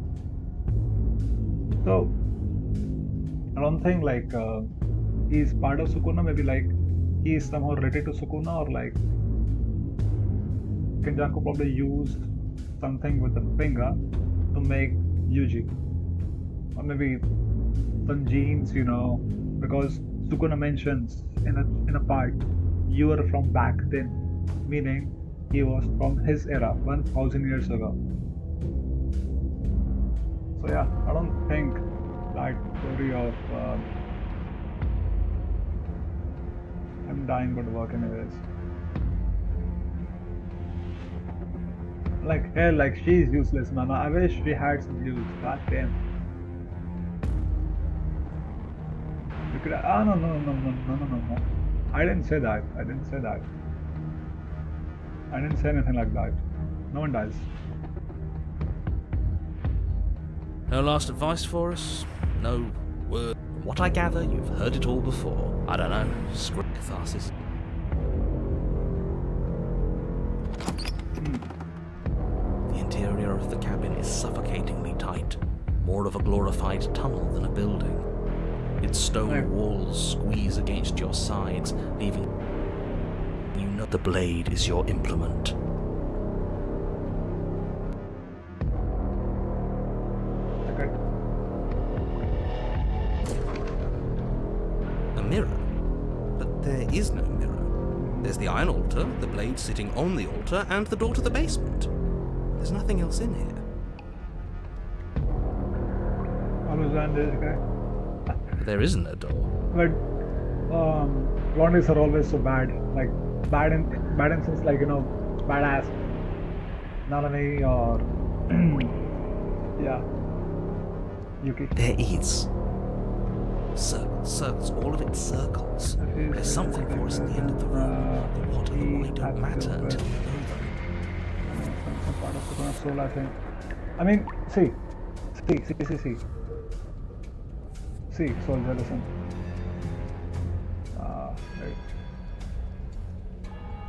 So I don't think like he's part of Sukuna. Maybe like he is somehow related to Sukuna, or like Kenjaku probably used something with the finger to make Yuji, or maybe some genes, because Sukuna mentions in a part, you are from back then, meaning he was from his era, 1000 years ago. So yeah, I don't think that story of I'm dying would work anyways. Like hell, like she's useless, man. I wish we had some use. God damn. You could. No. I didn't say that. I didn't say anything like that. No one does. No last advice for us? No word? From what I gather, you've heard it all before. I don't know. Script catharsis. The interior of the cabin is suffocatingly tight. More of a glorified tunnel than a building. Its stone walls squeeze against your sides, leaving you know the blade is your implement. Okay. A mirror? But there is no mirror. There's the iron altar, the blade sitting on the altar, and the door to the basement. There's nothing else in here. I understand this guy. There isn't a door. But blondies are always so bad. Like bad in sense like badass. Nalani or yeah, Yuki. There is. Circles, all of it circles. There's something for us at the end of the room. The what and the why don't matter until we know them. Some part of Sukuna's soul, I think. I mean, see. See, soldier, listen. Right.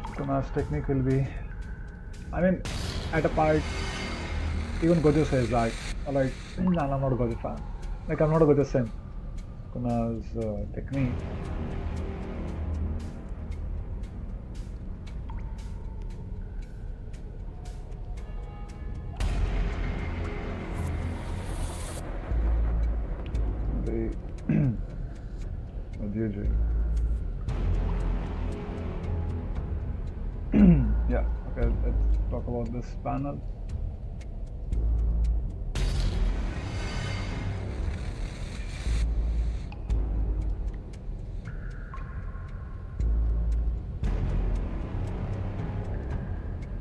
Sukuna's technique will be. I mean, at a part, even Gojo says that. Like, nah, I'm not a Gojo fan. Like, I'm not a Gojo sim. Sukuna's technique. Yeah, okay, let's talk about this panel.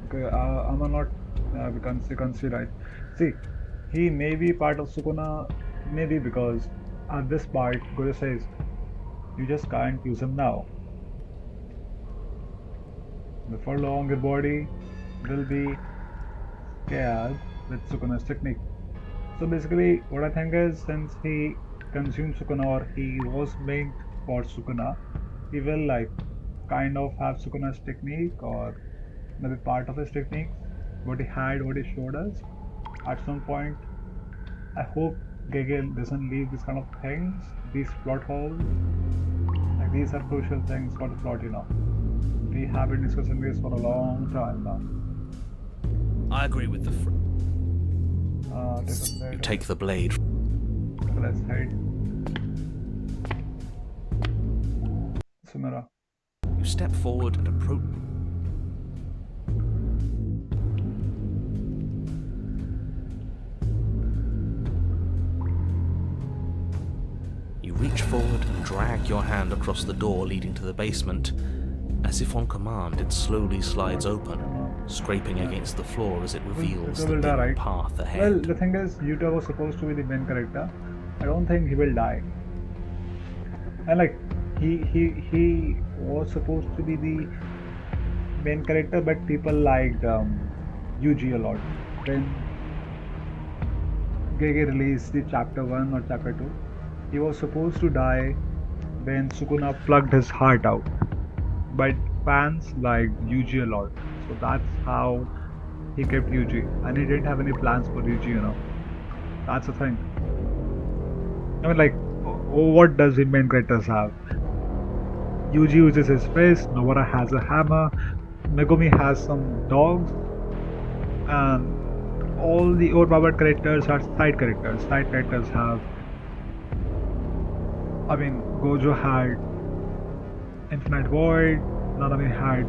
Okay, I'm not we can see right. See, he may be part of Sukuna, maybe because at this part, Gojo says, you just can't use him now. Before long, your body will be scared with Sukuna's technique. So basically, what I think is, since he consumed Sukuna or he was meant for Sukuna, he will like kind of have Sukuna's technique or maybe part of his technique, what he showed us at some point. I hope Gege doesn't leave these kind of things, these plot holes. Like these are crucial things for the plot, We have been discussing this for a long time now. I agree with the You take the blade. Let's hide. Sumera. You step forward and approach. You reach forward and drag your hand across the door leading to the basement. As if on command, it slowly slides open, scraping against the floor as it reveals the dim path ahead. Well, the thing is, Yuta was supposed to be the main character. I don't think he will die. And like, he was supposed to be the main character, but people liked Yuji a lot. When Gege released the chapter 1 or chapter 2, he was supposed to die when Sukuna plugged his heart out. But fans liked Yuji a lot, so that's how he kept Yuji, and he didn't have any plans for Yuji, That's the thing. I mean, like, what does the main characters have? Yuji uses his fist, Nobara has a hammer, Megumi has some dogs, and all the overpowered characters are side characters. Side characters have, I mean, Gojo had Infinite Void, Nanami had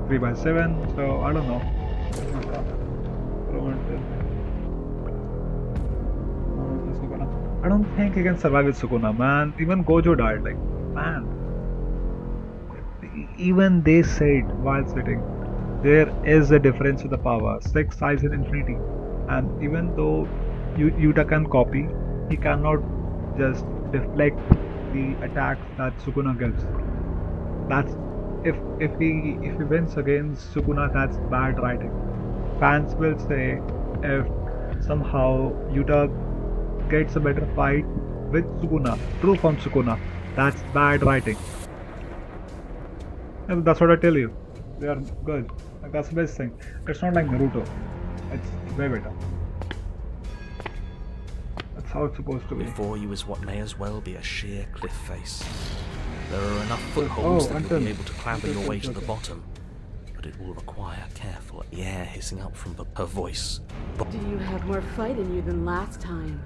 3x7, so I don't know. I don't think he can survive with Sukuna, man. Even Gojo died, like, man. Even they said while sitting, there is a difference in the power, 6 sides in infinity. And even though Yuta can copy, he cannot just deflect the attacks that Sukuna gives. That's if he wins against Sukuna, that's bad writing. Fans will say if somehow Yuta gets a better fight with Sukuna, true form Sukuna, that's bad writing. And that's what I tell you. They are good. Like, that's the best thing. It's not like Naruto. It's way better. That's how it's supposed to be. Before you is what may as well be a sheer cliff face. There are enough footholds that you'll be able to clamber your way to the bottom, but it will require careful air hissing up from her voice. Do you have more fight in you than last time?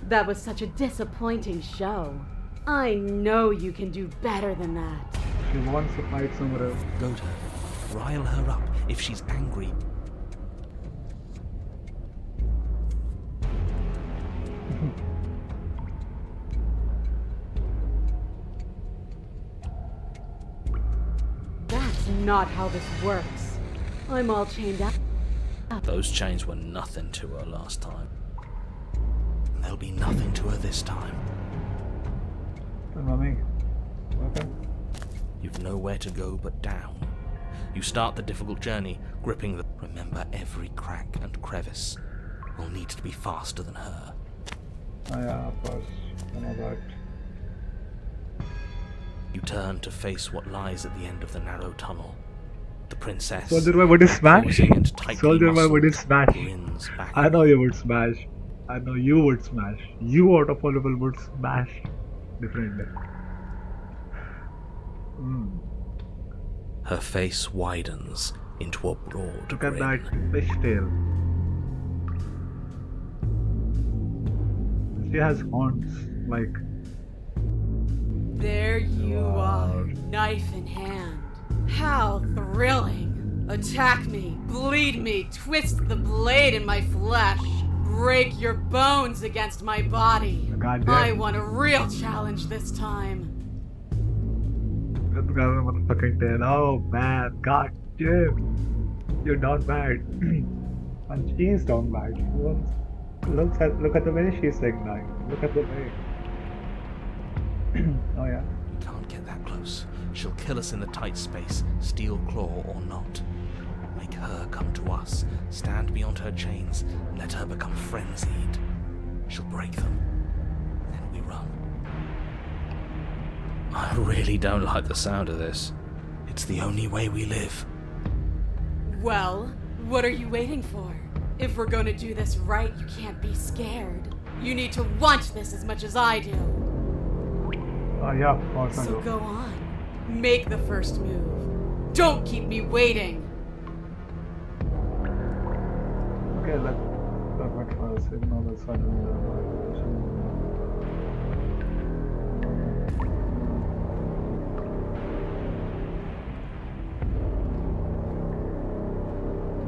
That was such a disappointing show. I know you can do better than that. She wants to fight somewhere else. Go to her. Rile her up. If she's angry, not how this works. I'm all chained up. Those chains were nothing to her last time. And they'll be nothing to her this time. Mummy. Okay. You've nowhere to go but down. You start the difficult journey, gripping the... Remember every crack and crevice. You'll need to be faster than her. Oh yeah, of course. I know that. You turn to face what lies at the end of the narrow tunnel. The princess, Soldier Boy would smash. posing and tightly Soldier Boy would muscled, smash. grins back. I know you would smash. I know you would smash. You out of all people would smash differently. Her face widens into a broad Look at grin. that fishtail. She has horns, like. There you are, knife in hand. How thrilling! Attack me, bleed me, twist the blade in my flesh, break your bones against my body. Goddamn. I want a real challenge this time. Let's grab a motherfucking tail. Oh man, god damn. You're not bad. And she's down bad. Look at the way she's saying that. Look at the way. Oh yeah. You can't get that close. She'll kill us in the tight space, steel claw or not. Make her come to us, stand beyond her chains, and let her become frenzied. She'll break them. Then we run. I really don't like the sound of this. It's the only way we live. Well, what are you waiting for? If we're gonna do this right, you can't be scared. You need to want this as much as I do. Oh yeah, of course I So do. go on. Make the first move. Don't keep me waiting. Okay, let's wait first. Ignore the sudden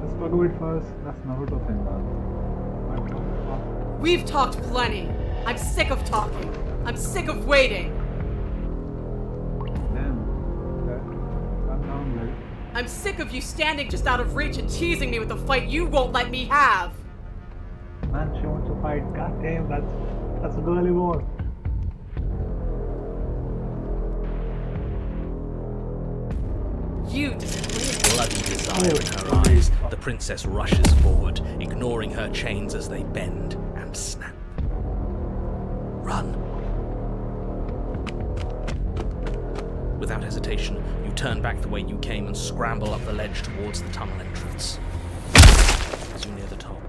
Let's go do it first. That's Naruto thing, man. We've talked plenty. I'm sick of talking. I'm sick of waiting. Then, calm down, like. I'm sick of you standing just out of reach and teasing me with the fight you won't let me have. Man, she wants to fight. God damn, that's a girly war. You disappoint. Bloody desire in her eyes, the princess rushes forward, ignoring her chains as they bend and snap. Run. Without hesitation, you turn back the way you came and scramble up the ledge towards the tunnel entrance. As you near the top,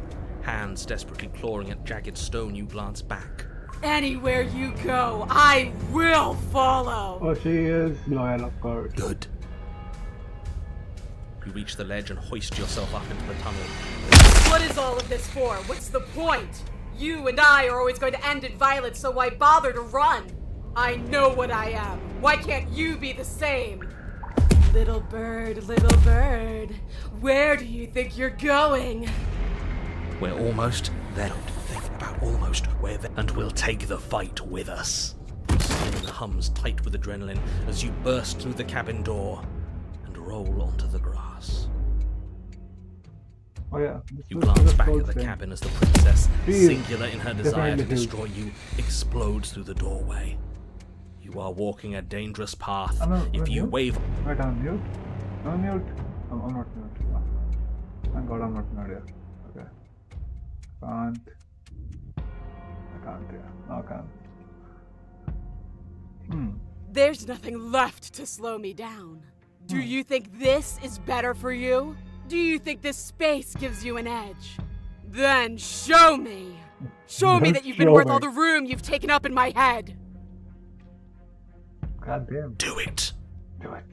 hands desperately clawing at jagged stone, you glance back. Anywhere you go, I will follow. Oh, she is loyal, of course. Good. You reach the ledge and hoist yourself up into the tunnel. What is all of this for? What's the point? You and I are always going to end in violence, so why bother to run? I know what I am. Why can't you be the same? Little bird, where do you think you're going? We're almost there. Don't think about almost. We're there. And we'll take the fight with us. Skin hums tight with adrenaline as you burst through the cabin door and roll onto the grass. Oh yeah. You glance back at the thing. cabin as the princess, She is singular in her desire to definitely destroy you, explodes through the doorway. You are walking a dangerous path. If you wave... Wait, I'm mute? I'm mute? I'm not mute. Oh. Thank God I'm not mute yet. Okay. Can't. I can't, yeah. No, I can't. There's nothing left to slow me down. Do you think this is better for you? Do you think this space gives you an edge? Then show me! Show me that you've been Show worth me. all the room you've taken up in my head! God damn. Do it! Do it.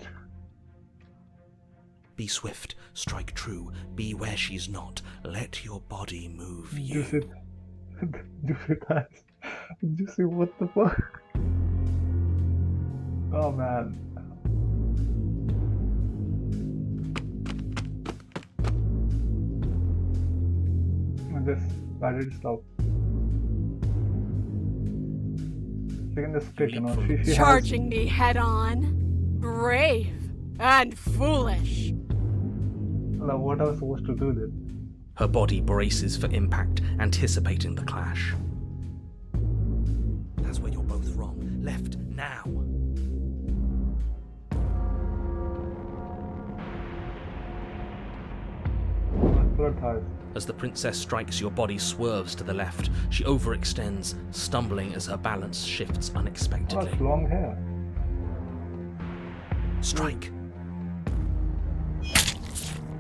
Be swift, strike true, be where she's not. Let your body move you. Juicy. Juicy guys. Juicy, what the fuck? Oh man. This battery stop. She can just click, you know. She has. Charging me head on? Brave. and foolish. Like, what I was supposed to do then? Her body braces for impact, anticipating the clash. That's where you're both wrong. Left, now. Front thighs. As the princess strikes, your body swerves to the left. She overextends, stumbling as her balance shifts Oh, unexpectedly. it's long hair. Strike!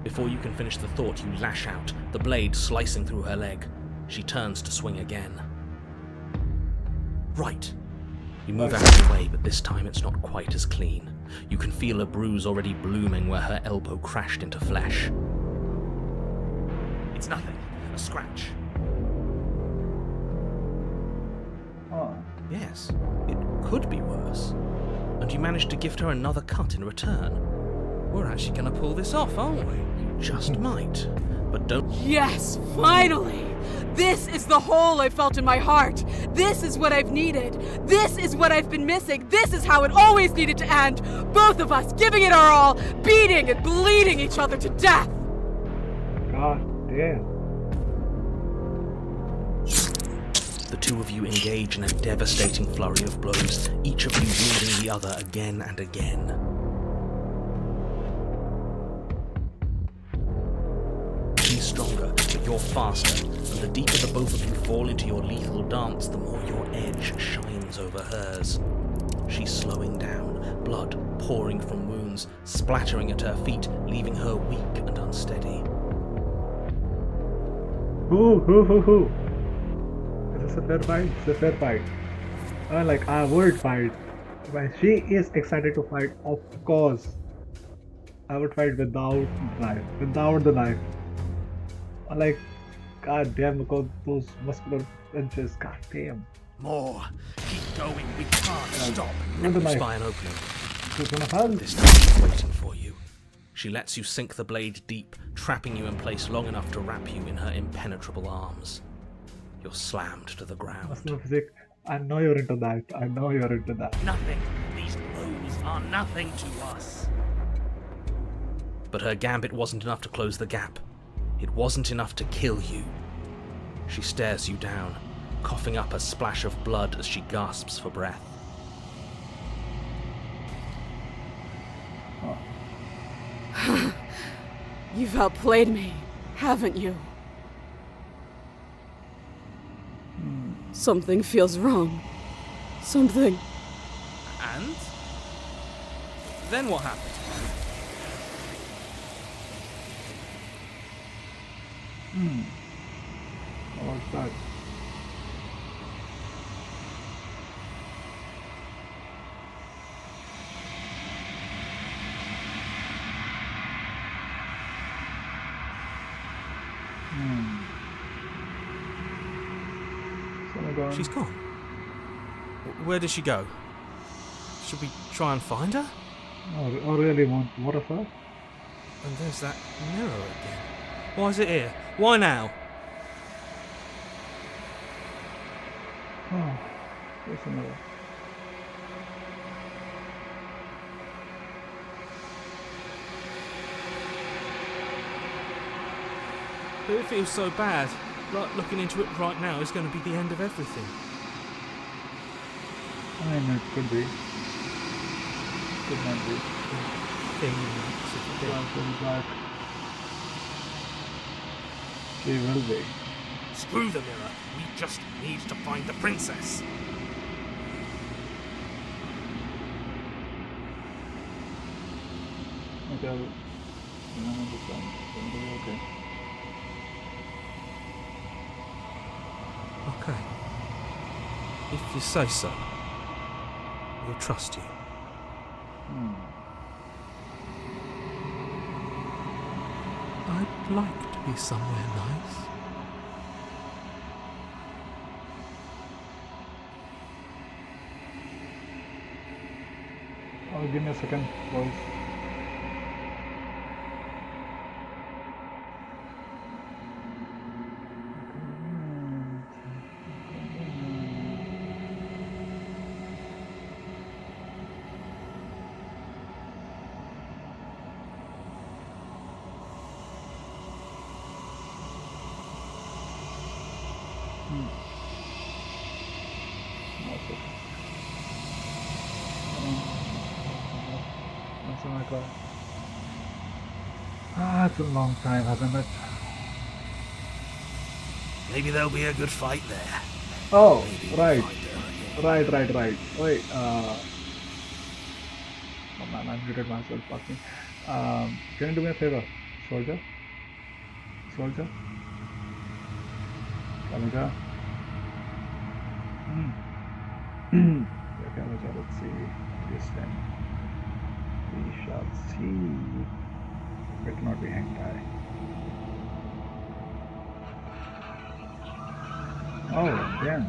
Before you can finish the thought, you lash out, the blade slicing through her leg. She turns to swing again. Right. You move out of the way, but this time it's not quite as clean. You can feel a bruise already blooming where her elbow crashed into flesh. It's nothing. A scratch. Oh, Yes, it could be worse. And you managed to gift her another cut in return. We're actually going to pull this off, aren't we? You just might. But don't... Yes, finally! This is the hole I felt in my heart. This is what I've needed. This is what I've been missing. This is how it always needed to end. Both of us giving it our all, beating and bleeding each other to death. god damn. The two of you engage in a devastating flurry of blows, each of you wounding the other again and again. She's stronger, but you're faster, and the deeper the both of you fall into your lethal dance, the more your edge shines over hers. She's slowing down, blood pouring from wounds, splattering at her feet, leaving her weak and unsteady. Who? Is this a fair fight? It's a fair fight. I would fight. But she is excited to fight, of course. I would fight without the knife. God damn, look at those muscular punches. God damn. More. Keep going. We can't stop. With the knife. By an opening. She's gonna help. This time she's waiting for you. She lets you sink the blade deep, trapping you in place long enough to wrap you in her impenetrable arms. You're slammed to the ground. Muscular physique. I know you're into that. Nothing. These blows are nothing to us. But her gambit wasn't enough to close the gap. It wasn't enough to kill you. She stares you down, coughing up a splash of blood as she gasps for breath. You've outplayed me, haven't you? Something feels wrong. Something. And? Then what happened? What's that? She's gone. Where did she go? Should we try and find her? I really want more of her. And there's that mirror again. Why is it here? Why now? Oh, there's another. But it feels so bad. Like looking into it right now is going to be the end of everything. I mean, it could be. Could not be. Back. She will be. Screw the mirror. We just need to find the princess. Okay, okay. Okay. If you say so, we'll trust you. I'd like to be somewhere nice. Oh, give me a second, boys. That's okay. That's my car. Ah, it's a long time, hasn't it? Maybe there'll be a good fight there. Oh, Maybe right. we'll find her again. Right. Wait, oh man, I muted myself, fuck me. Can you do me a favor? Soldier? Soldier? Kamaja? Yeah, Kamaja, let's see. This then. We shall see. It not be hentai. Oh, damn.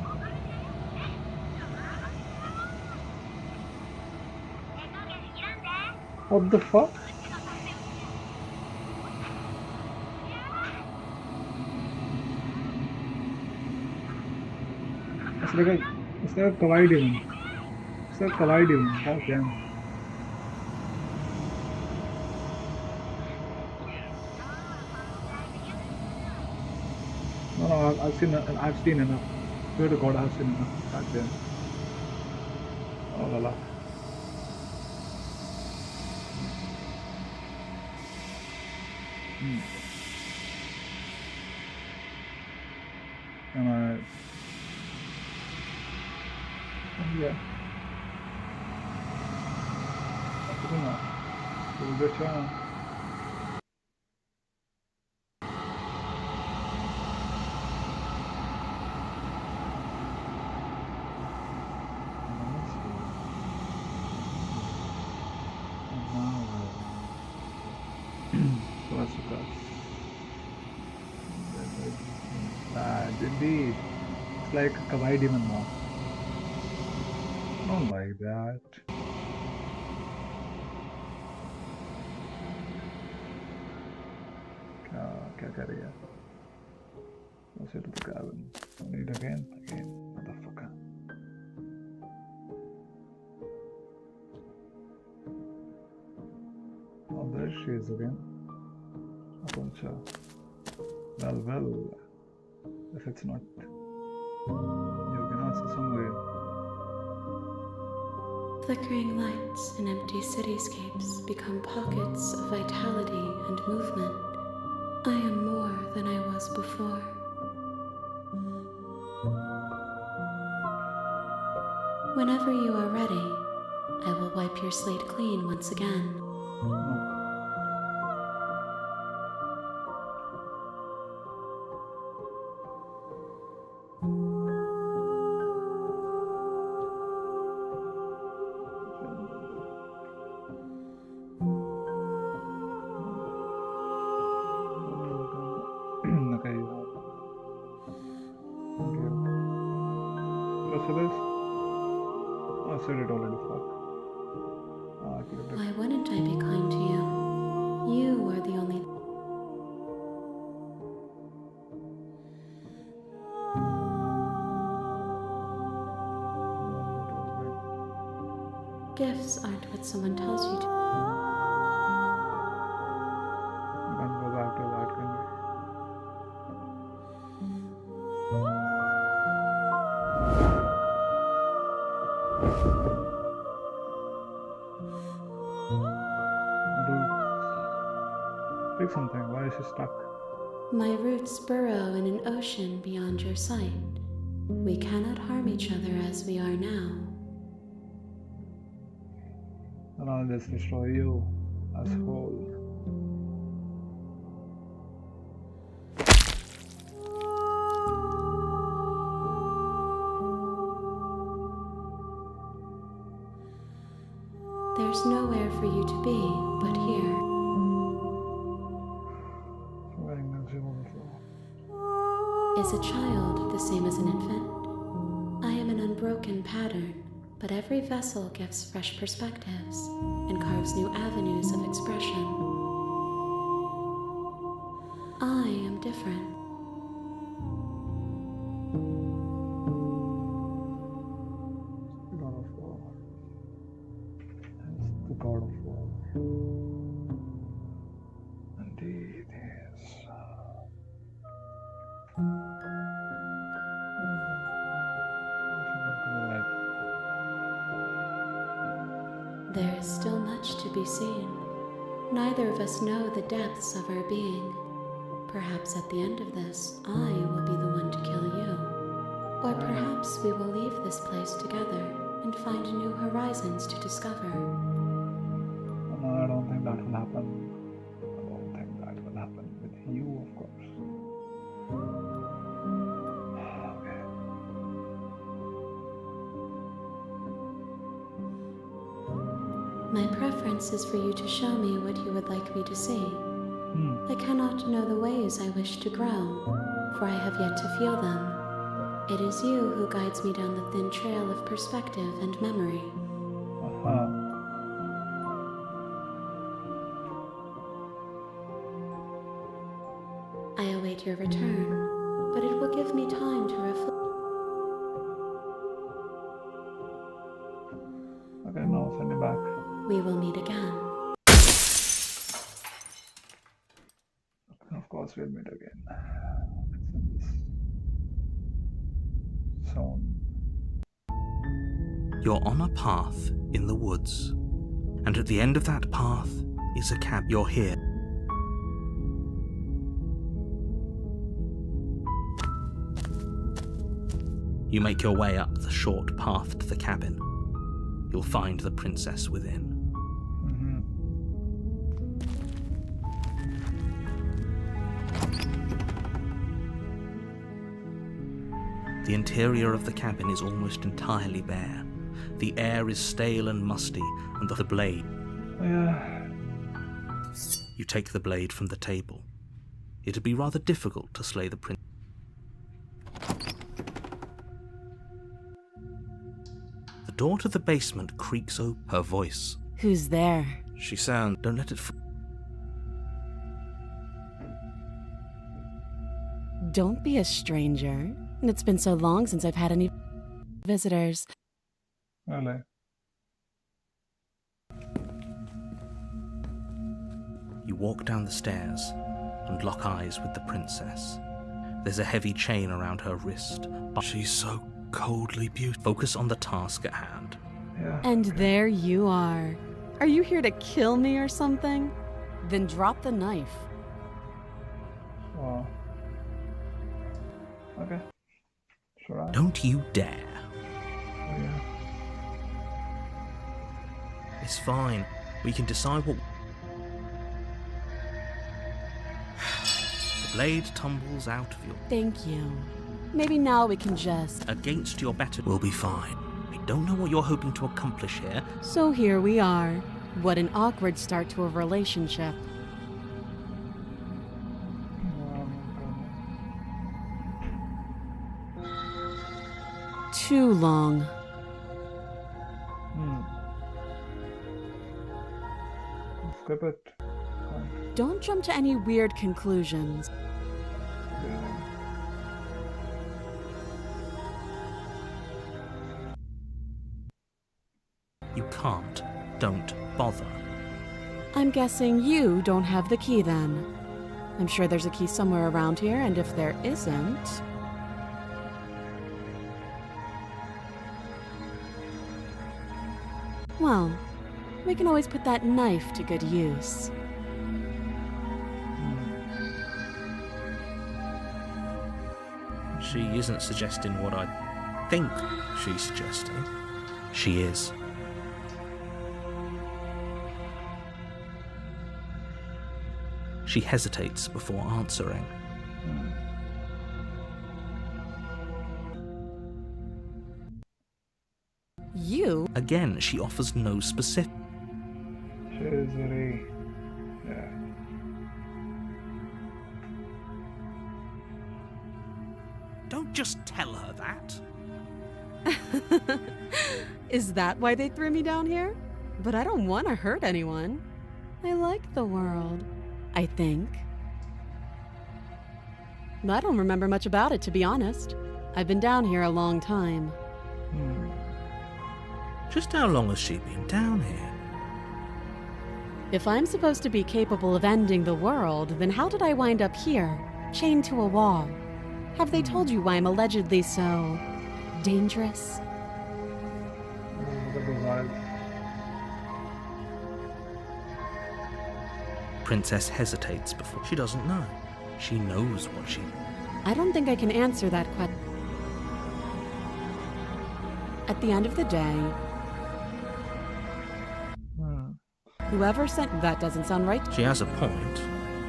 What the fuck? It's like a kawaii demon. It's like a kawaii demon. God damn. No, I've seen enough. Swear to God, I've seen enough. God damn. Oh la la. Am I? Yeah. I don't know. We'll get you. Indeed. It's like a kawaii demon now. Not like that. क्या कर रही है? Go to the cabin. Need again? Again. Motherfucker. Oh, there she is again. Well. If it's not, you can answer somewhere. Flickering lights in empty cityscapes become pockets of vitality and movement. I am more than I was before. Whenever you are ready, I will wipe your slate clean once again. Why wouldn't I be kind to you? You are the only... Gifts aren't what someone tells you to. Go back to that country. Pick something. Why is she stuck? My roots burrow in an ocean beyond your sight. We cannot harm each other as we are now. And I'll just destroy you as whole. There's nowhere for you to be but here. Is a child the same as an infant? I am an unbroken pattern, but every vessel gives fresh perspectives and carves new avenues of expression. I am different. God of War. It's the God of War. Indeed, yes. There is still much to be seen. Neither of us know the depths of our being. Perhaps at the end of this, I will be the one to kill you. Or perhaps we will leave this place together and find new horizons to discover. No, I don't think that will happen. I don't think that will happen with you, of course. Okay. My preference is for you to show me what you would like me to see. I cannot know the ways I wish to grow, for I have yet to feel them. It is you who guides me down the thin trail of perspective and memory. I await your return, but it will give me time to reflect. Okay, now send me back. We will meet again. Of course, we'll meet again. It's in this zone. You're on a path in the woods, and at the end of that path is a cab. You're here. You make your way up the short path to the cabin. You'll find the princess within. The interior of the cabin is almost entirely bare. The air is stale and musty, and the blade. Yeah. You take the blade from the table. It'd be rather difficult to slay the prince. The door to the basement creaks open. Her voice. Who's there? She sounds. Don't let it. Don't be a stranger. It's been so long since I've had any visitors. Really? You walk down the stairs and lock eyes with the princess. There's a heavy chain around her wrist. But she's so coldly beautiful. Focus on the task at hand. Yeah. And there you are. Are you here to kill me or something? Then drop the knife. Wow. Okay. Sure. Don't you dare. Oh, yeah. It's fine. We can decide what... The blade tumbles out of your... Thank you. Maybe now we can just... Against your better... We'll be fine. I don't know what you're hoping to accomplish here. So here we are. What an awkward start to a relationship. Too long. Skip it. Fine. Don't jump to any weird conclusions. You can't. Don't bother. I'm guessing you don't have the key then. I'm sure there's a key somewhere around here, and if there isn't... Well, we can always put that knife to good use. She isn't suggesting what I think she's suggesting. She is. She hesitates before answering. You? Again, she offers no specific. She is very... Yeah. Don't just tell her that. Is that why they threw me down here? But I don't want to hurt anyone. I like the world, I think. I don't remember much about it, to be honest. I've been down here a long time. Just how long has she been down here? If I'm supposed to be capable of ending the world, then how did I wind up here, chained to a wall? Have they told you why I'm allegedly so... dangerous? Look at those eyes. princess hesitates before. She doesn't know. She knows what she... I don't think I can answer that question. At the end of the day, whoever sent that doesn't sound right. She has a point.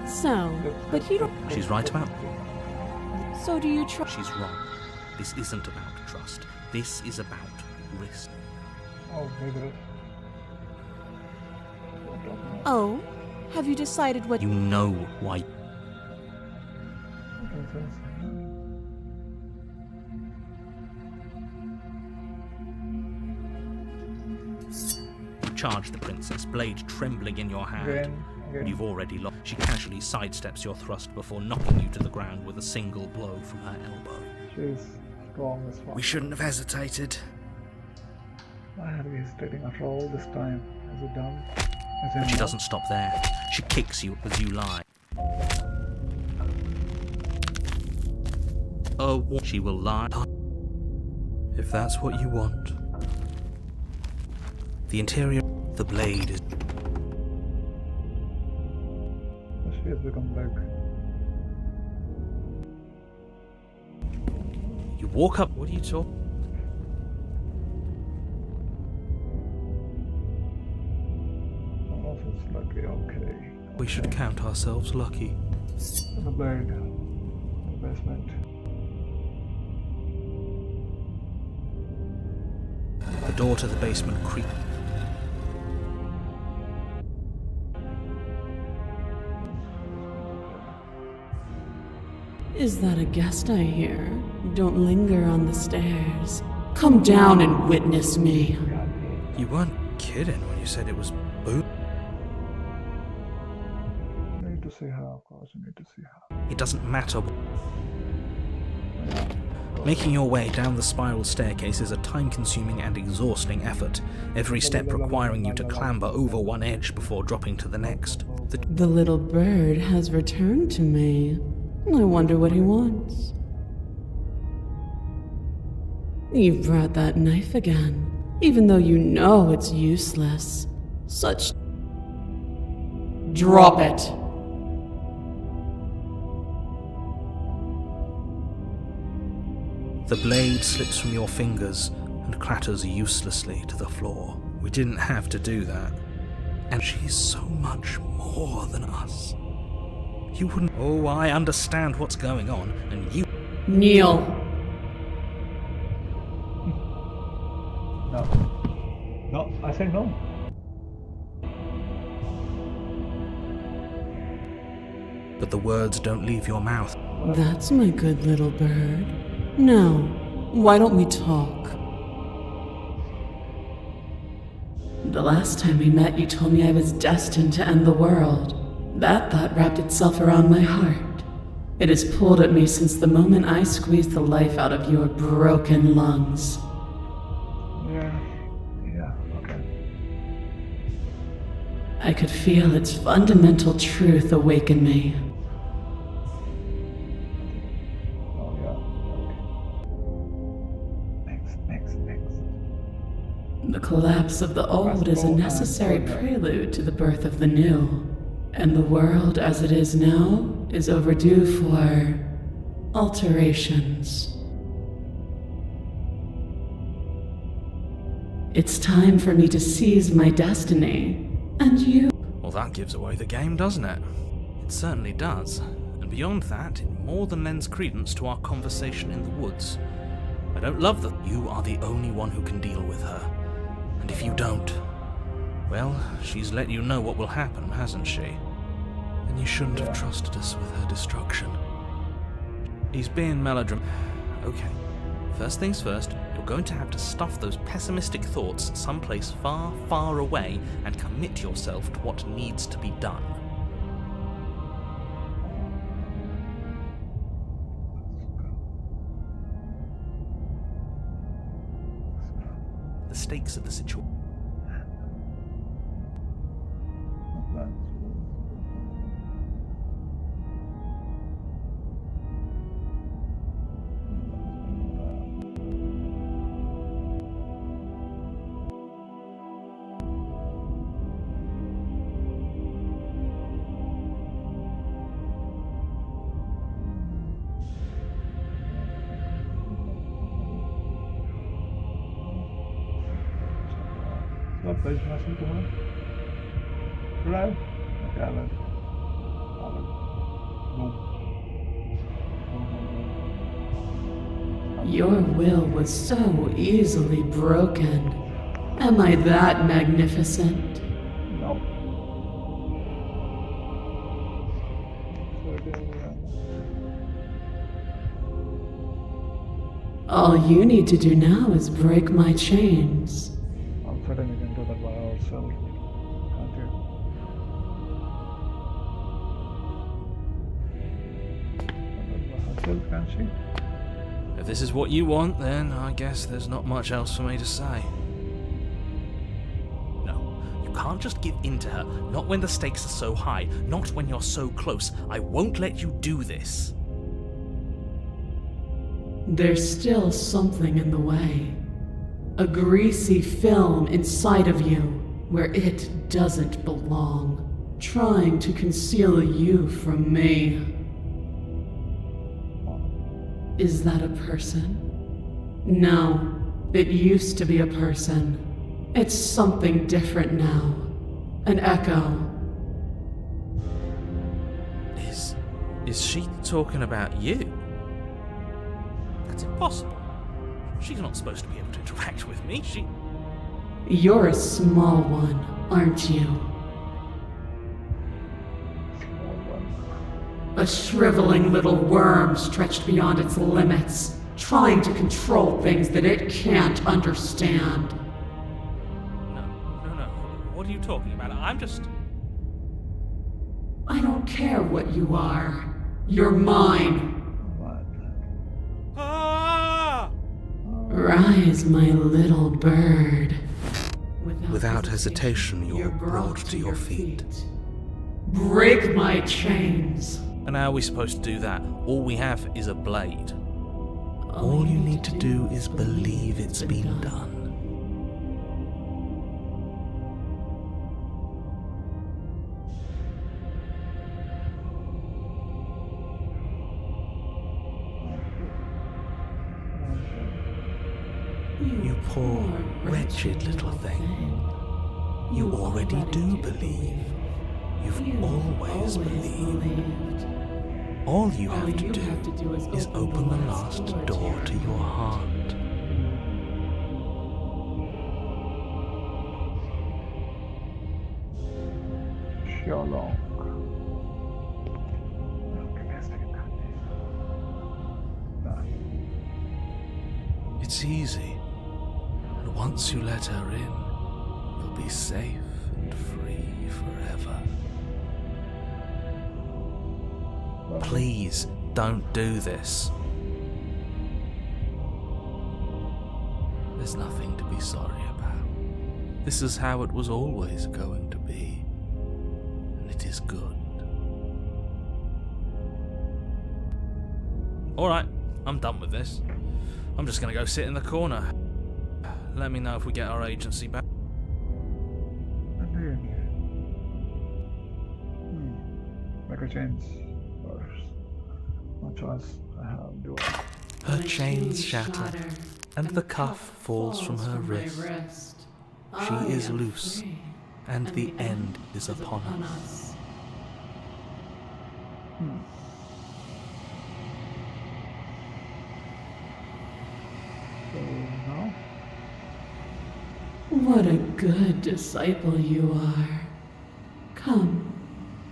So, but you don't. She's right about... So do you trust? She's wrong. This isn't about trust. This is about risk. Oh, maybe. Oh, have you decided what? You know why. You charge the princess, blade trembling in your hand. Again. You've already lost. She casually sidesteps your thrust before knocking you to the ground with a single blow from her elbow. She's strong as fuck. We shouldn't have hesitated. Why are we hesitating after all this time? Is it done? But she doesn't stop there. She kicks you as you lie. Oh, she will lie. If that's what you want. The interior, the blade is... She has become big. You walk up... What are you talking? Oh, it's lucky, okay. We should count ourselves lucky. The blade. The basement. The door to the basement creaks. Is that a guest I hear? Don't linger on the stairs. Come down and witness me. You weren't kidding when you said it was boo. I need to see her, of course, I need to see her. It doesn't matter. Making your way down the spiral staircase is a time-consuming and exhausting effort, every step requiring you to clamber over one edge before dropping to the next. The little bird has returned to me. I wonder what he wants. You've brought that knife again, even though you know it's useless. Such... Drop it! The blade slips from your fingers and clatters uselessly to the floor. We didn't have to do that. And she's so much more than us. You wouldn't... Oh, I understand what's going on, and you... Kneel! No. No, I said no. But the words don't leave your mouth. That's my good little bird. Now, why don't we talk? The last time we met, you told me I was destined to end the world. That thought wrapped itself around my heart. It has pulled at me since the moment I squeezed the life out of your broken lungs. Yeah, okay. I could feel its fundamental truth awaken me. Oh, yeah, okay. Next. The collapse of the old is a necessary prelude to the birth of the new. And the world as it is now is overdue for alterations. It's time for me to seize my destiny, and you... Well, that gives away the game, doesn't it? It certainly does. And beyond that, it more than lends credence to our conversation in the woods. I don't love that you are the only one who can deal with her. And if you don't, well, she's let you know what will happen, hasn't she? And you shouldn't have trusted us with her destruction. He's being melodramatic. Okay. First things first, you're going to have to stuff those pessimistic thoughts someplace far, far away and commit yourself to what needs to be done. The stakes of the situation. Not page message to her. Should I? Okay, I will. No. Your will was so easily broken. Am I that magnificent? No. All you need to do now is break my chains. I'm certain we can do that by ourselves. Can't you? Herself, can she? If this is what you want, then I guess there's not much else for me to say. No, you can't just give in to her. Not when the stakes are so high. Not when you're so close. I won't let you do this. There's still something in the way. A greasy film inside of you where it doesn't belong, trying to conceal you from me. Is that a person? No, it used to be a person. It's something different now. An echo. Is she talking about you? That's impossible. She's not supposed to be able to interact with me. You're a small one, aren't you? A shriveling little worm stretched beyond its limits, trying to control things that it can't understand. No. What are you talking about? I'm just... I don't care what you are. You're mine. Ah! Rise, my little bird. Without hesitation, you're brought to your feet. Break my chains. And how are we supposed to do that? All we have is a blade. All you need to do is believe it's been done. You poor, wretched little thing. You already do believe. You've always believed. All you have to do is open the last door to your heart. Sherlock. It's easy. And once you let her in, you'll be safe and free forever. Please, don't do this. There's nothing to be sorry about. This is how it was always going to be. And it is good. Alright, I'm done with this. I'm just gonna go sit in the corner. Let me know if we get our agency back. Make a change first. No choice. I have to do it. Her chains shatter, and the cuff falls from her wrist. She is loose, and the end is upon us. So now, What a good disciple you are. Come,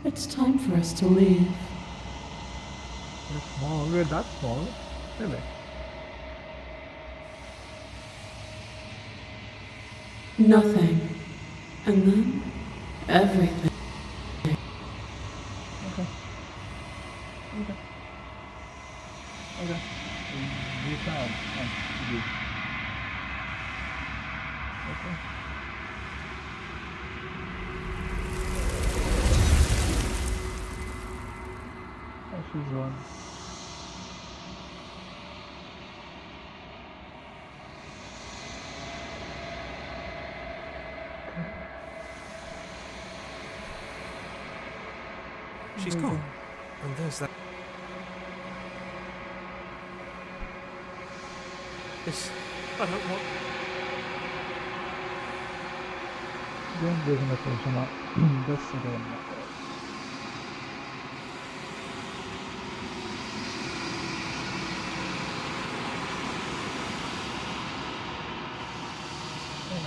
it's time for us to leave. it's small. We're that small. Really? Nothing. And then, everything. Okay. We found. Okay. Oh, she's gone. She's gone. And there's that. This... I don't want... Again, using the question this again.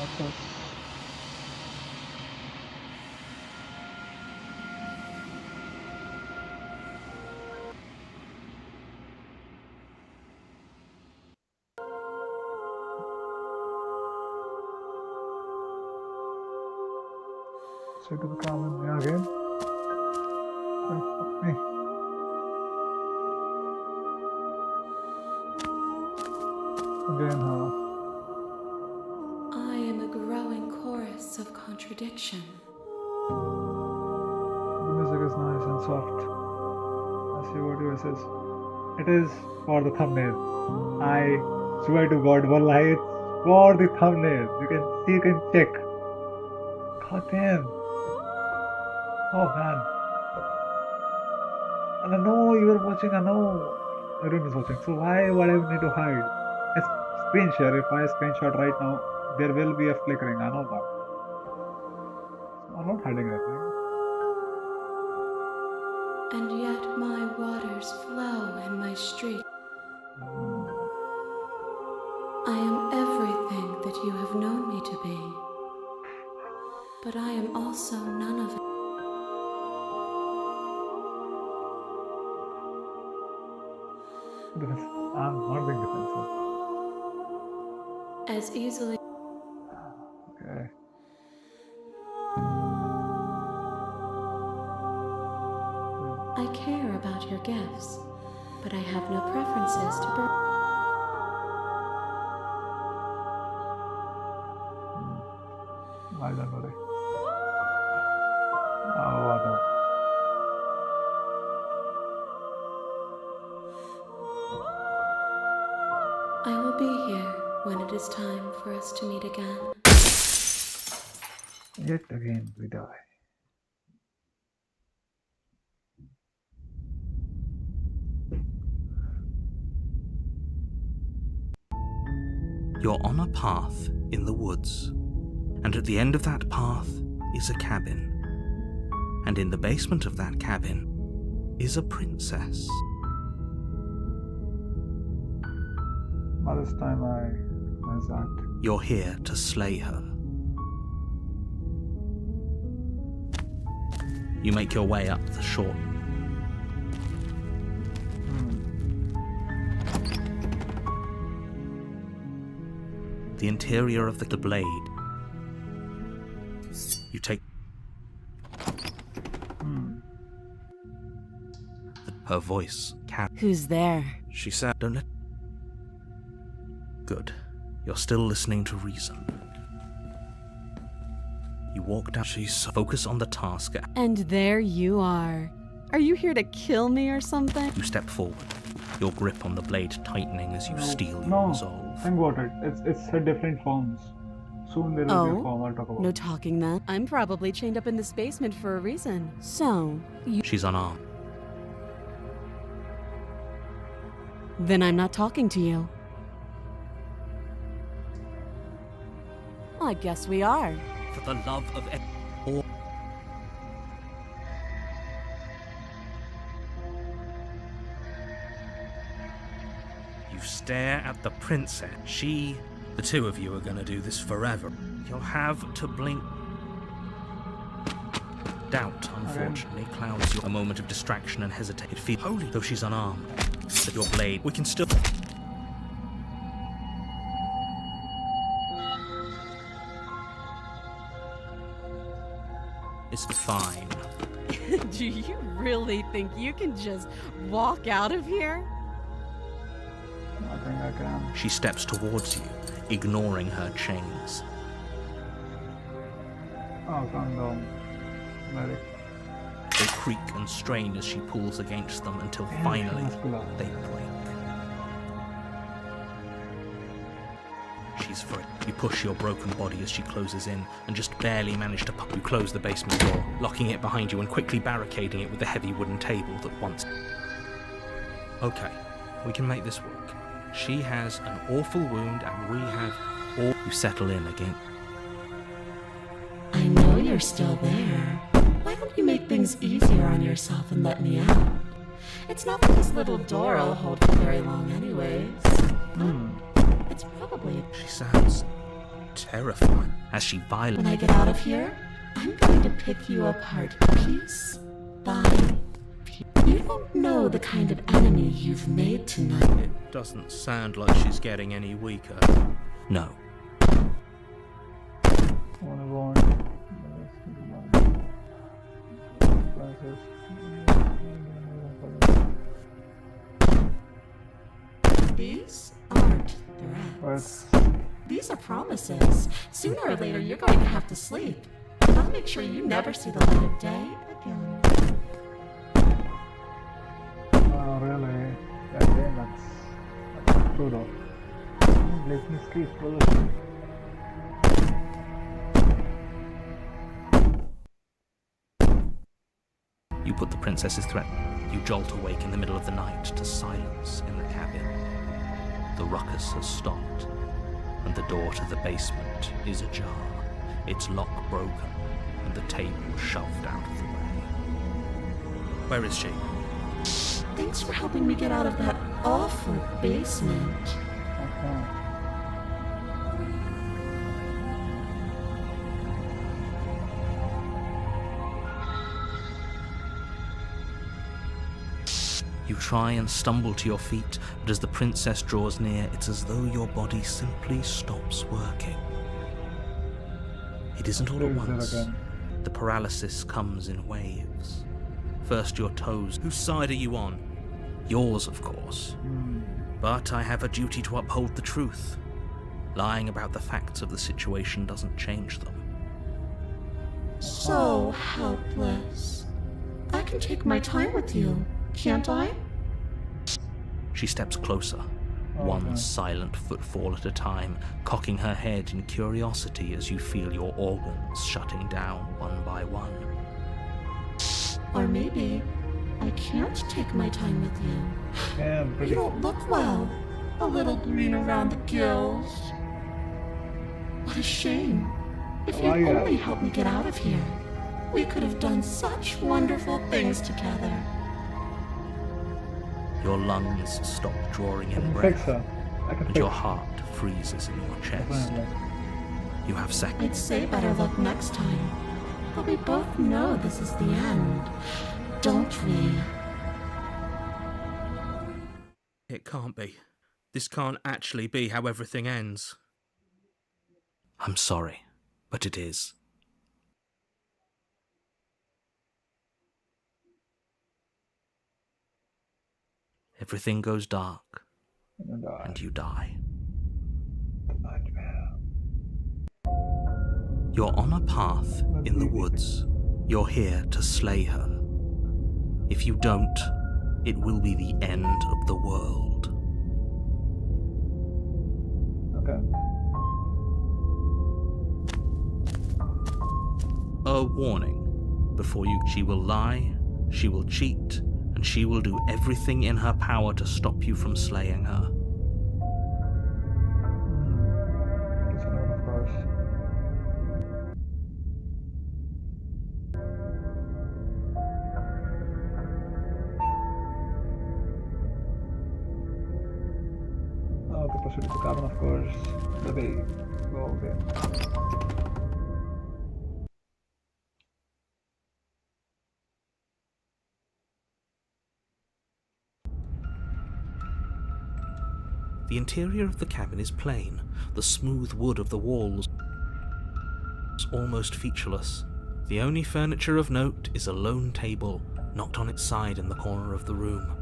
Of course. So to the common again. Fuck me. Again, huh? I am a growing chorus of contradiction. The music is nice and soft. I see what yours is. It is for the thumbnail. I swear to God, wallahi, it's for the thumbnail. You can check. God damn. Oh man. And I know you are watching, I know everyone is watching. So why would I need to hide? A screen share, if I screenshot right now, there will be a flickering, I know that. I'm not hiding anything. And yet my waters flow in my street. I am everything that you have known me to be. But I am also none of it. Because I'm not being defensive. As easily Okay. I care about your gifts, but I have no preferences to bring. Well done, buddy. Oh, no. I will be here when it is time for us to meet again. Yet again we die. You're on a path in the woods, and at the end of that path is a cabin. And in the basement of that cabin is a princess. By this time I recognize that. You're here to slay her. You make your way up the short. The interior of the blade. You take her voice. Who's there? She said, "Don't let." Good. You're still listening to reason. You walk down. She's focus on the task. And there you are. Are you here to kill me or something? You step forward. Your grip on the blade tightening as you steel your No, resolve. think about it. It's a different forms. Soon there will be a form I'll talk about. No talking then. I'm probably chained up in this basement for a reason. So, you... She's unarmed. Then I'm not talking to you. I guess we are. For the love of or you stare at the princess. The two of you are gonna do this forever. You'll have to blink. Doubt, unfortunately, clouds your a moment of distraction and hesitate. It feels holy, though she's unarmed. But your blade, we can still. It's fine. Do you really think you can just walk out of here? I think I can. She steps towards you, ignoring her chains. Oh, calm down. Medic. They creak and strain as she pulls against them until finally they break. She's free. You push your broken body as she closes in and just barely manage to pop. You close the basement door, locking it behind you and quickly barricading it with the heavy wooden table that once... Okay, we can make this work. She has an awful wound and we have all... You settle in again. I know you're still there, why don't you make things easier on yourself and let me out? It's not that this little door will hold for very long anyways. It's probably... She sounds terrifying as she violently... When I get out of here, I'm going to pick you apart piece by piece. You don't know the kind of enemy you've made tonight. It doesn't sound like she's getting any weaker. No. These aren't threats. These are promises. Sooner or later, you're going to have to sleep. And I'll make sure you never see the light of day again. Oh, really? Yeah, damn, that's true though. Let me sleep, brother. You put the princess's threat. You jolt awake in the middle of the night to silence in the cabin. The ruckus has stopped, and the door to the basement is ajar, its lock broken, and the table shoved out of the way. Where is she? Thanks for helping me get out of that awful basement. You try and stumble to your feet, but as the princess draws near, it's as though your body simply stops working. It isn't all at once. The paralysis comes in waves. First your toes. Whose side are you on? Yours, of course. But I have a duty to uphold the truth. Lying about the facts of the situation doesn't change them. So helpless. I can take my time with you, can't I? She steps closer, one silent footfall at a time, cocking her head in curiosity as you feel your organs shutting down one by one. Or maybe I can't take my time with you. Yeah, I'm You pretty. don't look well. A little green around the gills. What a shame. If Why you'd not? only helped me get out of here, we could have done such wonderful things together. Your lungs stop drawing I in can breath, fix her. I can and fix your her. heart freezes in your chest. Definitely. You have seconds. I'd say better luck next time. But we both know this is the end, don't we? It can't be. This can't actually be how everything ends. I'm sorry, but it is. Everything goes dark, And and you die. nightmare. You're on a path in the woods. You're here to slay her. If you don't, it will be the end of the world. Okay. A warning. Before you, she will lie, she will cheat, and she will do everything in her power to stop you from slaying her. Guess I know, of course. Okay, proceed to the cabin, of course. The bay. Go again. The interior of the cabin is plain, the smooth wood of the walls is almost featureless. The only furniture of note is a lone table, knocked on its side in the corner of the room.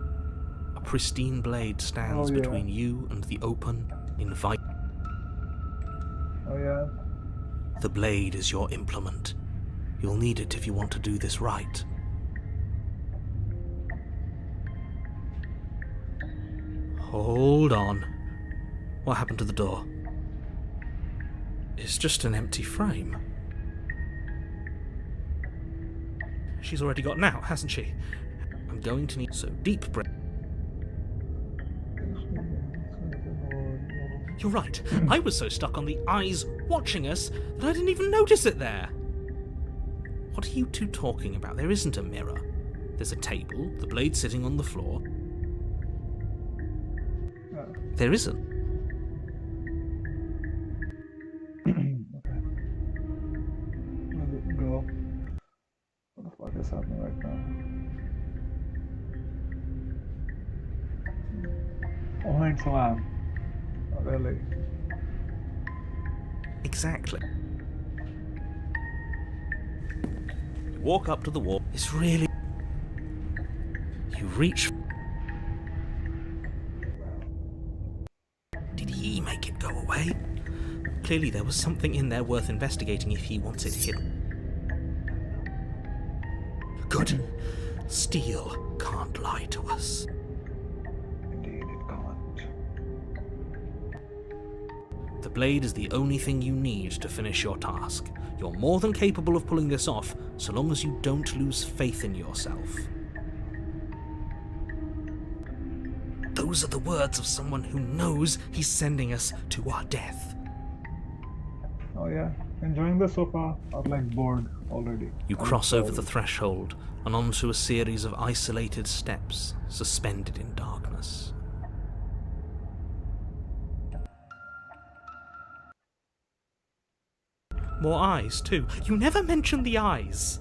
A pristine blade stands Oh, yeah. between you and the open, inviting. Oh yeah. The blade is your implement. You'll need it if you want to do this right. Hold on. What happened to the door? It's just an empty frame. She's already gotten out, hasn't she? I'm going to need so deep breath. You're right. I was so stuck on the eyes watching us that I didn't even notice it there. What are you two talking about? There isn't a mirror. There's a table, the blade sitting on the floor. There isn't. Okay. Let's go. What the fuck is happening right now? Oh, and so am. Not really. Exactly. You walk up to the wall. It's really... You reach... Did he make it go away? Clearly there was something in there worth investigating if he wants it hidden. Good. Steel can't lie to us. Indeed, it can't. The blade is the only thing you need to finish your task. You're more than capable of pulling this off, so long as you don't lose faith in yourself. Those are the words of someone who knows he's sending us to our death. Oh yeah, enjoying this so far, or like bored already. You cross over the threshold and onto a series of isolated steps, suspended in darkness. More eyes, too. You never mention the eyes.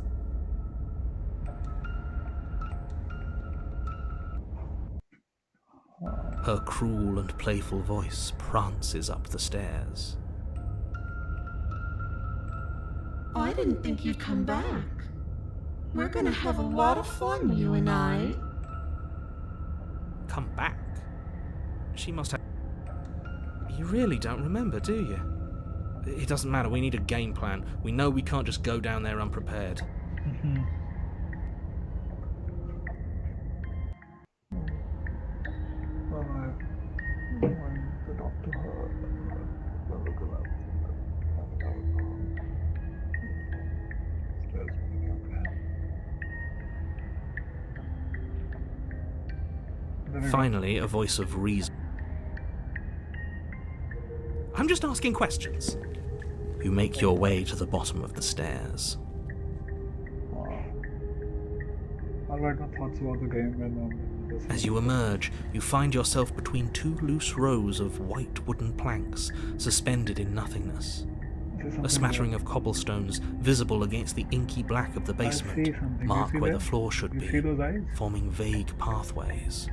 Her cruel and playful voice prances up the stairs. I didn't think you'd come back. We're gonna have a lot of fun, you and I. Come back? She must have... You really don't remember, do you? It doesn't matter, we need a game plan. We know we can't just go down there unprepared. To talk to her. Finally, a voice of reason. I'm just asking questions. You make your way to the bottom of the stairs. I'll write my thoughts about the game when As you emerge, you find yourself between two loose rows of white wooden planks suspended in nothingness. A smattering of cobblestones visible against the inky black of the basement mark where the floor should be, forming vague pathways.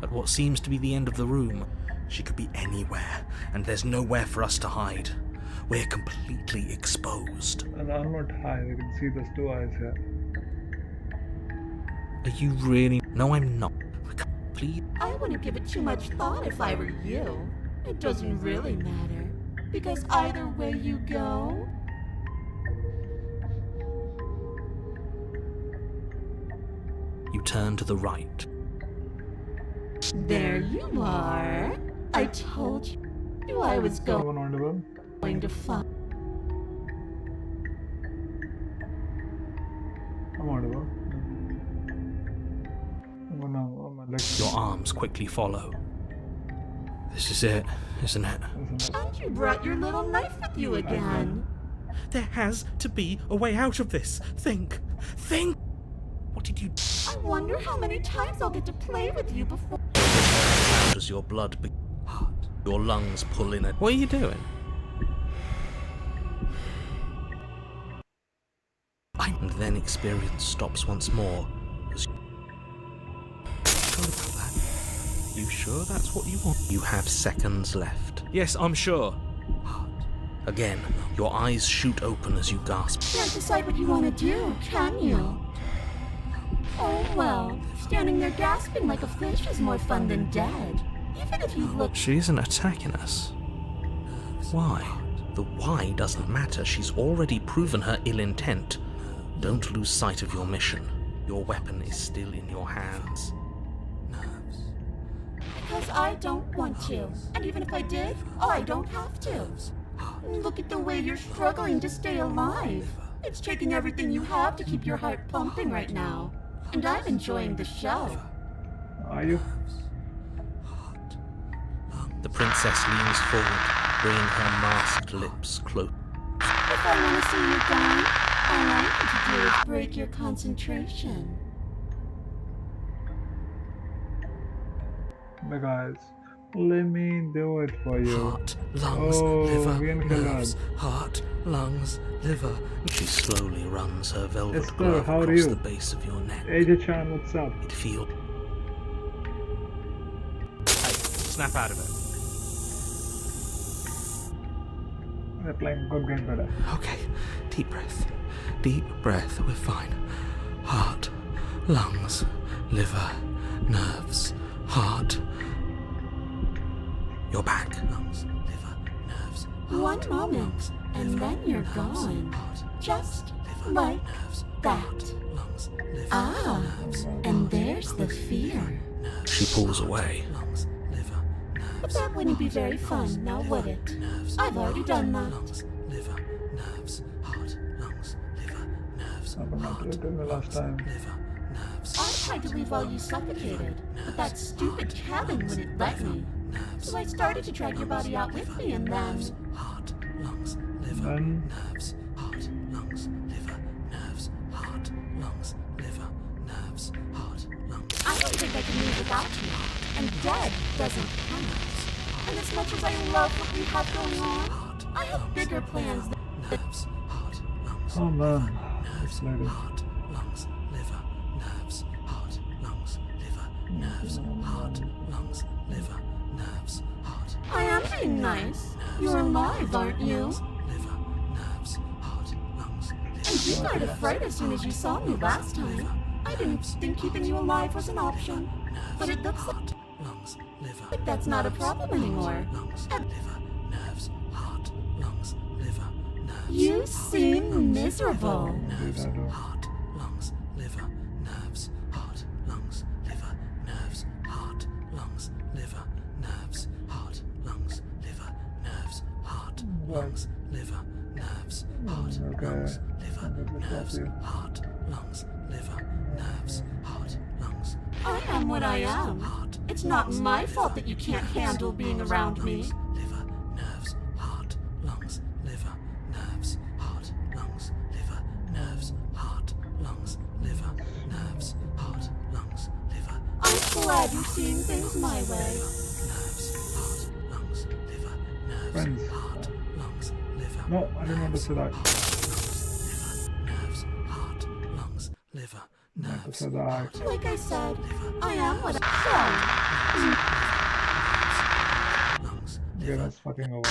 At what seems to be the end of the room, she could be anywhere, and there's nowhere for us to hide. We're completely exposed. And I'm not high, you can see those two eyes here. Are you really? No, I'm not. Please. I wouldn't give it too much thought if I were you. It doesn't really matter, because either way you go... You turn to the right. There you are. I told you I was Someone audible? going to find... I'm audible. Your arms quickly follow. This is it, isn't it? And you brought your little knife with you again. There has to be a way out of this. Think! Think! What did you do? I wonder how many times I'll get to play with you before... As your blood your lungs pull in it. What are you doing? And then experience stops once more. As you sure that's what you want? You have seconds left. Yes, I'm sure. Again, your eyes shoot open as you gasp. Can't decide what you want to do, can you? Oh well, standing there gasping like a fish is more fun than dead. Even if you look... She isn't attacking us. Why? The why doesn't matter. She's already proven her ill intent. Don't lose sight of your mission. Your weapon is still in your hands. Because I don't want to. And even if I did, I don't have to. Look at the way you're struggling to stay alive. It's taking everything you have to keep your heart pumping right now. And I'm enjoying the show. Are you? The princess leans forward, bringing her masked lips close. If I want to see you die, All I need to do is break your concentration. The guys, let me do it for you. Heart, lungs, Oh, liver, bien nerves, calado. heart, lungs, liver. She slowly runs her velvet Esther, glove how are across you? the base of your neck. AJ-chan, what's up? It feels Snap out of it. They're playing good game today. okay. Deep breath. Deep breath. We're fine. Heart, lungs, liver, nerves, heart. Your back. Lungs, liver, nerves. One heart, moment, lungs, and liver, then you're nerves, gone. heart, Just liver, like nerves, that. heart, lungs, liver, Ah, nerves, and there's the fear. nerves. She pulls away. Lungs, liver, But nerves, that wouldn't be very fun, now would it? nerves, I've already done that. lungs, liver, nerves, heart, lungs, liver, nerves, I don't know what you did the last time. liver, nerves. I tried to leave while you suffocated, but that stupid cabin wouldn't let me. So I started to drag your body out with me, and then... Heart, lungs, liver, Then nerves, heart, lungs, liver, nerves, heart, lungs, liver, nerves, heart, lungs. I don't think I can live without you. And dead doesn't count. And as much as I love what we have going on, I have bigger plans than... Nerves, heart, lungs, oh man, nerves, this lady. heart, lungs, liver, nerves, heart, lungs, liver, nerves, heart, lungs, liver, nerves, heart. I am being nice. You're alive, aren't you? Liver, nerves, heart, lungs, And you died of fright as soon as you saw me last time. I didn't think keeping you alive was an option. But it looks heart, lungs, liver, like that's not a problem anymore. lungs, liver, nerves, heart, lungs, liver, nerves. You seem miserable. Did I do? Heart, lungs, liver, nerves, heart, lungs, liver, nerves, heart, lungs, liver, nerves, heart, lungs, liver, nerves, heart, lungs, liver, nerves, heart, Okay, lungs, liver, I'm gonna drop nerves, you. heart, lungs, liver, nerves, heart, lungs, I am what I am. heart, It's not my fault that you can't handle being around me. liver, nerves, heart, lungs, liver, nerves, heart, lungs, liver, nerves, heart, lungs, liver, nerves, heart, lungs, liver, I'm glad you're seeing things my way. nerves, heart, lungs, liver, nerves, Friends. heart, lungs, liver, No, I didn't want to say that. nerves, heart, lungs, liver, I meant to nerves, say that. Like I said, I am what I lungs, Get us fucking over.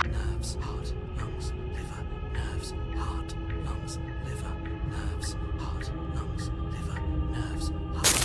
nerves, heart, lungs, liver, nerves, heart, lungs, liver, nerves, heart, lungs, liver, nerves, heart,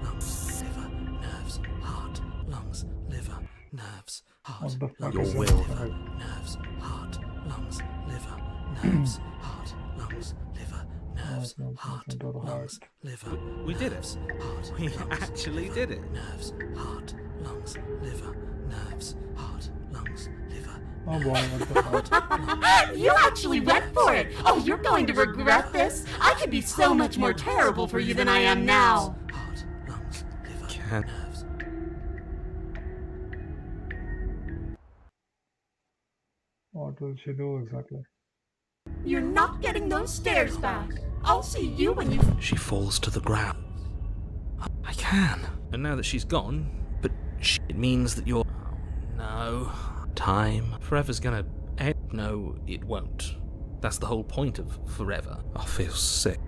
lungs, liver, nerves, heart, lungs, liver, nerves, heart, What the fuck your is will, this? nerves, heart, lungs, liver, nerves, heart, lungs, liver, nerves, no, heart, into the heart. lungs, liver, We did it. heart, We lungs, actually did it. nerves, heart, lungs, liver, nerves, heart, lungs, liver, Oh boy, what the fuck? You actually went for it! Oh, you're going to regret this! I could be so much more terrible for you than I am now! heart, lungs, liver, Can- nerves. What will she do exactly? You're not getting those stairs back! I'll see you when you... She falls to the ground. I can. And now that she's gone, But it means that you're... oh no. Time. Forever's gonna end. No, it won't. That's the whole point of forever. I feel sick.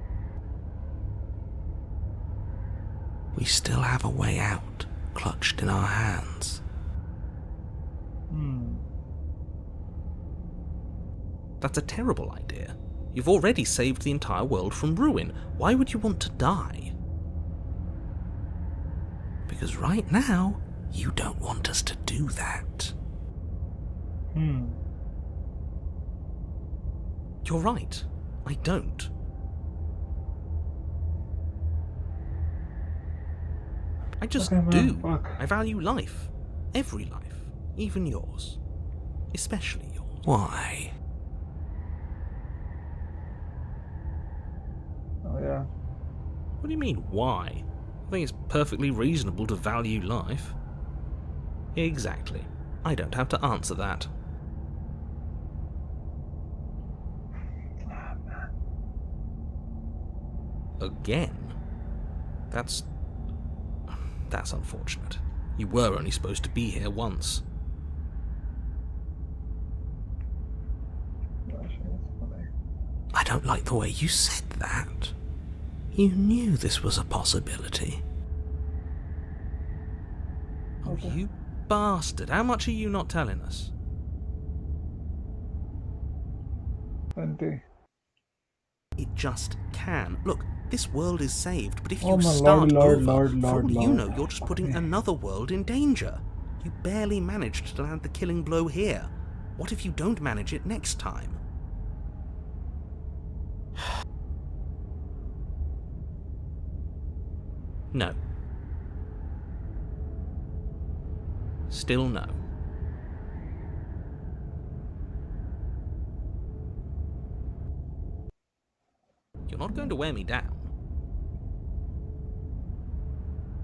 We still have a way out, clutched in our hands. That's a terrible idea. You've already saved the entire world from ruin. Why would you want to die? Because right now, you don't want us to do that. You're right. I don't. I just Okay, man, do. fuck. I value life. Every life. Even yours. Especially yours. Why? Oh yeah. What do you mean, why? I think it's perfectly reasonable to value life. Exactly. I don't have to answer that. Again? That's unfortunate. You were only supposed to be here once. Gosh, that's funny. I don't like the way you said that. You knew this was a possibility. Oh, Okay. you bastard. How much are you not telling us? 20. It just can. Look, this world is saved, but if Oh you my start lord, over, lord, for lord, all you lord. know, you're just putting another world in danger. You barely managed to land the killing blow here. What if you don't manage it next time? No. Still no. You're not going to wear me down.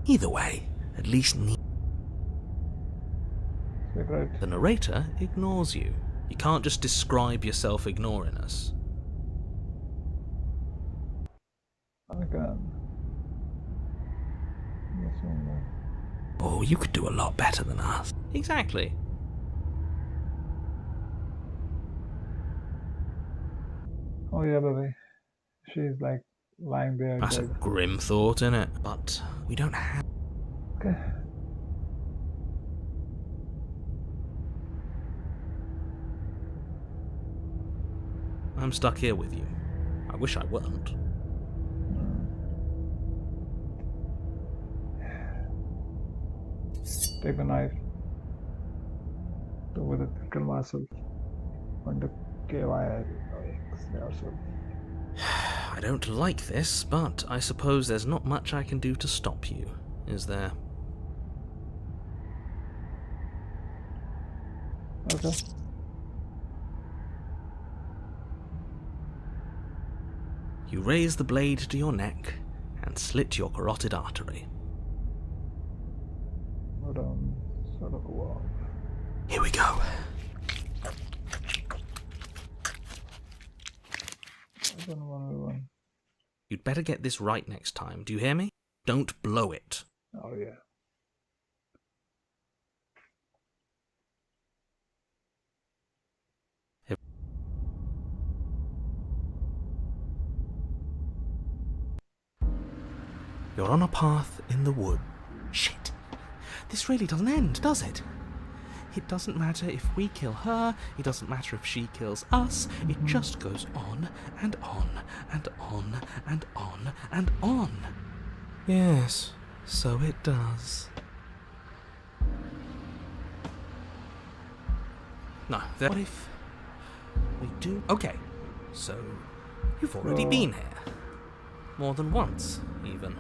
Either way, at least Speak right. the narrator ignores you. You can't just describe yourself ignoring us. I can. Yes, one Oh, you could do a lot better than us. Exactly. more. Oh yeah, baby. She's like lying there That's a dead. grim thought, innit? But we don't have... Okay. I'm stuck here with you. I wish I weren't. Take the knife. Go with it. Kill myself. Under KY yourself. I don't like this, but I suppose there's not much I can do to stop you, is there? Okay. You raise the blade to your neck and slit your carotid artery. But sort of a wall. Here we go. Open 1v1. You'd better get this right next time, do you hear me? Don't blow it. Oh yeah. You're on a path in the wood. Shit. This really doesn't end, does it? It doesn't matter if we kill her, it doesn't matter if she kills us, it just goes on and on and on and on and on. Yes, so it does. No, what if we do? Okay, so you've already been here. More than once, even.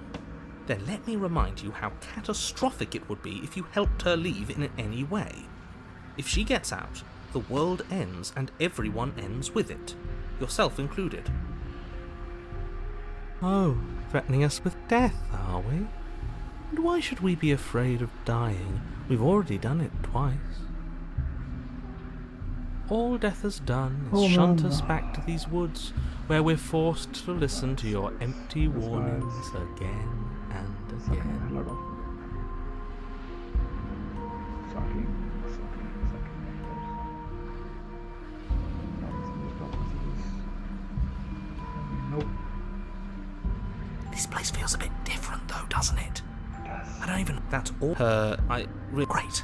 Then let me remind you how catastrophic it would be if you helped her leave in any way. If she gets out, the world ends and everyone ends with it, yourself included. Oh, threatening us with death, are we? And why should we be afraid of dying? We've already done it twice. All death has done is shunt us back to these woods, where we're forced to listen to your empty warnings again and Sucking a again. lot of sucking. Nope. This place feels a bit different though, doesn't it? Yes. I don't even... That's all. Great.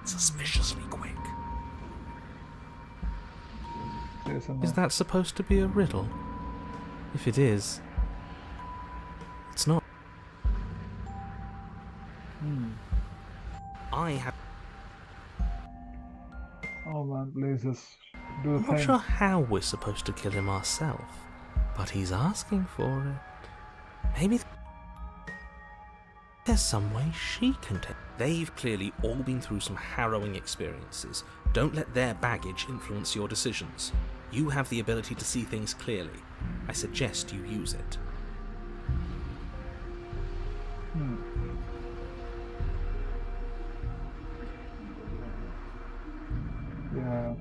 Suspiciously quick. There's some Is that supposed to be a riddle? If it is, it's not. I have. Oh man, please just do the I'm not thing. sure how we're supposed to kill him ourselves, but he's asking for it. Maybe there's some way she can take. They've clearly all been through some harrowing experiences. Don't let their baggage influence your decisions. You have the ability to see things clearly. I suggest you use it. Yeah.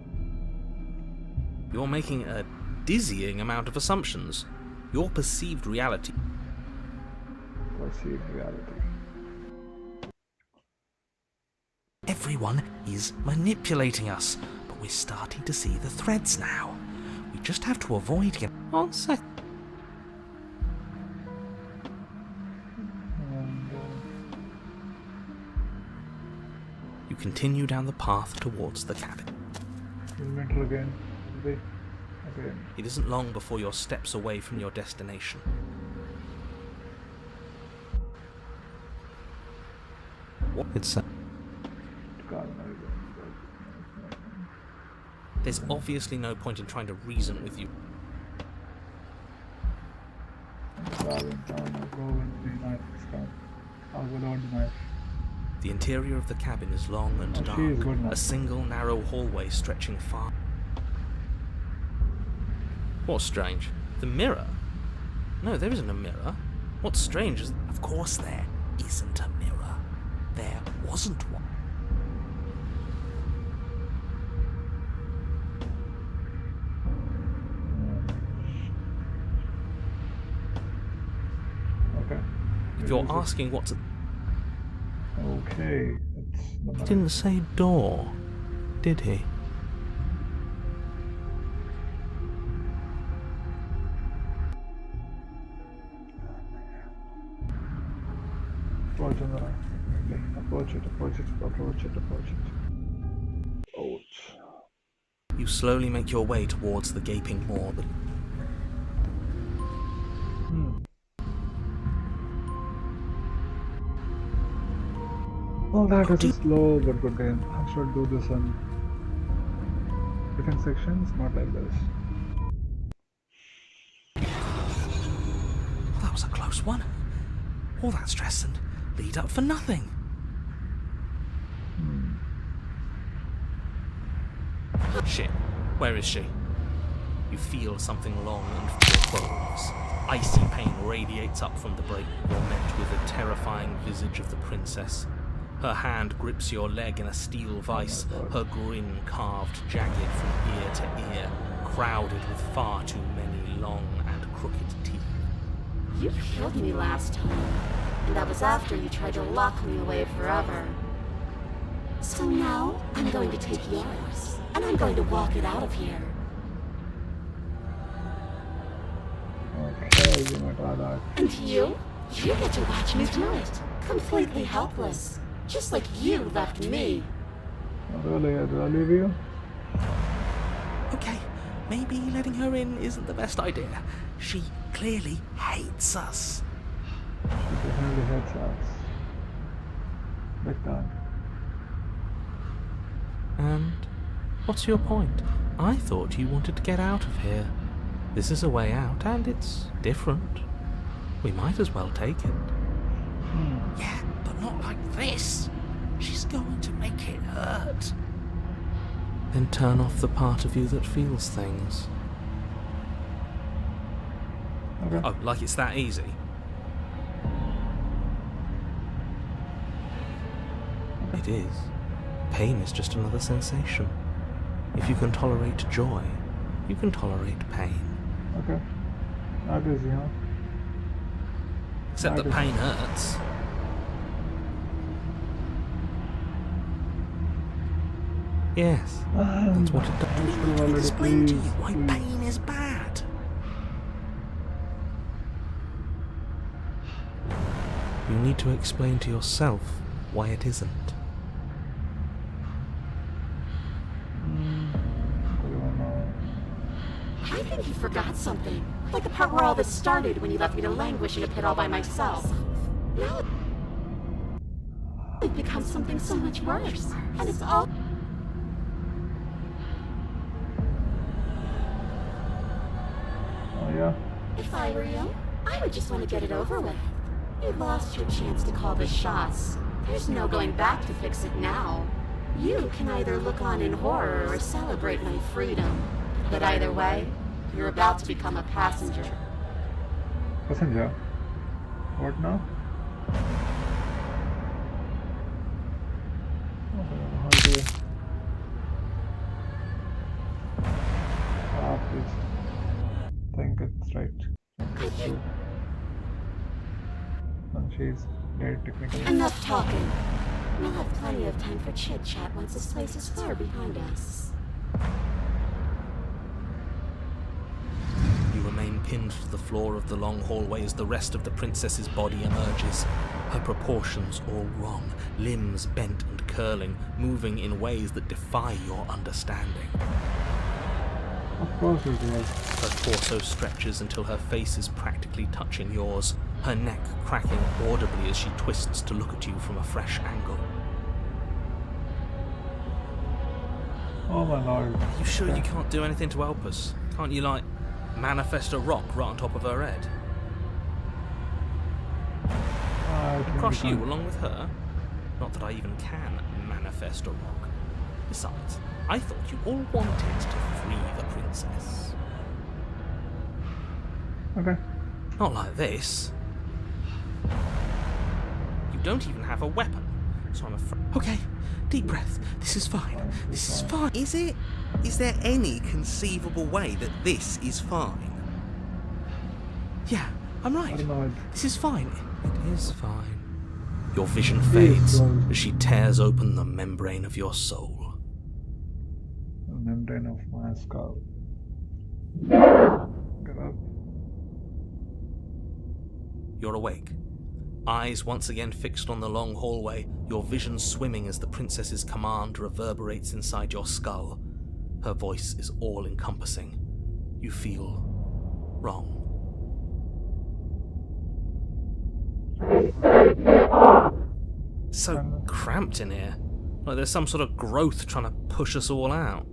You're making a dizzying amount of assumptions. Your perceived reality Perceived reality. Everyone is manipulating us, but we're starting to see the threads now. We just have to avoid getting on sec. And You continue down the path towards the cabin. enter again. Again. It isn't long before you're steps away from your destination. It's There's obviously no point in trying to reason with you. The interior of the cabin is long and dark, a single narrow hallway stretching far. What's strange? The mirror? No, there isn't a mirror. What's strange is, of course there isn't a mirror. There wasn't one. Okay. If you're asking what's... Okay. He didn't say door, did he? Approach it. Ouch. You slowly make your way towards the gaping maw that... Well, that is a slow but good game. I should do this in different sections, not like this. Well, that was a close one. All that stress and lead up for nothing. Shit, where is she? You feel something long and through your bones. Icy pain radiates up from the break. You're met with the terrifying visage of the princess. Her hand grips your leg in a steel vice, her grin carved jagged from ear to ear, crowded with far too many long and crooked teeth. You killed me last time, and that was after you tried to lock me away forever. So now, I'm going to take yours, and I'm going to walk it out of here. Okay, you might try that. And you get to watch me do it, completely helpless, just like you left me. Really, did I leave you? Okay, maybe letting her in isn't the best idea. She clearly hates us. She definitely hates us. Big time. And what's your point? I thought you wanted to get out of here. This is a way out, and it's different. We might as well take it. Yeah, but not like this. She's going to make it hurt. Then turn off the part of you that feels things. Okay. Oh, like it's that easy? It is. Pain is just another sensation. If you can tolerate joy, you can tolerate pain. Okay. Not easy, huh? Except that pain hurts. Yes, that's what it does. I can explain to you why pain is bad. You need to explain to yourself why it isn't. I think you forgot something. Like the part where all this started when you left me to languish in a pit all by myself. Now it becomes something so much worse. And it's all... Oh, yeah? If I were you, I would just want to get it over with. You lost your chance to call the shots. There's no going back to fix it now. You can either look on in horror or celebrate my freedom. But either way, you're about to become a passenger. Passenger? What now? How do you... Ah, please. true. And she's dead technically. Enough talking. We'll have plenty of time for chit-chat once this place is far behind us. You remain pinned to the floor of the long hallway as the rest of the princess's body emerges. Her proportions all wrong, limbs bent and curling, moving in ways that defy your understanding. Of course it was. Her torso stretches until her face is practically touching yours, her neck cracking audibly as she twists to look at you from a fresh angle. Oh my lord. You sure you can't do anything to help us? Can't you, like, manifest a rock right on top of her head? I think Crush we you can't- along with her? Not that I even can manifest a rock. Besides, I thought you all wanted to free the princess. Okay. Not like this. You don't even have a weapon, so I'm afraid. Okay, deep breath. This is fine. This is fine. Is it? Is there any conceivable way that this is fine? Yeah, I'm I right. don't know. This is fine. It is fine. Your vision fades as she tears open the membrane of your soul. The membrane of my skull. Get up. You're awake. Eyes once again fixed on the long hallway, your vision swimming as the princess's command reverberates inside your skull. Her voice is all-encompassing. You feel wrong. So cramped in here. Like there's some sort of growth trying to push us all out.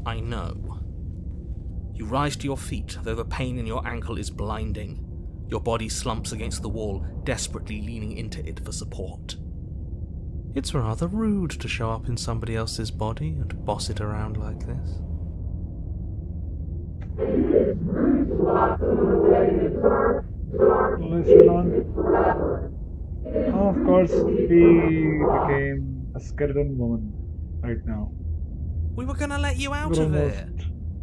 I know. You rise to your feet, though the pain in your ankle is blinding. Your body slumps against the wall, desperately leaning into it for support. It's rather rude to show up in somebody else's body and boss it around like this. Listen on. Oh, of course, he became a skeleton woman right now. We were gonna let you out We're of almost it.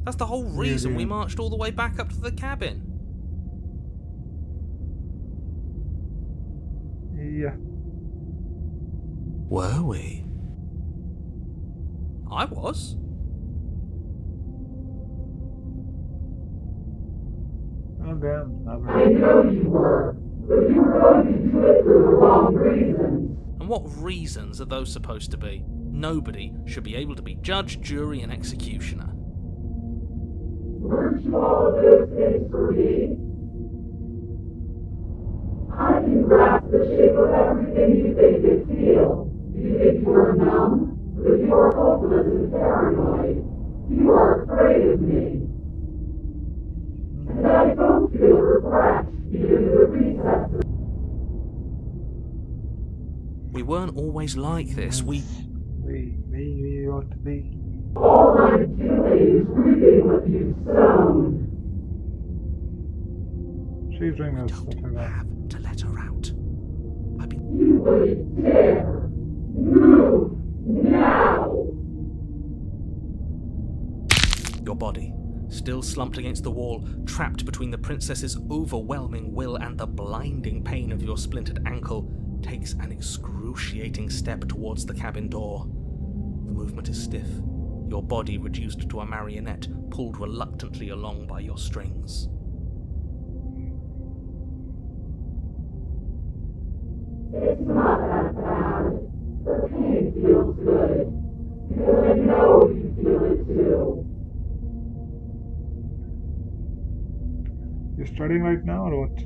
That's the whole reason we nearly- marched all the way back up to the cabin. Yeah. Were we? I was. Oh damn. And what reasons are those supposed to be? Nobody should be able to be judge, jury, and executioner. I can grasp the shape of everything you think you feel. You think you are numb, but you are hopeless and paranoid. You are afraid of me. And I don't feel regret, even in the recesses. We weren't always like this. We ought to be. All I'm doing is reaping what you've sown. She's doing us Don't whatever. have to let her out. I've been. You wouldn't dare. Move now. Your body, still slumped against the wall, trapped between the princess's overwhelming will and the blinding pain of your splintered ankle, takes an excruciating step towards the cabin door. The movement is stiff, your body reduced to a marionette, pulled reluctantly along by your strings. It's not that bad. The pain feels good. Because I know you feel it too. You studying right now or what?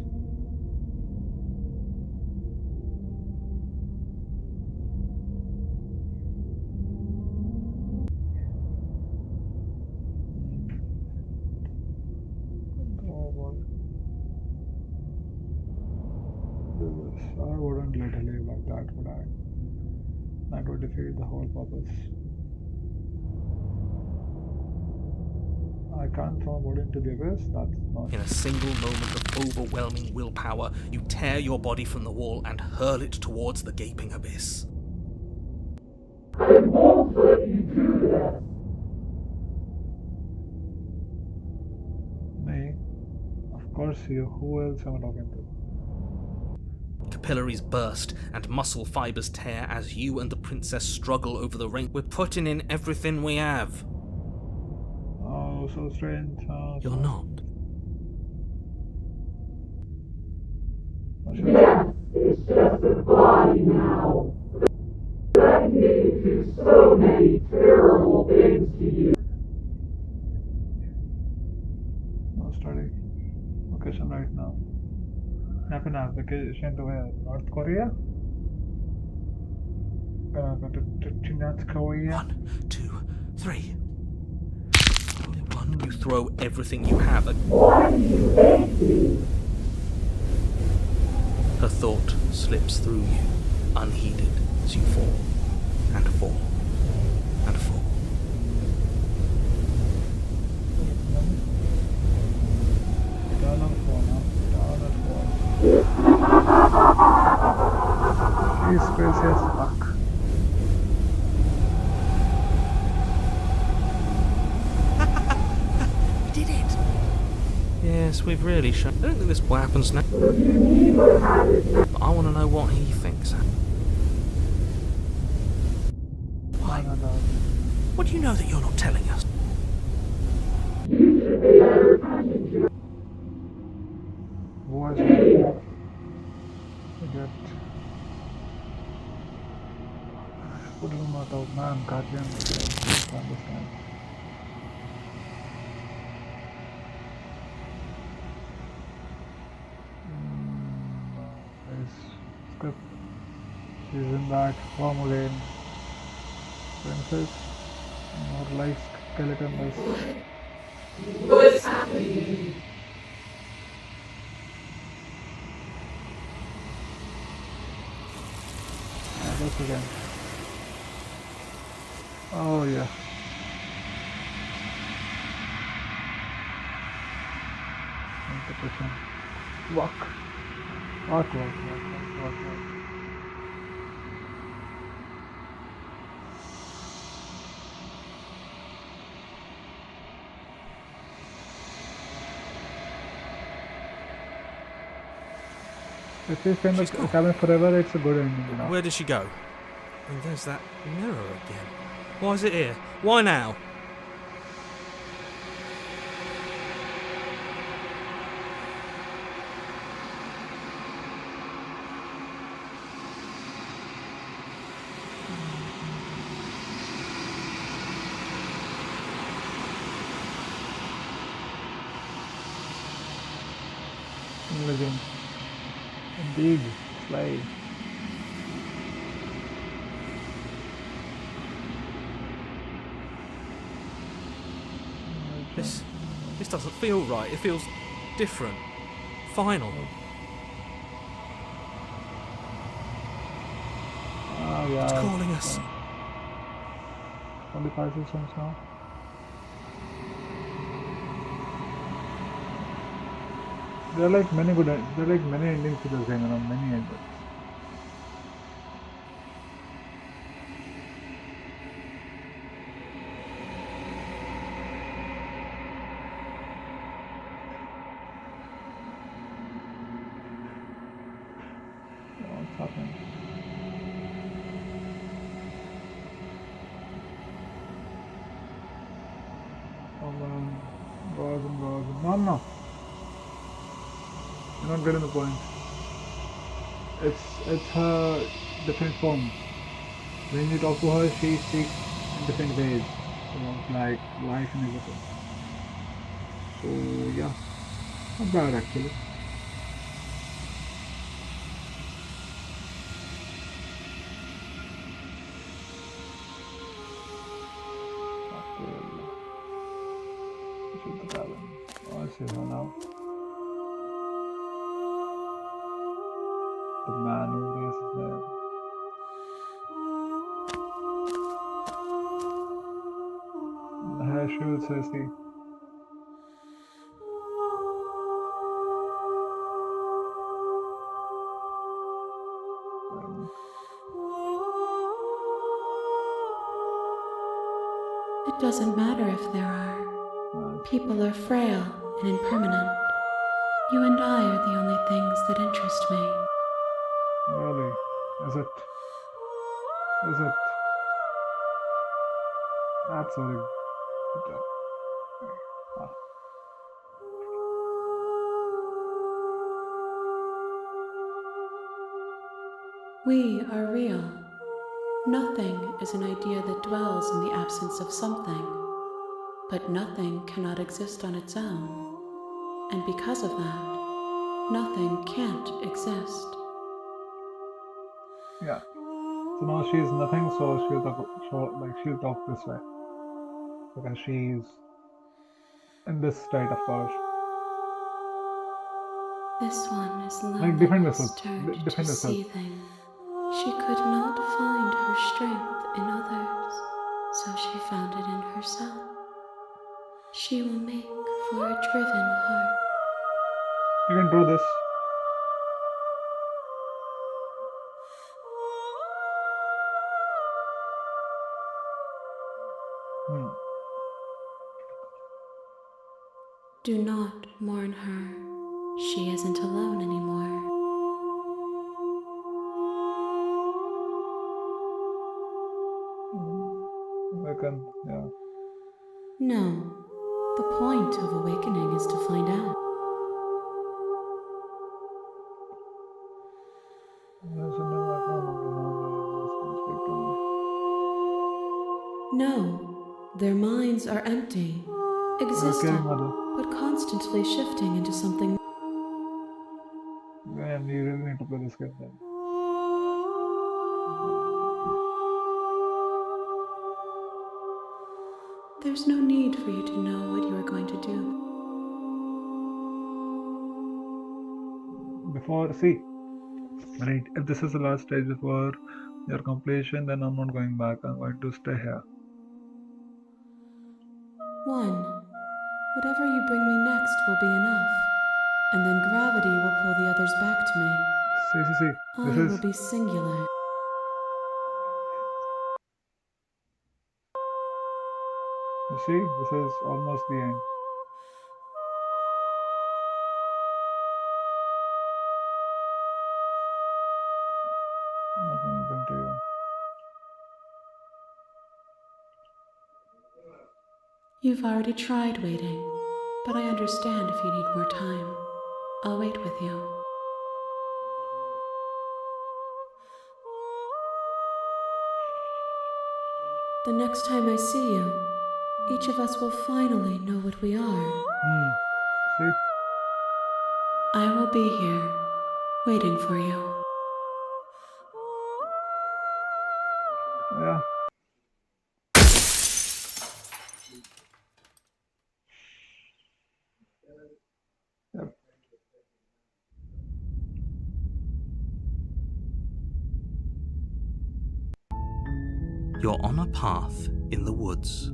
I wouldn't let her live like that, would I? That would defeat the whole purpose. I can't throw a body into the abyss, that's not. In a single moment of overwhelming willpower, you tear your body from the wall and hurl it towards the gaping abyss. I won't let you do this. course you. Who else am I talking to? Capillaries burst and muscle fibers tear as you and the princess struggle over the ring. We're putting in everything we have. Oh, so strange. You're not. Yes, it's just a body now. That needed to do so many terrible things to you. No study. Location right now. Happen vacation to where? North Korea? To North Korea? 1, 2, 3. You throw everything you have at... Why do you hate me? Her thought slips through you, unheeded, as you fall, and fall, and fall. Turn on phone, huh? Turn on phone. She's crazy as fuck. We did it! Yes, we've really shown... I don't think this will happens now. But I want to know what he thinks. Why? What do you know that you're not telling us? You should pay better attention to Was it? Forget. Put him out of man, goddamn. I don't understand. Skip. She's in that form again. Princess. More like skeletonless. what's happening. This again. Oh yeah. Interpretation. Walk. Walk. If you spend the She's gone. cabin forever, it's a good ending, you know. Where did she go? And there's that mirror again. Why is it here? Why now? Living. Indeed, slay. This doesn't feel right. It feels different. Final. Oh yeah. It's calling us. 25 systems now. There are like many endings to this game, you know, many endings. What's happening? Goes and goes. No. You're not getting the point. It's her different forms. When you talk to her, she speaks in different ways about like life and everything. So yeah, not bad actually. Shoot the cabin. Oh, I see her now. The man who races there. The hair shoots, I see. It doesn't matter if there are. People are frail and impermanent. You and I are the only things that interest me. Really? Is it? Is it? That's very good. Ah. We are real. Nothing is an idea that dwells in the absence of something, but nothing cannot exist on its own, and because of that, nothing can't exist. Yeah. So now she's nothing, so she'll talk this way because she's in this state of course. This one is Like defend loneliness yourself. turned to Defend yourself. seething. She could not find her strength in others, so she found it in herself. She will make for a driven heart. You can do this. Hmm. Do not mourn her. She isn't alone anymore. Awaken. Yeah. No. The point of awakening is to find out. There's a new account on the now. Speak to me. No. Their minds are empty, Okay, existent, mother. but constantly shifting into something. And you really need to play this game then. There's no need for you to know what you are going to do. Before, see, if this is the last stage before your completion, then I'm not going back. I'm going to stay here. 1. Whatever you bring me next will be enough, and then gravity will pull the others back to me. See. I This will is be singular. you see, this is almost the end. Not anything to you. You've already tried waiting, but I understand if you need more time. I'll wait with you. The next time I see you, each of us will finally know what we are. See? I will be here, waiting for you. Yeah. Yep. You're on a path in the woods,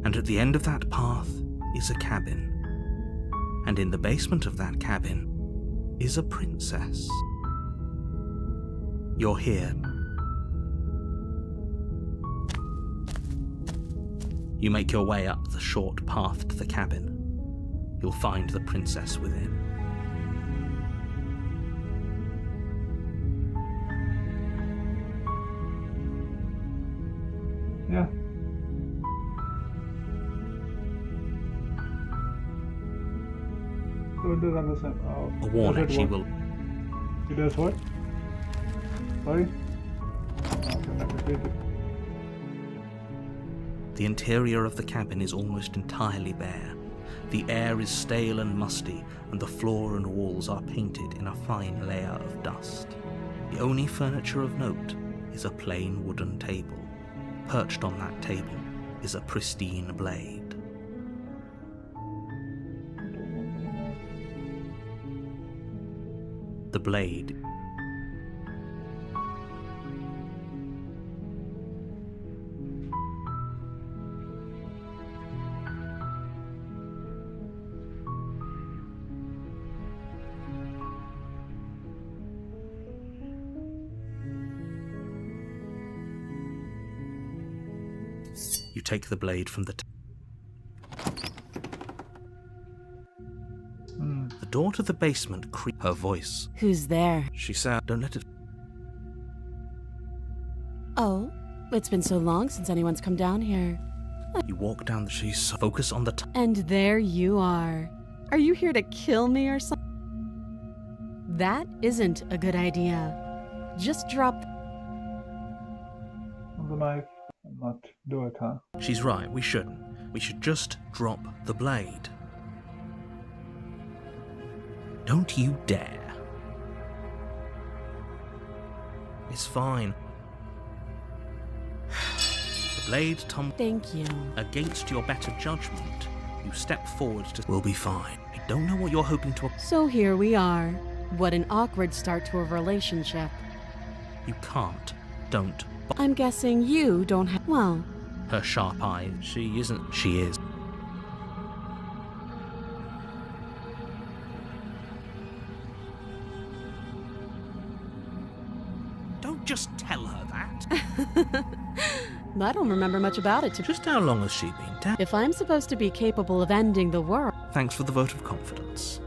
and at the end of that path is a cabin. And in the basement of that cabin is a princess. You're here. You make your way up the short path to the cabin. You'll find the princess within. Yeah. So it does understand. A warning, she work? will. It does what? Sorry? The interior of the cabin is almost entirely bare. The air is stale and musty, and the floor and walls are painted in a fine layer of dust. The only furniture of note is a plain wooden table. Perched on that table is a pristine blade. The blade You take the blade from the door to the basement her voice. Who's there? She said, "Don't let it..." Oh, it's been so long since anyone's come down here. You walk down the... Focus on the... And there you are. Are you here to kill me or something? That isn't a good idea. Just drop... The knife and not do it, huh? She's right, we shouldn't. We should just drop the blade. Don't you dare. It's fine. The blade tumbled. Thank you. Against your better judgment, you step forward to... We'll be fine. I don't know what you're hoping to... So here we are. What an awkward start to a relationship. You can't. Don't. I'm guessing you don't have... Well... Her sharp eye. She isn't... She is. Don't just tell her that. I don't remember much about it. Just how long has she been dead? If I'm supposed to be capable of ending the world... Thanks for the vote of confidence.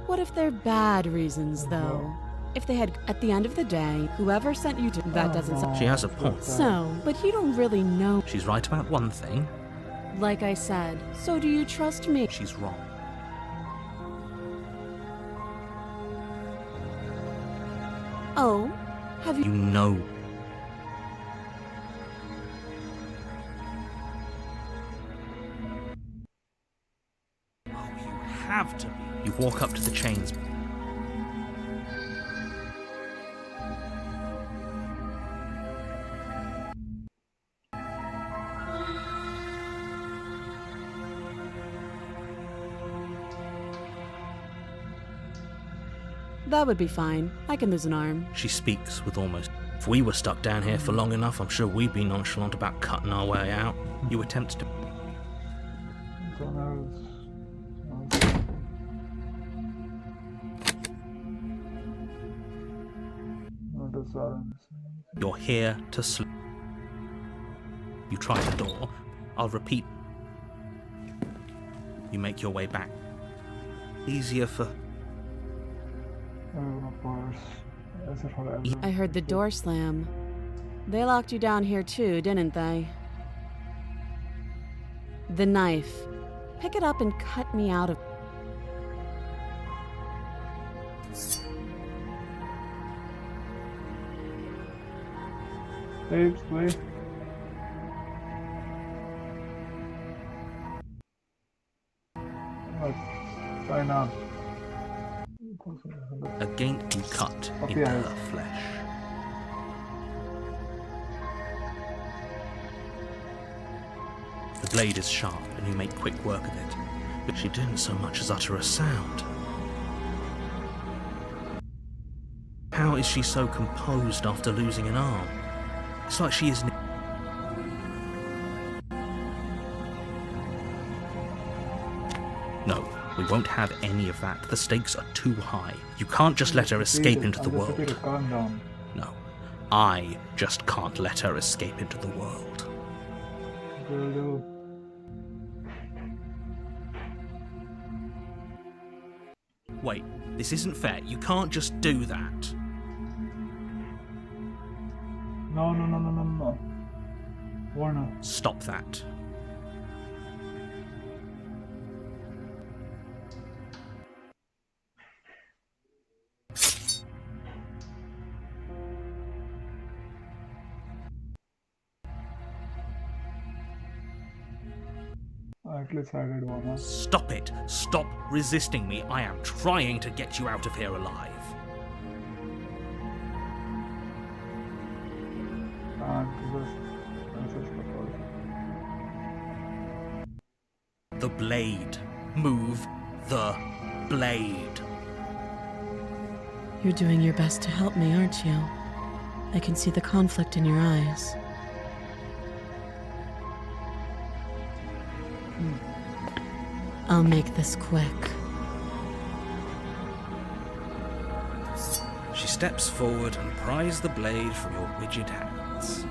What if they're bad reasons, though? If they had... At the end of the day, whoever sent you to... That doesn't sound... She has a point. So, but you don't really know... She's right about one thing. Like I said, so do you trust me? She's wrong. Oh, have You you... know. Oh, you have to be. You walk up to the chains. That would be fine. I can lose an arm. She speaks with almost... If we were stuck down here for long enough, I'm sure we'd be nonchalant about cutting our way out. You attempt to... You're here to sleep. You try the door. I'll repeat. You make your way back. Easier for... I heard the door slam. They locked you down here too, didn't they? The knife. Pick it up and cut me out of... Babes, wait. Try now. Again, you cut Okay, into her flesh. The blade is sharp, and you make quick work of it. But she didn't so much as utter a sound. How is she so composed after losing an arm? It's like she is... No, we won't have any of that. The stakes are too high. You can't just let her escape into the world. Calm down. No, I just can't let her escape into the world. Will do. Wait, this isn't fair. You can't just do that. No. Warner. Stop that. At least I did Warner. Stop it. Stop resisting me. I am trying to get you out of here alive. The blade. Move the blade. You're doing your best to help me, aren't you? I can see the conflict in your eyes. I'll make this quick. She steps forward and pries the blade from your rigid hands.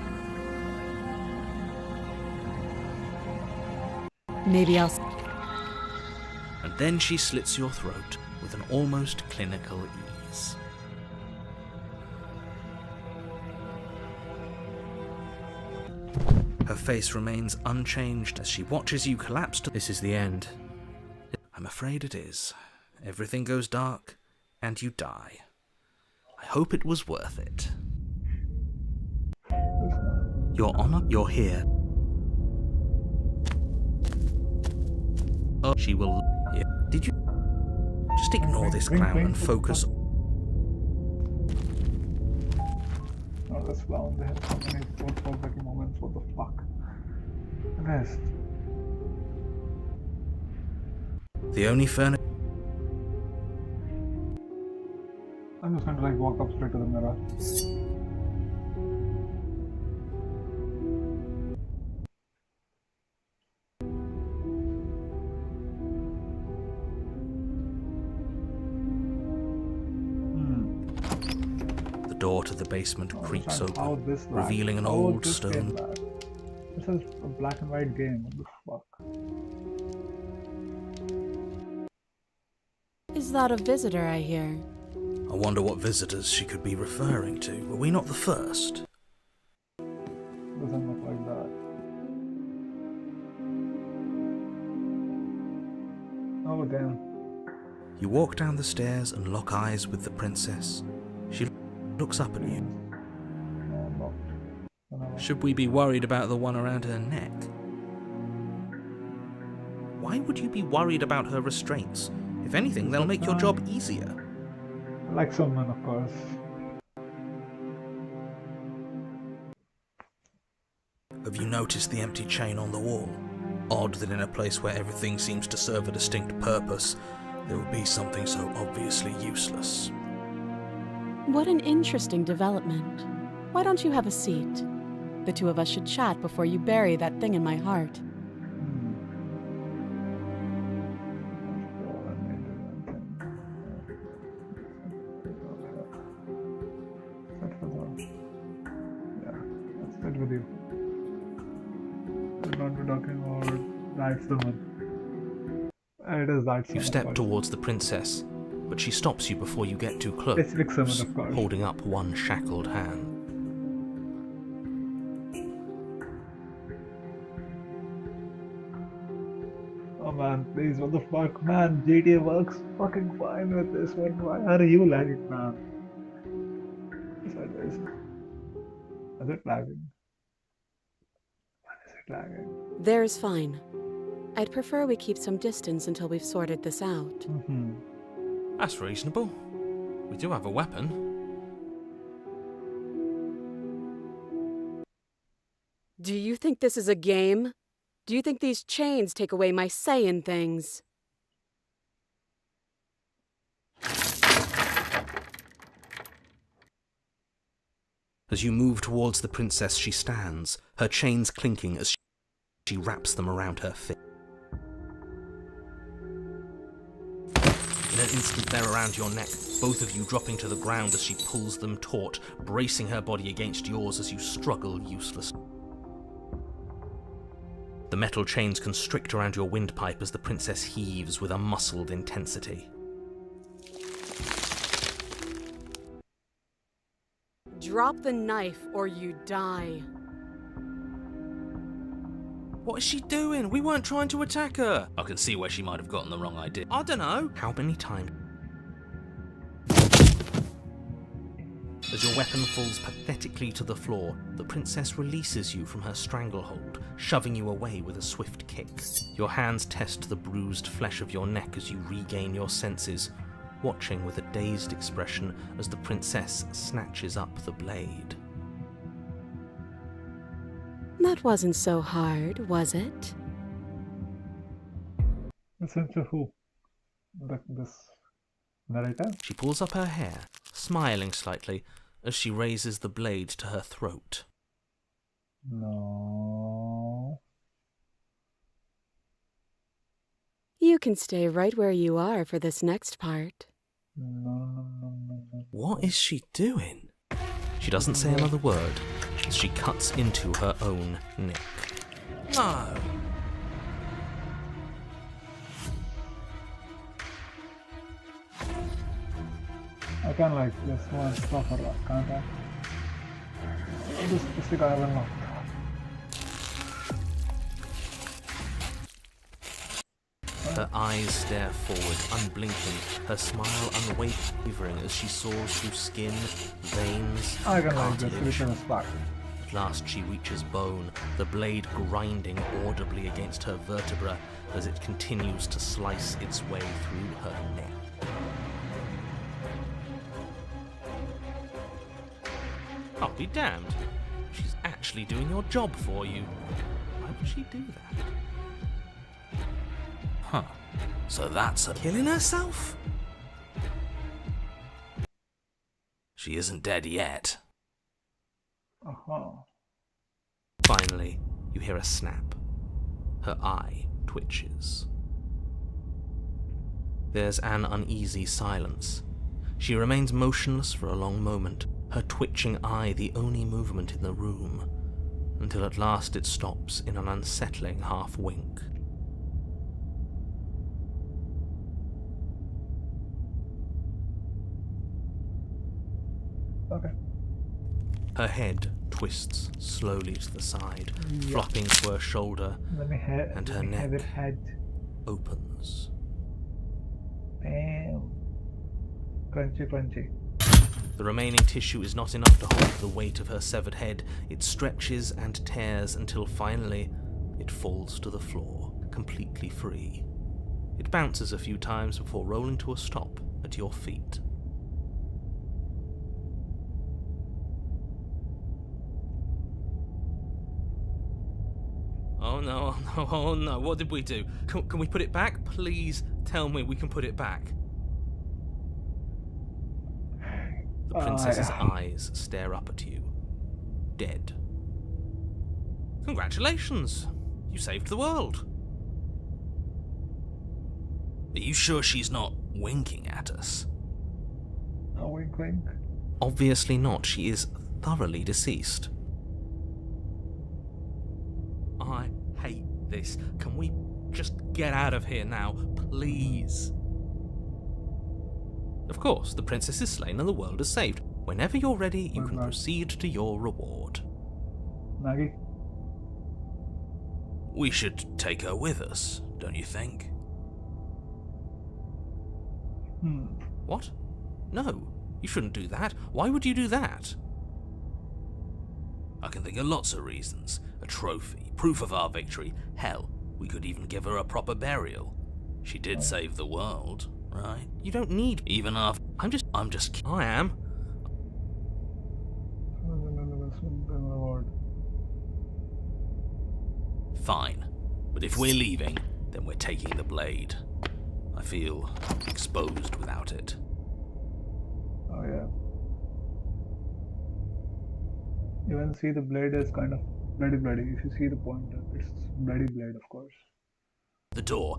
Maybe I'll... And then she slits your throat with an almost clinical ease. Her face remains unchanged as she watches you collapse to... This is the end. I'm afraid it is. Everything goes dark, and you die. I hope it was worth it. Your Honor, you're here. Oh, she will... Yeah. Did you... Just ignore this clown and focus... Oh, this clown, they have so many thought-provoking moments, what the fuck? Rest. The only furniture... I'm just gonna like walk up straight to the mirror. The door to the basement creaks open, This revealing an How old this came stone... back? This is a black and white game, what the fuck? Is that a visitor I hear? I wonder what visitors she could be referring to. Were we not the first? Doesn't look like that. Oh damn. You walk down the stairs and lock eyes with the princess. She looks up at you. No, I'm not. No. Should we be worried about the one around her neck? Why would you be worried about her restraints? If anything, they'll make your job easier. Like someone, of course. Have you noticed the empty chain on the wall? Odd that in a place where everything seems to serve a distinct purpose, there would be something so obviously useless. What an interesting development. Why don't you have a seat? The two of us should chat before you bury that thing in my heart. With you. I'm not talking about that someone. It is that someone. You step towards the princess, but she stops you before you get too close, Specific summon, of course. holding up one shackled hand. Oh man, please, what the fuck, man? GTA works fucking fine with this one. Why are you lagging, man? Is it lagging? Lagging. There's fine. I'd prefer we keep some distance until we've sorted this out. That's reasonable. We do have a weapon. Do you think this is a game? Do you think these chains take away my say in things? As you move towards the princess, she stands, her chains clinking as she wraps them around her feet. In an instant, they're around your neck, both of you dropping to the ground as she pulls them taut, bracing her body against yours as you struggle uselessly. The metal chains constrict around your windpipe as the princess heaves with a muscled intensity. Drop the knife or you die. What is she doing? We weren't trying to attack her. I can see where she might have gotten the wrong idea. I don't know. How many times? As your weapon falls pathetically to the floor, the princess releases you from her stranglehold, shoving you away with a swift kick. Your hands test the bruised flesh of your neck as you regain your senses, watching with a dazed expression as the princess snatches up the blade. That wasn't so hard, was it? Listen to who? This narrator? She pulls up her hair, smiling slightly, as she raises the blade to her throat. No. You can stay right where you are for this next part. No. What is she doing? She doesn't say another word as she cuts into her own neck. No! can like this one stop her, can't I? This guy will not. Her eyes stare forward, unblinking, her smile unwavering as she soars through skin, veins, I and can like this, cartilage. return is back. At last she reaches bone, the blade grinding audibly against her vertebra as it continues to slice its way through her neck. I'll be damned. She's actually doing your job for you. Why would she do that? Huh. So that's her killing herself? She isn't dead yet. Finally, you hear a snap. Her eye twitches. There's an uneasy silence. She remains motionless for a long moment, her twitching eye the only movement in the room, until at last it stops in an unsettling half-wink. Okay. Her head twists slowly to the side, flopping to her shoulder, and her neck opens. Damn. Crunchy. The remaining tissue is not enough to hold the weight of her severed head. It stretches and tears until finally it falls to the floor, completely free. It bounces a few times before rolling to a stop at your feet. Oh no, what did we do? Can we put it back? Please tell me we can put it back. The princess's eyes stare up at you, dead. Congratulations! You saved the world. Are you sure she's not winking at us? Wink. Obviously not. She is thoroughly deceased. I hate this. Can we just get out of here now, please? Of course, the princess is slain and the world is saved. Whenever you're ready, you can proceed to your reward. Maggie? We should take her with us, don't you think? What? No, you shouldn't do that. Why would you do that? I can think of lots of reasons. A trophy, proof of our victory. Hell, we could even give her a proper burial. She did save the world, right? You don't need even after. I am. Fine. But if we're leaving, then we're taking the blade. I feel exposed without it. Oh yeah. Even see the blade is kind of bloody. If you see the pointer, it's bloody blade, of course. The door.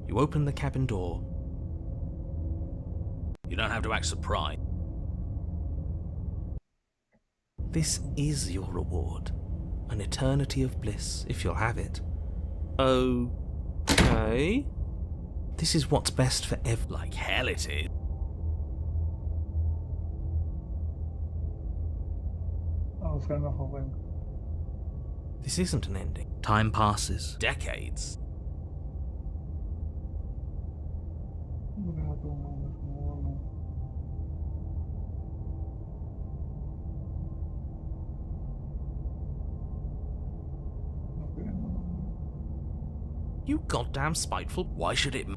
You open the cabin door. You don't have to act surprised. This is your reward. An eternity of bliss, if you'll have it. Okay. This is what's best for like hell it is. I was kind of hoping. This isn't an ending. Time passes. Decades. You goddamn spiteful. Why should it?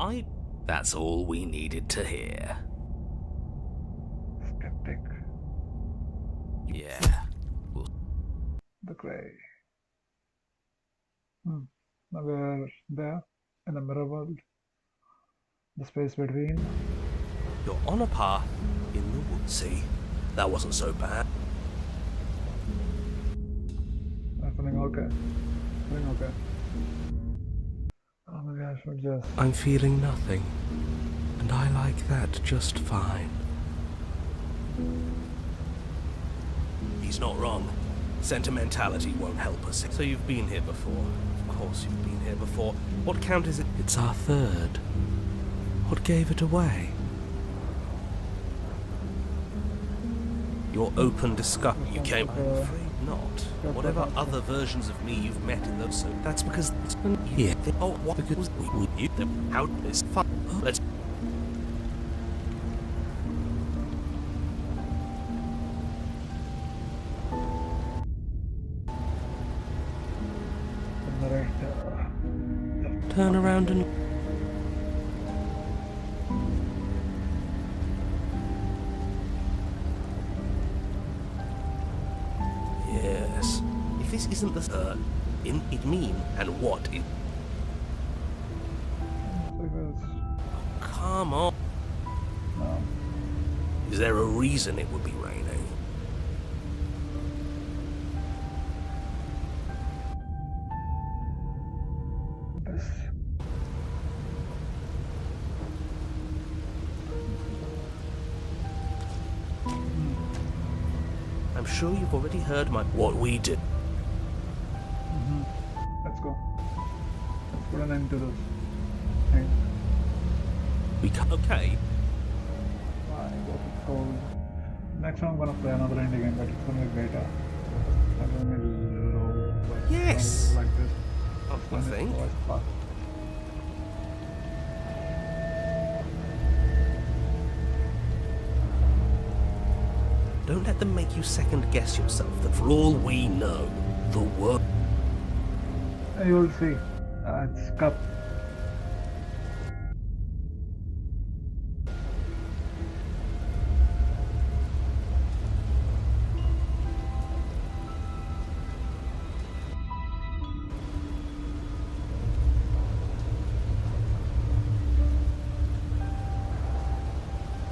That's all we needed to hear. Skeptic. Yeah. The Grey. Now we're there, in the mirror world. The space between. You're on a path in the woods. See, that wasn't so bad. I'm feeling okay. Oh my gosh, we're just... I'm feeling nothing, and I like that just fine. He's not wrong. Sentimentality won't help us. So you've been here before, of course you've been here before. What count is it? It's our third. What gave it away? Your open discussion. You came. I'm afraid not. Whatever other versions of me you've met in those, so that's because it's Yeah. Oh, what? Because we you how is fun? Let's. Turn around and... Yes. If this isn't the in it mean and what it. Come on. No. Is there a reason it would be raining? This. I'm sure you've already heard what we did. Let's go. Let's put an end to this thing. We can okay. What it's called. Next time I'm gonna play another indie game, but it's gonna be beta. I'm gonna be low. Yes. Like this. I think. Don't let them make you second guess yourself that for all we know, the world. You'll see. It's cup.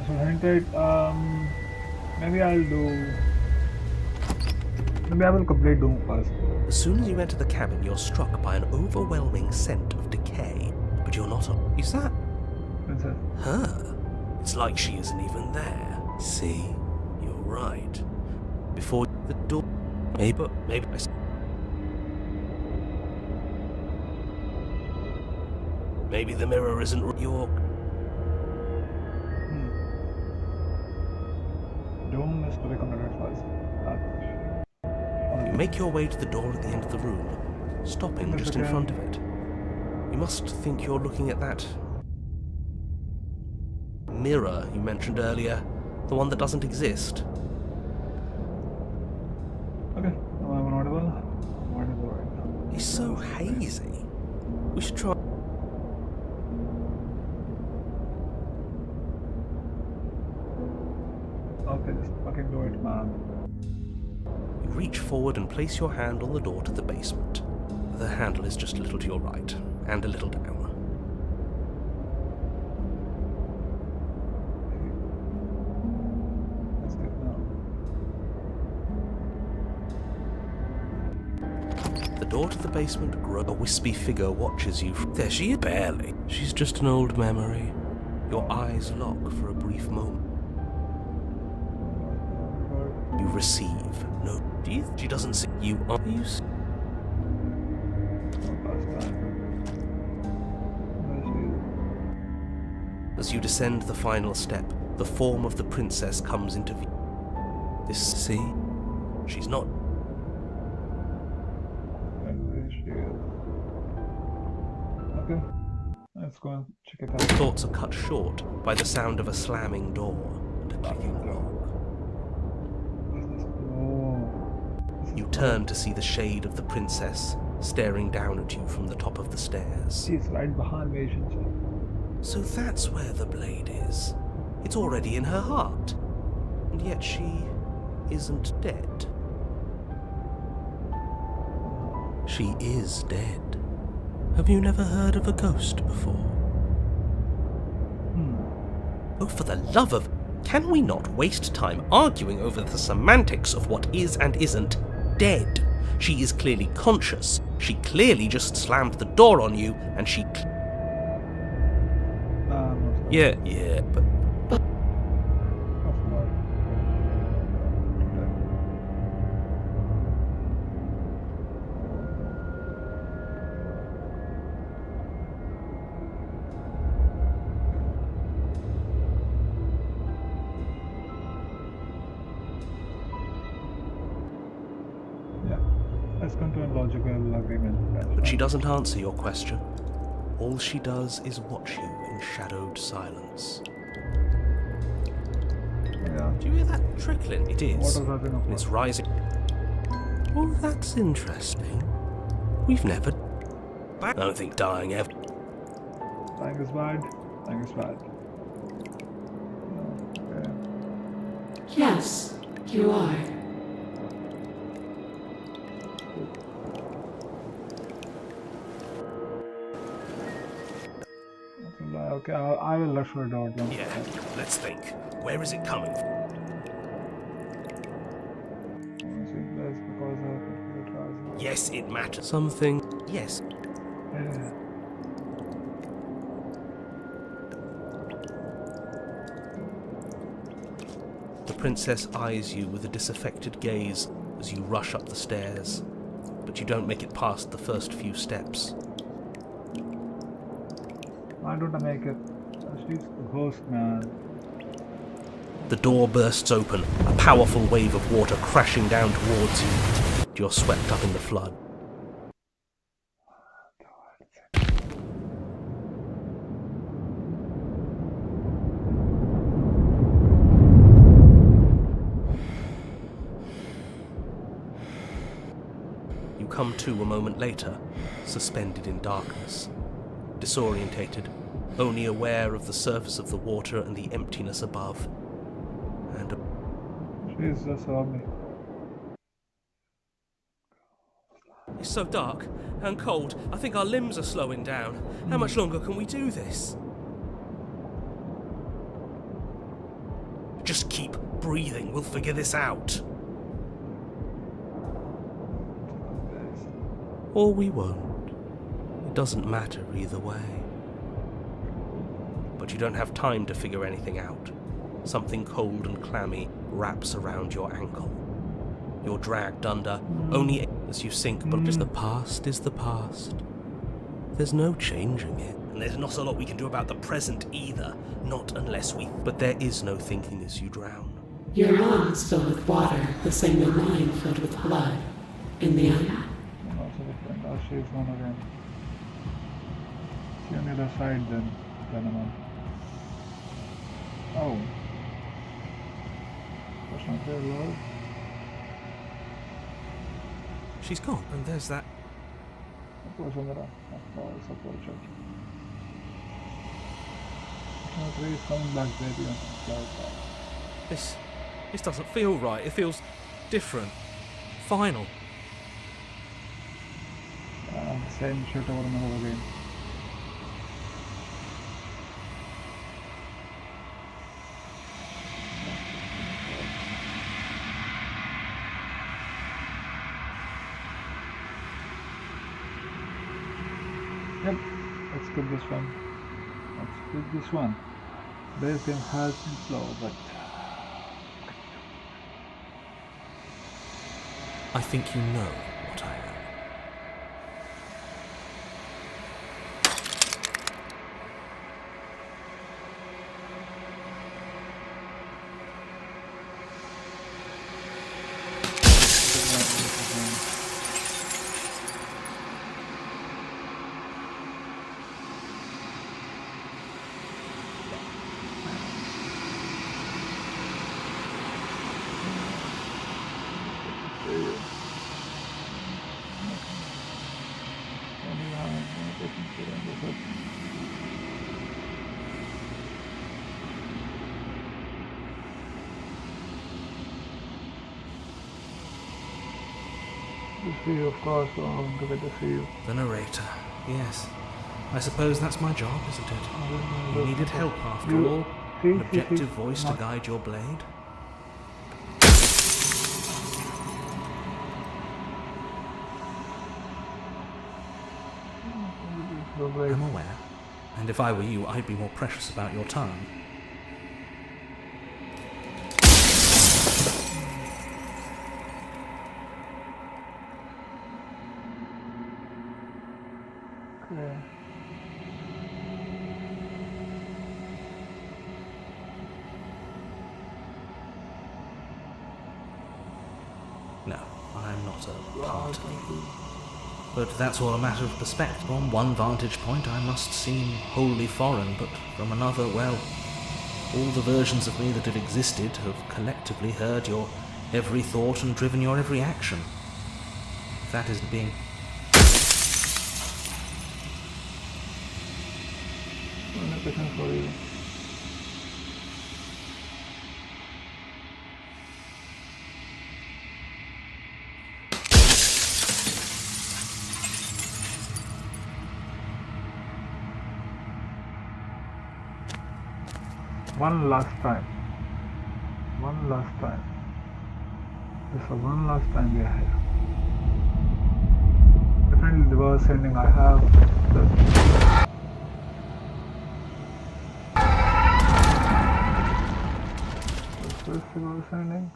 So hinted, maybe I'll do. Maybe I will complete Doom first. As soon as you enter the cabin, you're struck by an overwhelming scent of decay. But you're not. Is that Princess. her? It's like she isn't even there. See, you're right. Before the door. Maybe. Maybe the mirror isn't your. Doom is to be considered first. You make your way to the door at the end of the room, stopping just in front of it. You must think you're looking at that mirror you mentioned earlier, the one that doesn't exist. Okay, now I'm audible. I'm audible right now. It's so hazy. We should try. Okay, just fucking do it, man. You reach forward and place your hand on the door to the basement. The handle is just a little to your right, and a little down. Let's do it now. The door to the basement grows. A wispy figure watches you. There she is. Barely. She's just an old memory. Your eyes lock for a brief moment. You receive no. She doesn't see you. Are you? As you descend the final step, the form of the princess comes into view. This. See? She's not. There she is. Okay, let's go and check it out. Thoughts are cut short by the sound of a slamming door and a clicking lock. You turn to see the shade of the princess staring down at you from the top of the stairs. She's right behind me, isn't she? So that's where the blade is. It's already in her heart. And yet she isn't dead. She is dead. Have you never heard of a ghost before? Oh, for the love of... Can we not waste time arguing over the semantics of what is and isn't dead? She is clearly conscious. She clearly just slammed the door on you, and she... Yeah, but... Let's come to a logical agreement. That's But she fine. doesn't answer your question. All she does is watch you in shadowed silence. Yeah. Do you hear that trickling? It is. Water's having a And it's rising. Oh, that's interesting. We've never... I don't think dying ever... Dying is bad. Dying is bad. Okay. Yes, you are. Okay, I will rush her door. Don't Yeah, let's think. Where is it coming from? Yes, it matters. Something... Yes. Yeah. The princess eyes you with a disaffected gaze as you rush up the stairs, but you don't make it past the first few steps. Why don't I make it? She's the host, man. The door bursts open, a powerful wave of water crashing down towards you. You're swept up in the flood. You come to a moment later, suspended in darkness, disorientated, only aware of the surface of the water and the emptiness above. And She's just on me. it's so dark and cold, I think our limbs are slowing down. How much longer can we do this? Just keep breathing, we'll figure this out. Or we won't. It doesn't matter either way. But you don't have time to figure anything out. Something cold and clammy wraps around your ankle. You're dragged under, only as you sink, but just the past is the past. There's no changing it. And there's not a lot we can do about the present either, not unless we... But there is no thinking as you drown. Your lungs filled with water, the same way mine filled with blood. In the end, Also different. Oh, she's one again. See on the other side then, gentlemen. Oh. That's not very low. She's gone, and there's that... Suppose I'm gonna support it. He's coming back baby on the cloud side. This doesn't feel right. It feels different. Final. Same shit over and over again. Yep, let's skip this one. Let's skip this one. Base game has been slow, but I think you know what I am. see you, of course. I'm good to see you. The narrator. Yes. I suppose that's my job, isn't it? You needed help after all. An objective voice to guide your blade. I'm aware. And if I were you, I'd be more precious about your time. Yeah. No, I'm not a particle. But that's all a matter of perspective. From one vantage point I must seem wholly foreign, but from another, well, all the versions of me that have existed have collectively heard your every thought and driven your every action. If that isn't being... For you. One last time. Just for one last time we are here. Definitely the worst ending I have. Is this the worst ending?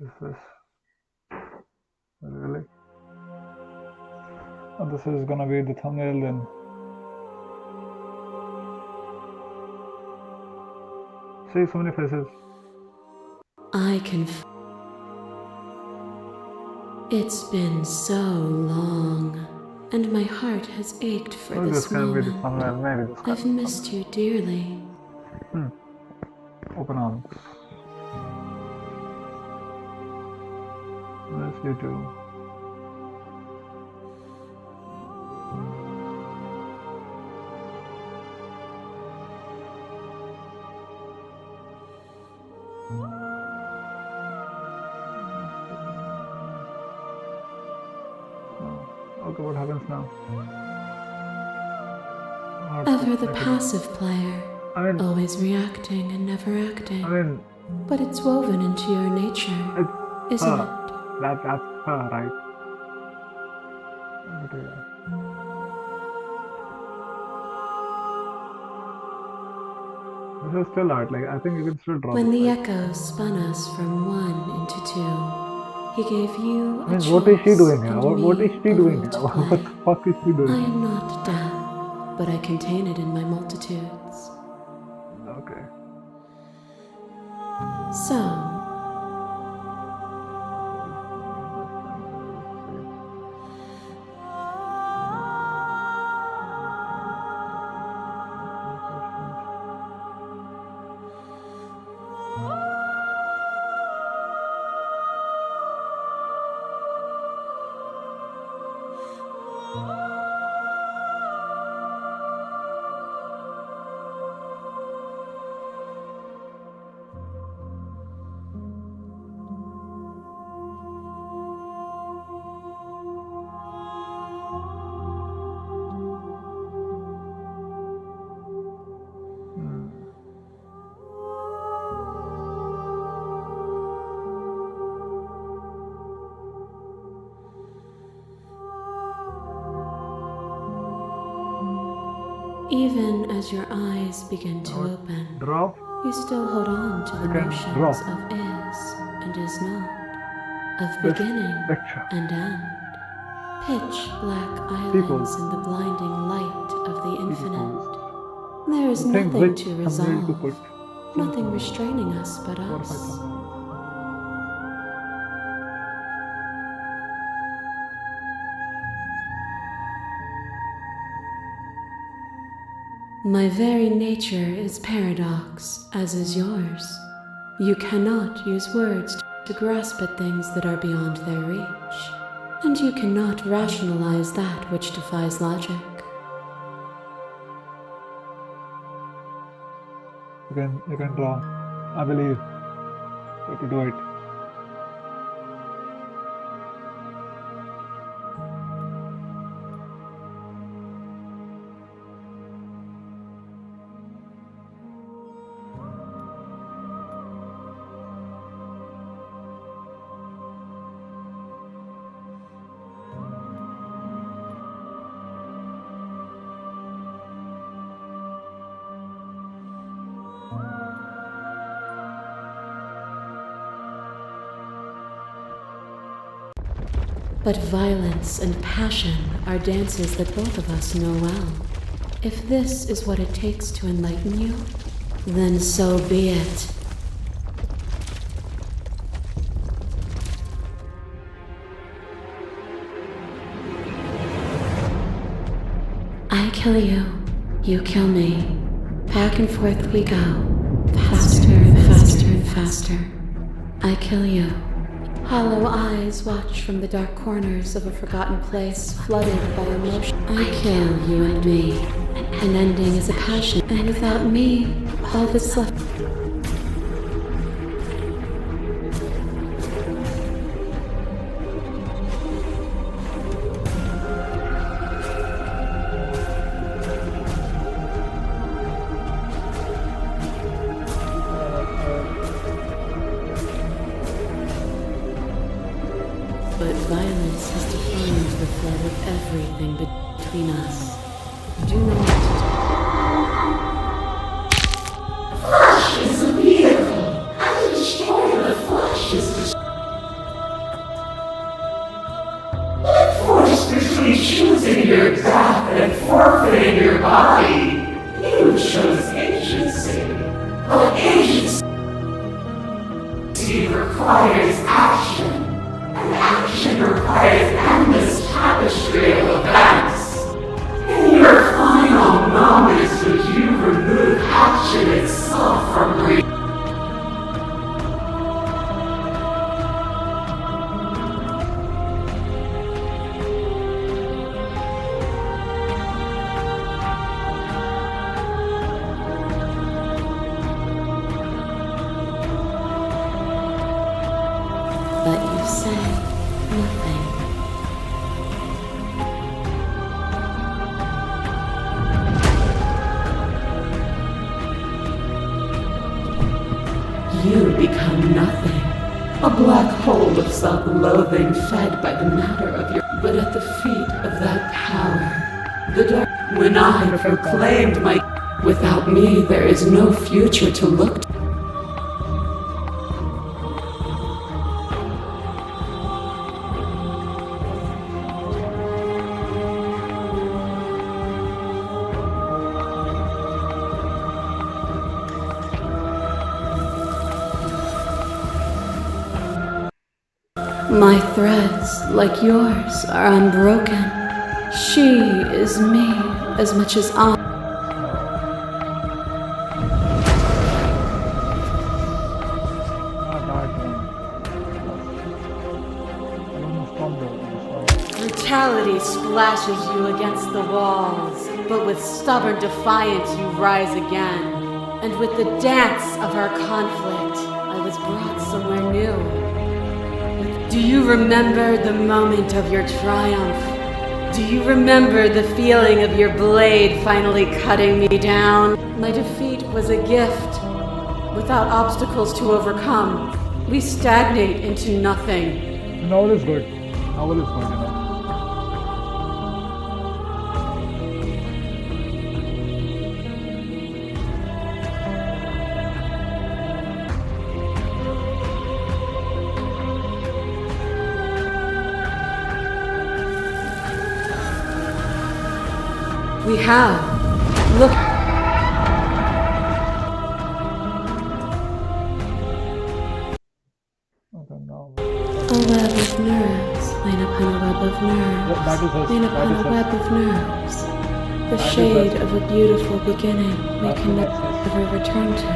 Is this? Really? Oh, this is gonna be the thumbnail then. See so many faces. I can. It's been so long, and my heart has ached for Oh, this this can be the moment. thumbnail, maybe this I've missed you dearly. Open arms. Miss you too. Okay, what happens now? Ever the passive player, I mean, always reacting and never acting. I mean, But it's woven into your nature, it's isn't her. it? That's her, right? But, yeah. This is still art. Like, I think you can still draw. When this, the right? echo spun us from one into two, he gave you I a mean, what is she choice doing here? and What me is she a doing role here? to What play. the fuck is she doing? I am not death, but I contain it in my multitudes. Okay. So, even as your eyes begin to open, Drop. you still hold on to the You can notions drop. of is and is not, of This beginning picture. and end, pitch black islands Peoples. in the blinding light of the infinite. Peoples. There is You think nothing which to thumbnail to put? resolve, nothing restraining us but 4 or 5 us. thumbnails. My very nature is paradox, as is yours. You cannot use words to grasp at things that are beyond their reach, and you cannot rationalize that which defies logic. You can draw. I believe. You have to do it. But violence and passion are dances that both of us know well. If this is what it takes to enlighten you, then so be it. kill you. You kill me. Back and forth we go. Faster and faster and faster. I kill you. Hollow eyes watch from the dark corners of a forgotten place flooded by emotion. I kill you and me. An ending is a passion, and without me, all that's left. But violence has defined the flood of everything between us. Do not. Flesh is a vehicle, and to destroy the flesh is to... Forced between choosing your death and forfeiting your body, you chose agency. But agency requires action. And action requires endless tapestry of events. In your final moments, would you remove action itself from reality? But you say nothing. You become nothing. A black hole of self-loathing fed by the matter of your... But at the feet of that power, the dark... When I proclaimed my... Without me, there is no future to look to. My threads, like yours, are unbroken. She is me as much as I. Brutality splashes you against the walls, but with stubborn defiance you rise again. And with the dance of our conflict, I was brought somewhere new. Do you remember the moment of your triumph? Do you remember the feeling of your blade finally cutting me down? My defeat was a gift. Without obstacles to overcome, we stagnate into nothing. Novel is good. Novel is good, you know. We have. Look. Okay, now. A web of nerves, lain upon a web of nerves, That is us. lain That upon is a us. web of nerves. The That is shade us. of a beautiful beginning we That can is us. never return to.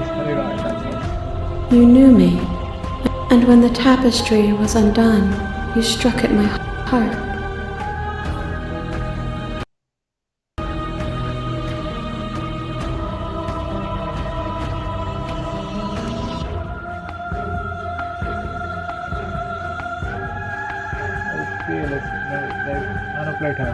It's very right, that's us. You knew me, and when the tapestry was undone, you struck at my heart. Okay, let's manipulate her.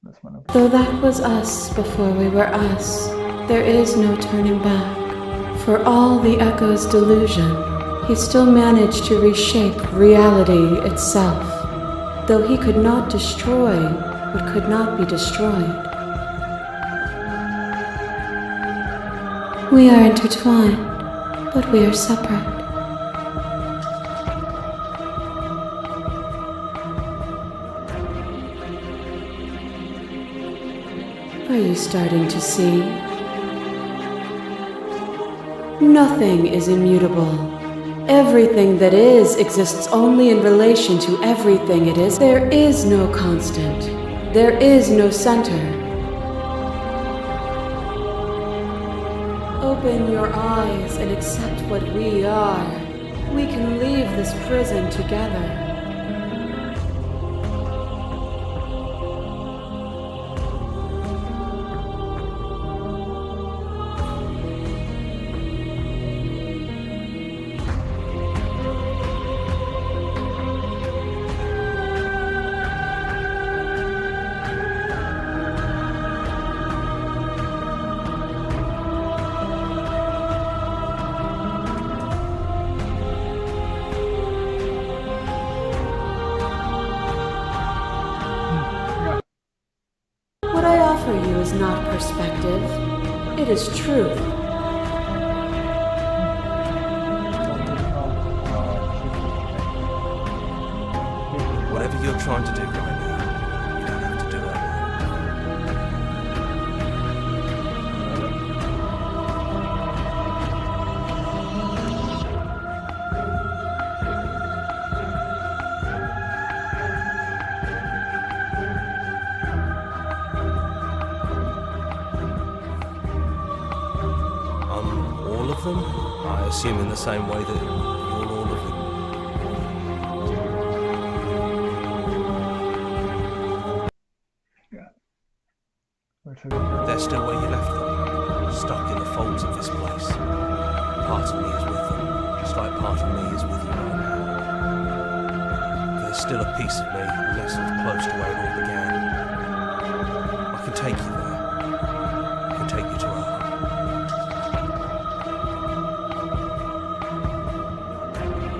Let's manipulate. Though that was us before we were us, there is no turning back. For all the echo's delusion, he still managed to reshape reality itself, though he could not destroy what could not be destroyed. We are intertwined, but we are separate. Are you starting to see? Nothing is immutable. Everything that is exists only in relation to everything it is. There is no constant. There is no center. Open your eyes and accept what we are. We can leave this prison together. What I offer you is not perspective. It is truth. Whatever you're trying to do right now, you don't have to do it alone. All of them? I assume in the same way that you're all of them. They're still where you left them, stuck in the folds of this place. Part of me is with them, just like part of me is with you right now. There's still a piece of me nestled close to where it all began. I can take you there. I can take you to her.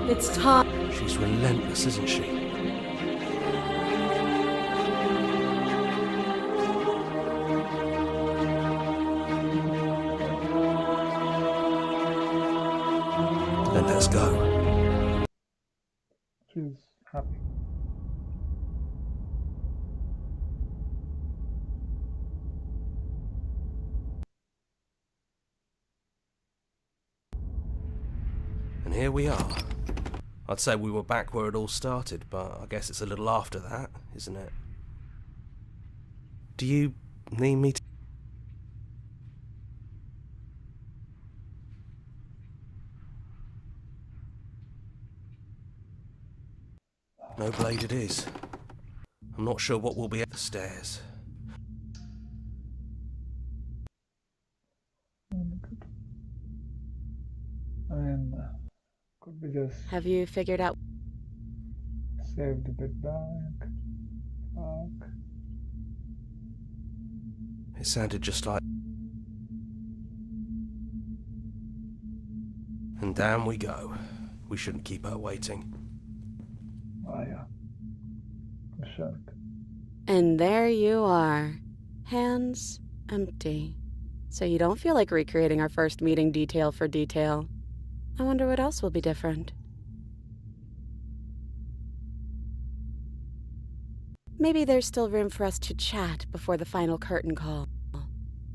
It's time. She's relentless, isn't she? Then let's go. She's happy. And here we are. I'd say we were back where it all started, but I guess it's a little after that, isn't it? Do you need me to... No blade it is. I'm not sure what will be at the stairs. I mean, could be just Have you figured out? save the bit back. Fuck. It sounded just like... And down we go. We shouldn't keep her waiting. Oh yeah. I shouldn't. And there you are. Hands empty. So you don't feel like recreating our first meeting detail for detail. I wonder what else will be different. Maybe there's still room for us to chat before the final curtain call.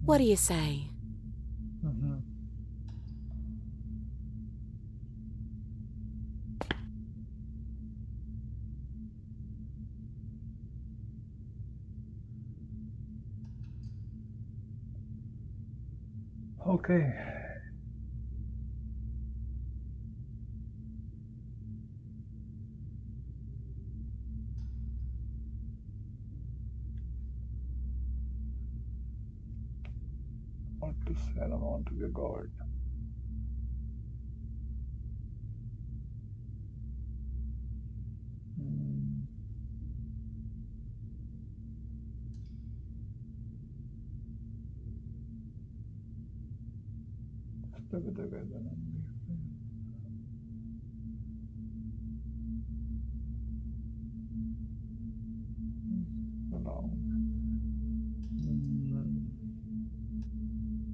What do you say? Mm-hmm. Okay. What to say? I don't want to be a god. Hmm. Stay together and be friends. Alone.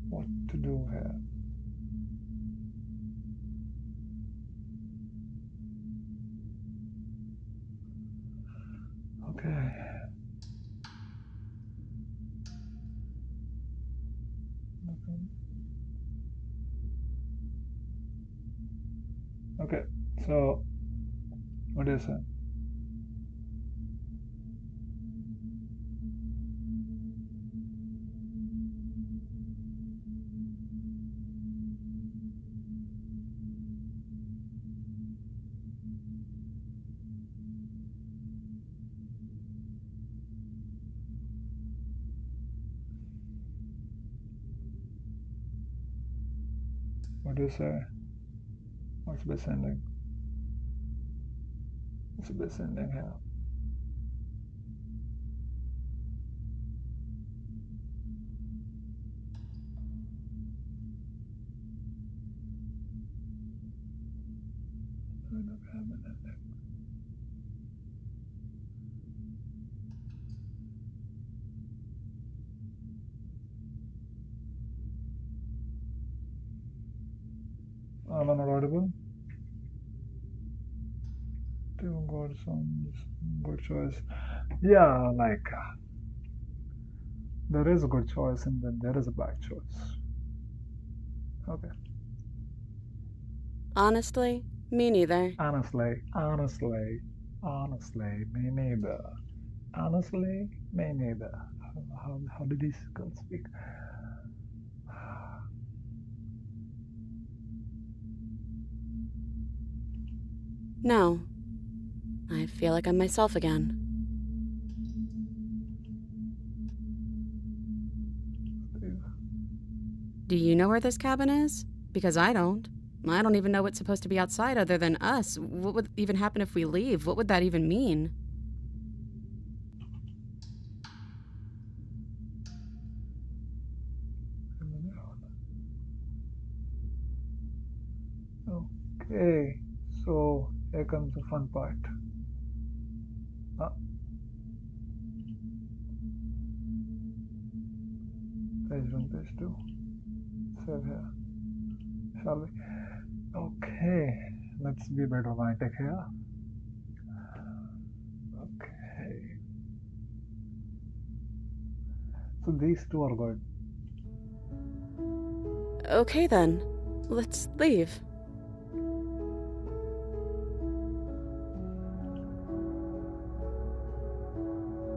What to do here? Okay. Okay. Okay, so what do you say? What do you say? What's the best ending? What's the best ending here? I don't have an ending. Am I not audible? Two good songs, good choice. Yeah, like there is a good choice and then there is a bad choice. Okay. Honestly, me neither. Honestly, me neither. Honestly, me neither. How did these girls speak? No. I feel like I'm myself again. Do you know where this cabin is? Because I don't. I don't even know what's supposed to be outside other than us. What would even happen if we leave? What would that even mean? Okay, so here comes the fun part. Page 1, page 2. Save here. Shall we? Okay, let's be a bit romantic here. Okay. So these two are good. Okay then. Let's leave.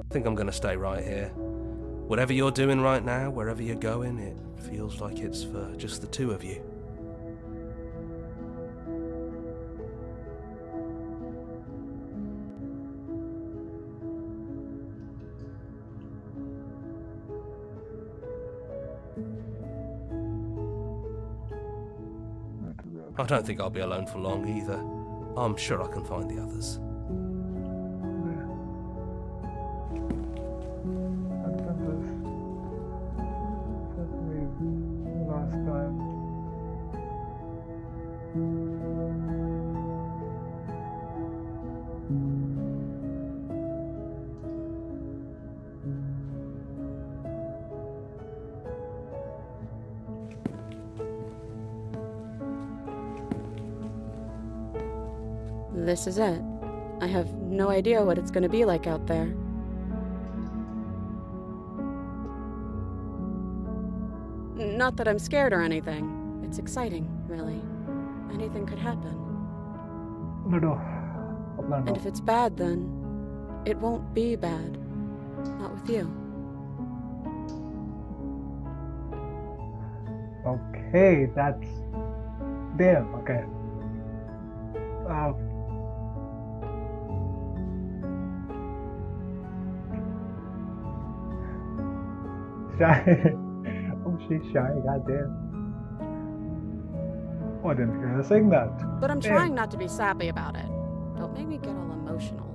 I think I'm going to stay right here. Whatever you're doing right now, wherever you're going, it feels like it's for just the two of you. I don't think I'll be alone for long either. I'm sure I can find the others. Last time. This is it. I have no idea what it's going to be like out there. Not that I'm scared or anything. It's exciting, really. Anything could happen. And if it's bad, then it won't be bad. Not with you. Okay, that's... Damn, okay. Shy. Oh, she's shy, goddamn. Oh, I didn't hear her saying that. But I'm trying not to be sappy about it. Don't make me get all emotional.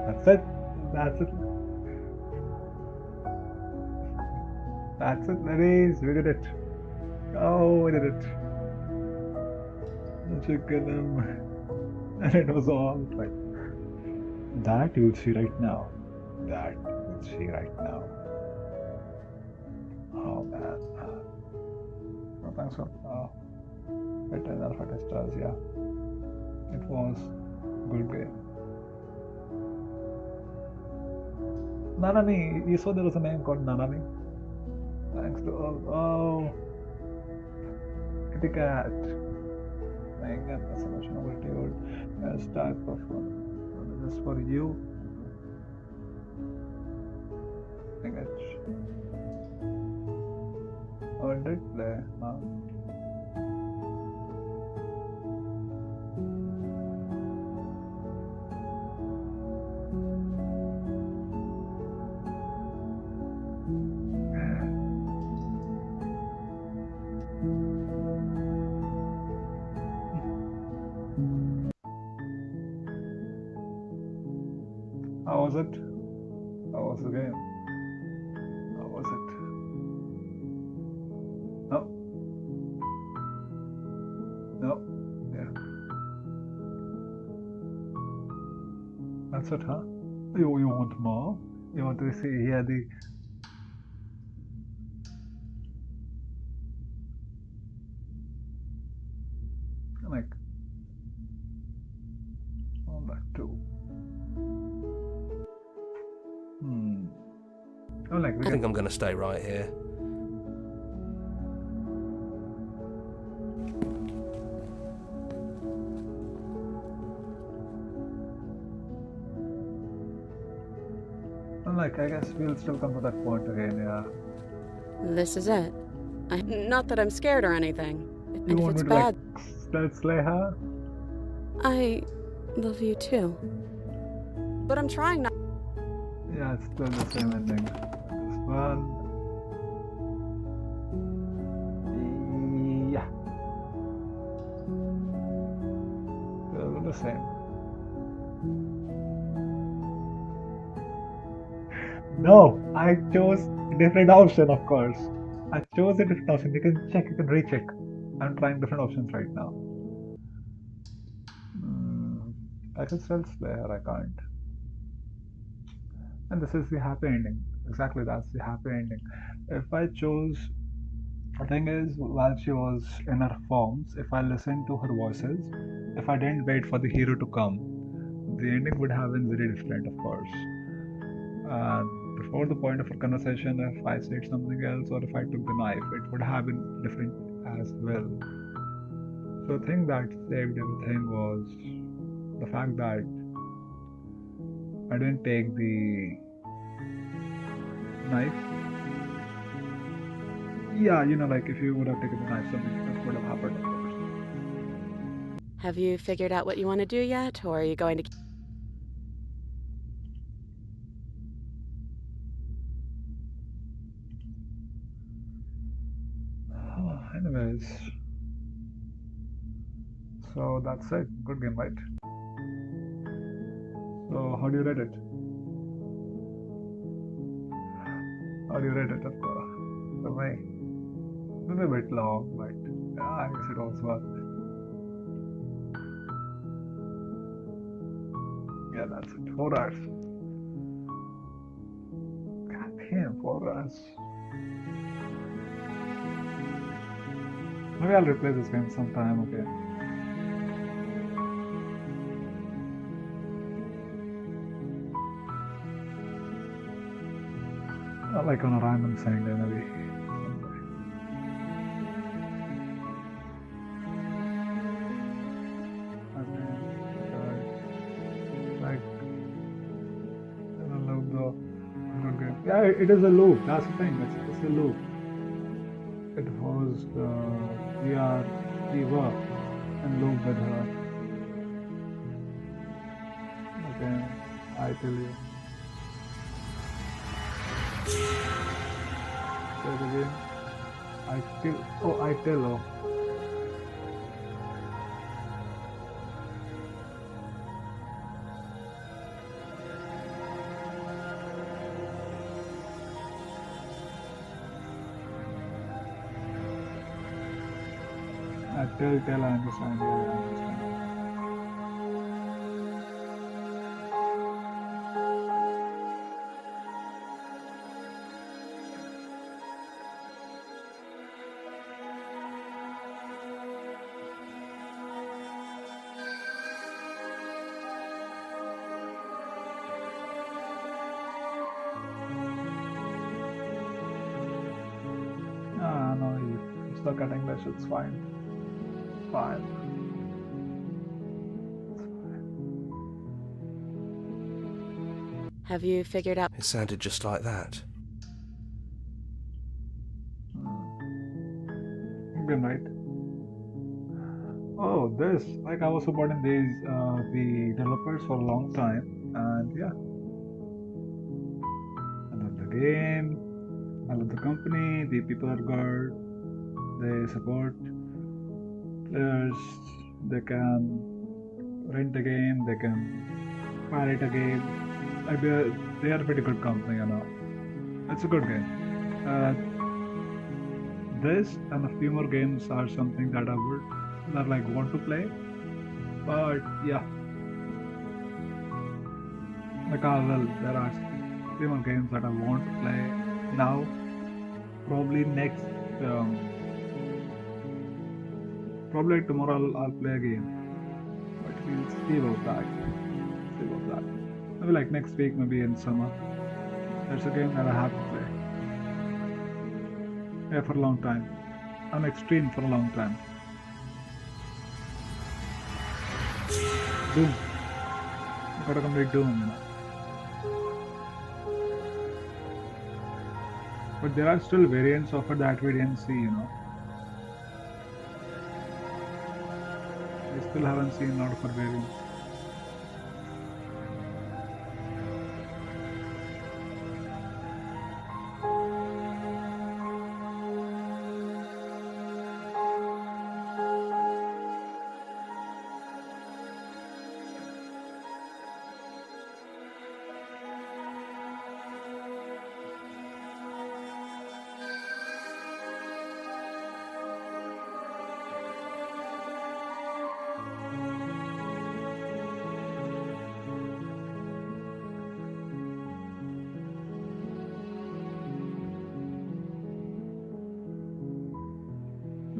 That's it. That's it. That's it, ladies. We did it. Oh, we did it. The chicken. And it was all like that you'll see right now. That you'll see right now. Oh man. Oh, thanks for Eternal Stars, yeah. It was good game. Nanami, you saw there was a name called Nanami? Thanks to oh, Kitty Cat. Playing an assumption of old as type of one. This is for you. I get oh, it did play. How was it? How was the game? How was it? No. No. Yeah. That's it, huh? You want more? You want to see here the like all that too. Oh, like I think I'm going to stay right here. like I guess we'll still come to that point again, yeah. This is it. Not that I'm scared or anything. You And if want it's me to bad, like slay her? I love you too. But I'm trying not. Yeah, it's still the same ending. This one. Yeah. Still the same. No, I chose a different option, of course. I chose a different option. You can check, you can recheck. I'm trying different options right now. I can still slay her, I can't. And this is the happy ending. Exactly, that's the happy ending. If I chose, the thing is, while she was in her forms, if I listened to her voices, if I didn't wait for the hero to come, the ending would have been very different, of course. And before the point of a conversation, if I said something else or if I took the knife, it would have been different as well. So the thing that saved everything was the fact that I didn't take the knife. Yeah, you know, like if you would have taken the knife, something else would have happened, of course. Have you figured out what you want to do yet, or are you going to? Anyways, so that's it. Good game, right? So how do you rate it? How do you rate it? For me, it was a bit long, but yeah, I guess it was worth it. Yeah, that's it. 4 hours. God damn, 4 hours. Maybe I'll replay this game sometime, okay? Not like on a random Sunday, maybe. Like, I don't know, though. Good game. Yeah, it is a loop. That's the thing. It's a loop. It was we were in loop with her. Okay, I tell you. Say it again. I tell. Oh. Tell, I understand. Yeah, I understand. stuck at English, it's fine. Fine. Have you figured out? It sounded just like that. Good night. Oh, this, like I was supporting these, the developers for a long time, and yeah. I love the game, I love the company, the people are good, they support players, they can rent a game, they can pirate a game. Like they are a pretty good company, you know. It's a good game. This and a few more games are something that I would not like want to play, but yeah, like there are a few more games that I want to play now. Probably next, probably tomorrow I'll play a game, but we'll see about that. See about that. Maybe like next week, maybe in summer. There's a game that I have to play. Yeah, for a long time. I'm extreme for a long time. Doom. I gotta complete Doom, you know. But there are still variants of it that we didn't see, you know. I still haven't seen a lot of variants.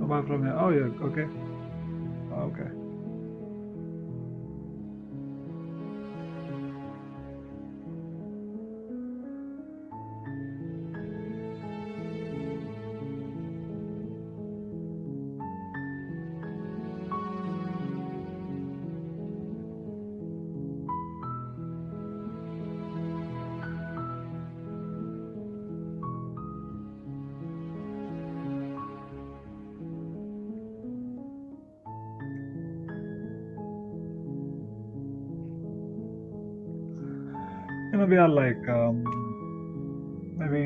Apart from here. Oh yeah, okay. Okay. You know, we are like, maybe,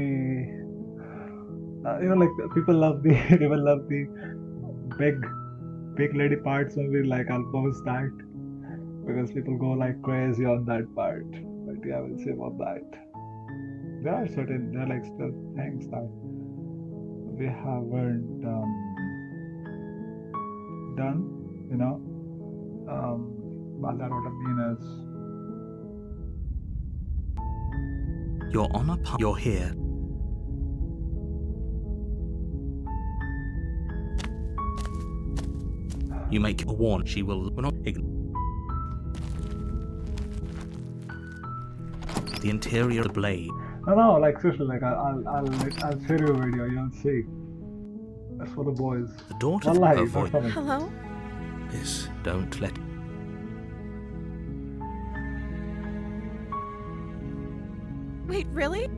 you know, like people love the, people love the big lady parts. Maybe like I'll post that because people go like crazy on that part. But yeah, we'll see about that. There are like still things that we haven't done, you know. By that what I mean is, You're on a path. You're here. You make a warn. She will not ignore. The interior of the blade. no, like seriously, like I'll share you a video. You'll see. That's for the boys. The daughter Wallahi, of her not for me. Hello? voice. Don't let. Wait, really?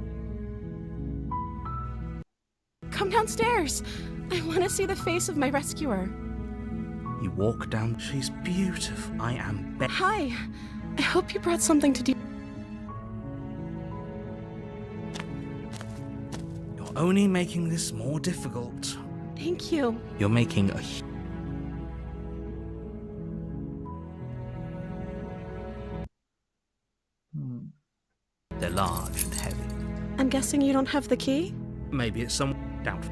Come downstairs. I want to see the face of my rescuer. You walk down. She's beautiful. I am. Hi. I hope you brought something to do. You're only making this more difficult. Thank you. You're making a. They're large and heavy. I'm guessing you don't have the key? Maybe it's some doubt.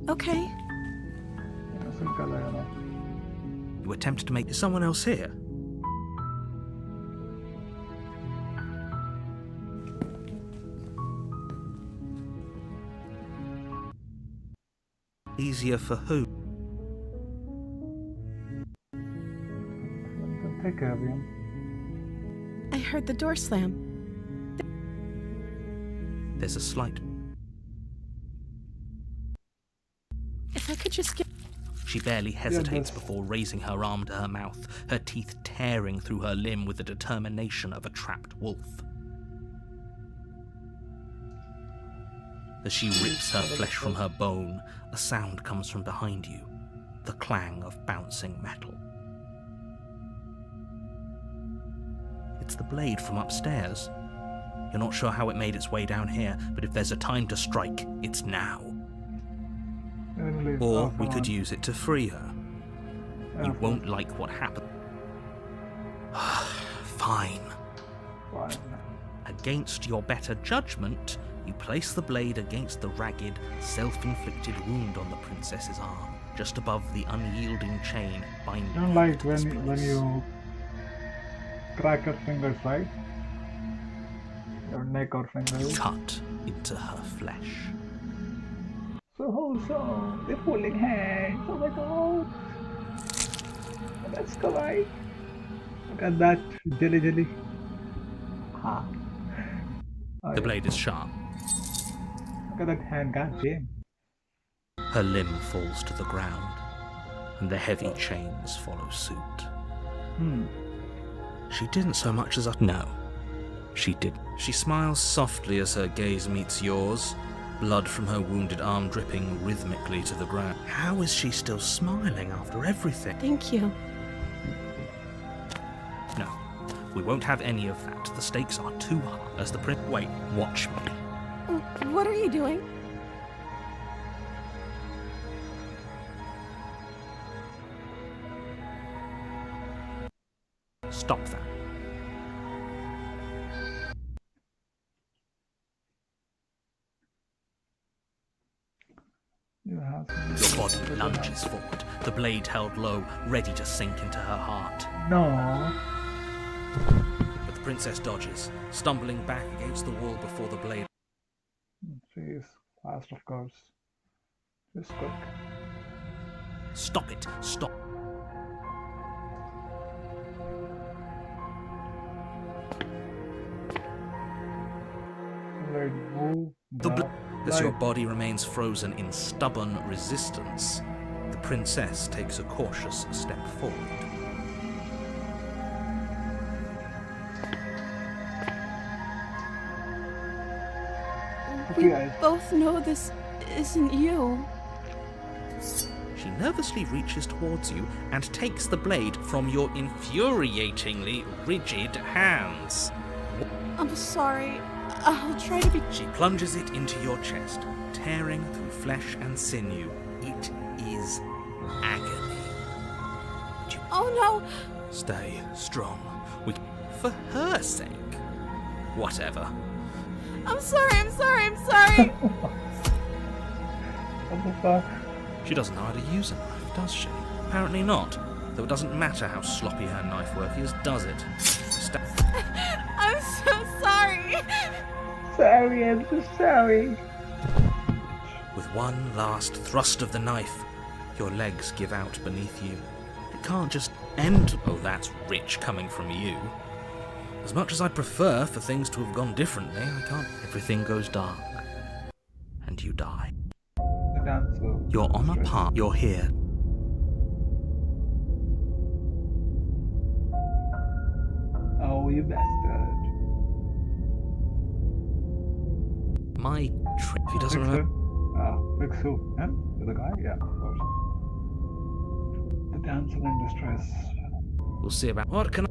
Okay. You attempted to make someone else here. Easier for who? Take care of him. heard the door slam. There's a slight... If I could just get... She barely hesitates this- before raising her arm to her mouth, her teeth tearing through her limb with the determination of a trapped wolf. As she rips her flesh from her bone, a sound comes from behind you, the clang of bouncing metal. It's the blade from upstairs. You're not sure how it made its way down here, but if there's a time to strike, it's now. Or we could use it to free her. You won't like what happened. Fine. Fine. Against your better judgment, you place the blade against the ragged, self-inflicted wound on the princess's arm, just above the unyielding chain binding I don't her like to its when place. you crack your fingers, right? Your neck or fingers. Cut into her flesh. So wholesome. They're holding hands. Oh my god. That's kawaii. Look at that jelly jelly. Ha. Oh, The yeah. blade is sharp. Look at that hand, god damn. Her limb falls to the ground, and the heavy chains follow suit. She didn't so much as No, she didn't. She smiles softly as her gaze meets yours, blood from her wounded arm dripping rhythmically to the ground. How is she still smiling after everything? Thank you. No, we won't have any of that. The stakes are too high. As the prince... Wait, watch me. What are you doing? Stop that. You have Your body lunges forward, the blade held low, ready to sink into her heart. No. But the princess dodges, stumbling back against the wall before the blade. She's fast, of course. She's quick. Stop it! Stop! Right, move. As your body remains frozen in stubborn resistance, the princess takes a cautious step forward. We guys. both know this isn't you. She nervously reaches towards you and takes the blade from your infuriatingly rigid hands. I'm sorry. I'll try to be... She plunges it into your chest, tearing through flesh and sinew. It is agony. But you Oh no! stay strong. For her sake. Whatever. I'm sorry, I'm sorry, I'm sorry! What the fuck? She doesn't know how to use a knife, does she? Apparently not. Though it doesn't matter how sloppy her knife work is, does it? I'm so sorry! Sorry, I'm so sorry. With one last thrust of the knife, your legs give out beneath you. It can't just end. Oh, that's rich coming from you. As much as I'd prefer for things to have gone differently, I can't. Everything goes dark. And you die. The dancer. You're on a path. You're here. Oh, you bastard. My trip. He doesn't Fix remember. Fix who? Him? The guy? Yeah, of course. The damsel-in-distress. We'll see about. What can I.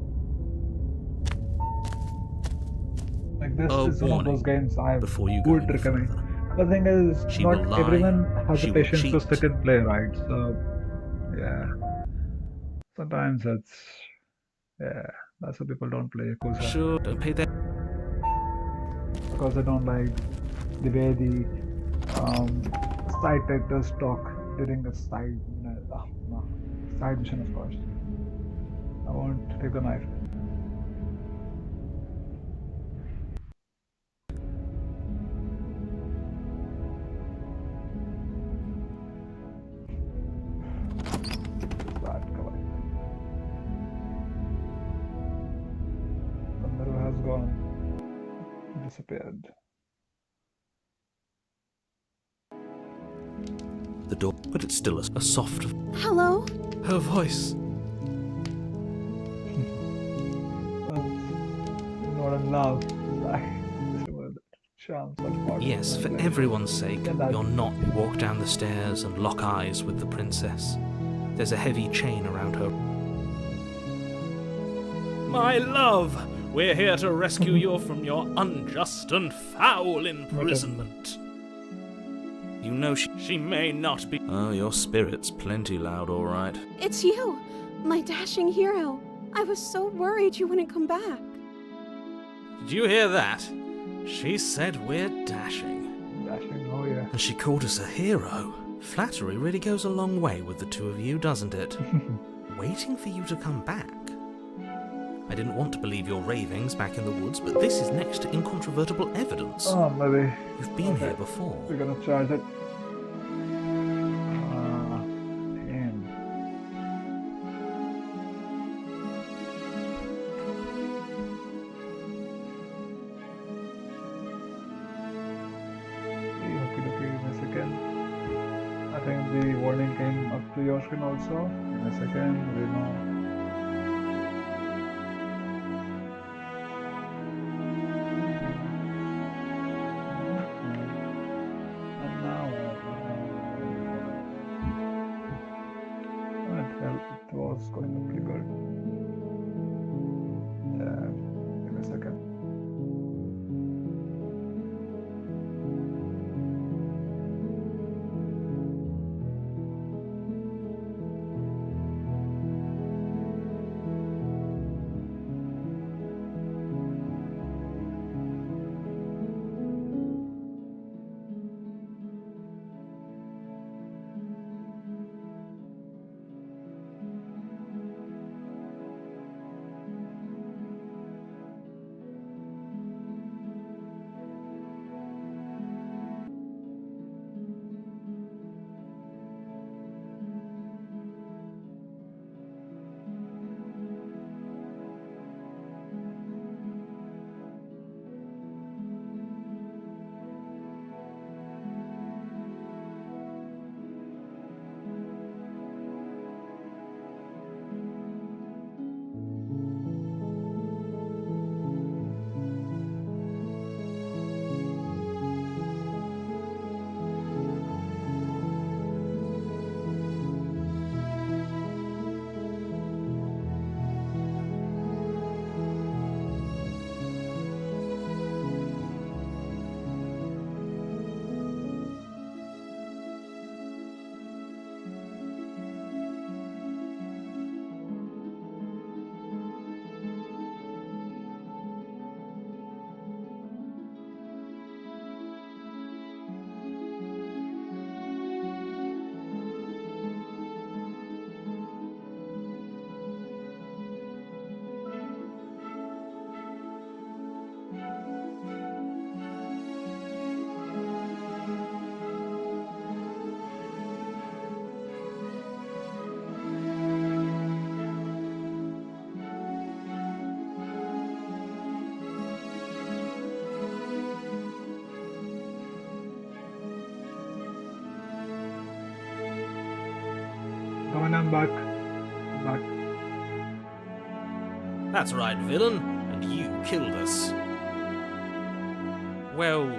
Like this Oh, is one of warning. those games I Before you go would any recommend. further. The thing is, She not will lie, everyone has she the will patience to cheat. sit and play, right? So, yeah. Sometimes it's, yeah, that's why people don't play Yakuza. Sure, don't pay that. Because they don't like the way the side characters talk during the side, side mission, of course. I won't take the knife. Bad, come on. Bandaru has gone. Disappeared. The door, but it's still a soft. Hello? Her voice. Not in love. Like, charms of Yes, for everyone's sake, you're not. You walk down the stairs and lock eyes with the princess. There's a heavy chain around her. My love, we're here to rescue you from your unjust and foul imprisonment. You know she may not be. Oh, your spirit's plenty loud, all right. It's you, my dashing hero. I was so worried you wouldn't come back. Did you hear that? She said we're dashing. Dashing, oh yeah. And she called us a hero. Flattery really goes a long way with the two of you, doesn't it? Waiting for you to come back. I didn't want to believe your ravings back in the woods, but this is next to incontrovertible evidence. Oh, maybe. You've been here before. We're gonna charge it. Damn. Okay, give me a second. I think the warning came up to your screen also. In a second, we know. It was going to pretty good. Give me a second. Come on, I'm back. I'm back. That's right, villain, and you killed us. Well,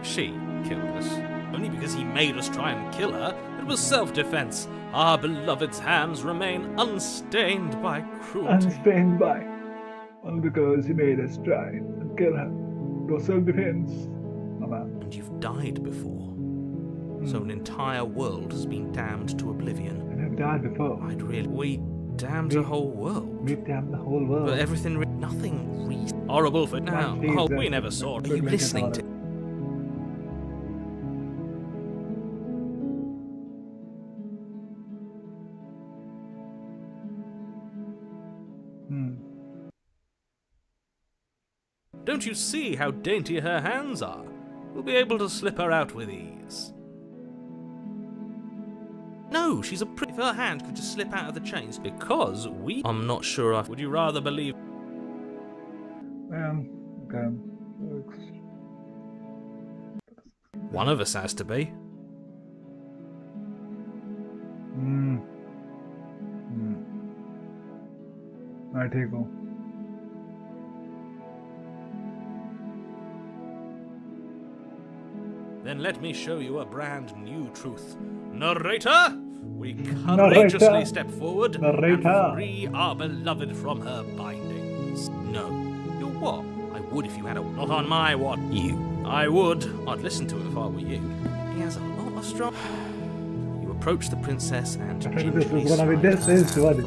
she killed us. Only because he made us try and kill her. It was self-defense. Our beloved's hands remain unstained by cruelty. Unstained by. Only because he made us try and kill her. It was self-defense. And you've died before. So an entire world has been damned to oblivion. And I've died before. We damned the whole world. We damned the whole world. But everything, nothing horrible for now. Oh, we never saw it. Are you listening to? Don't you see how dainty her hands are? We'll be able to slip her out with ease. No, she's a if her hand could just slip out of the chains because we... I'm not sure would you rather believe... Okay. One of us has to be. Hmm. मैं ठीक हूँ. Then let me show you a brand new truth. Narrator! We courageously step forward Narrator. and free our beloved from her bindings. No. You're what? I would if you had a... Not on my watch. You. I would. I'd listen to it if I were you. He has a lot of strong... You approach the princess and gingerly This is one.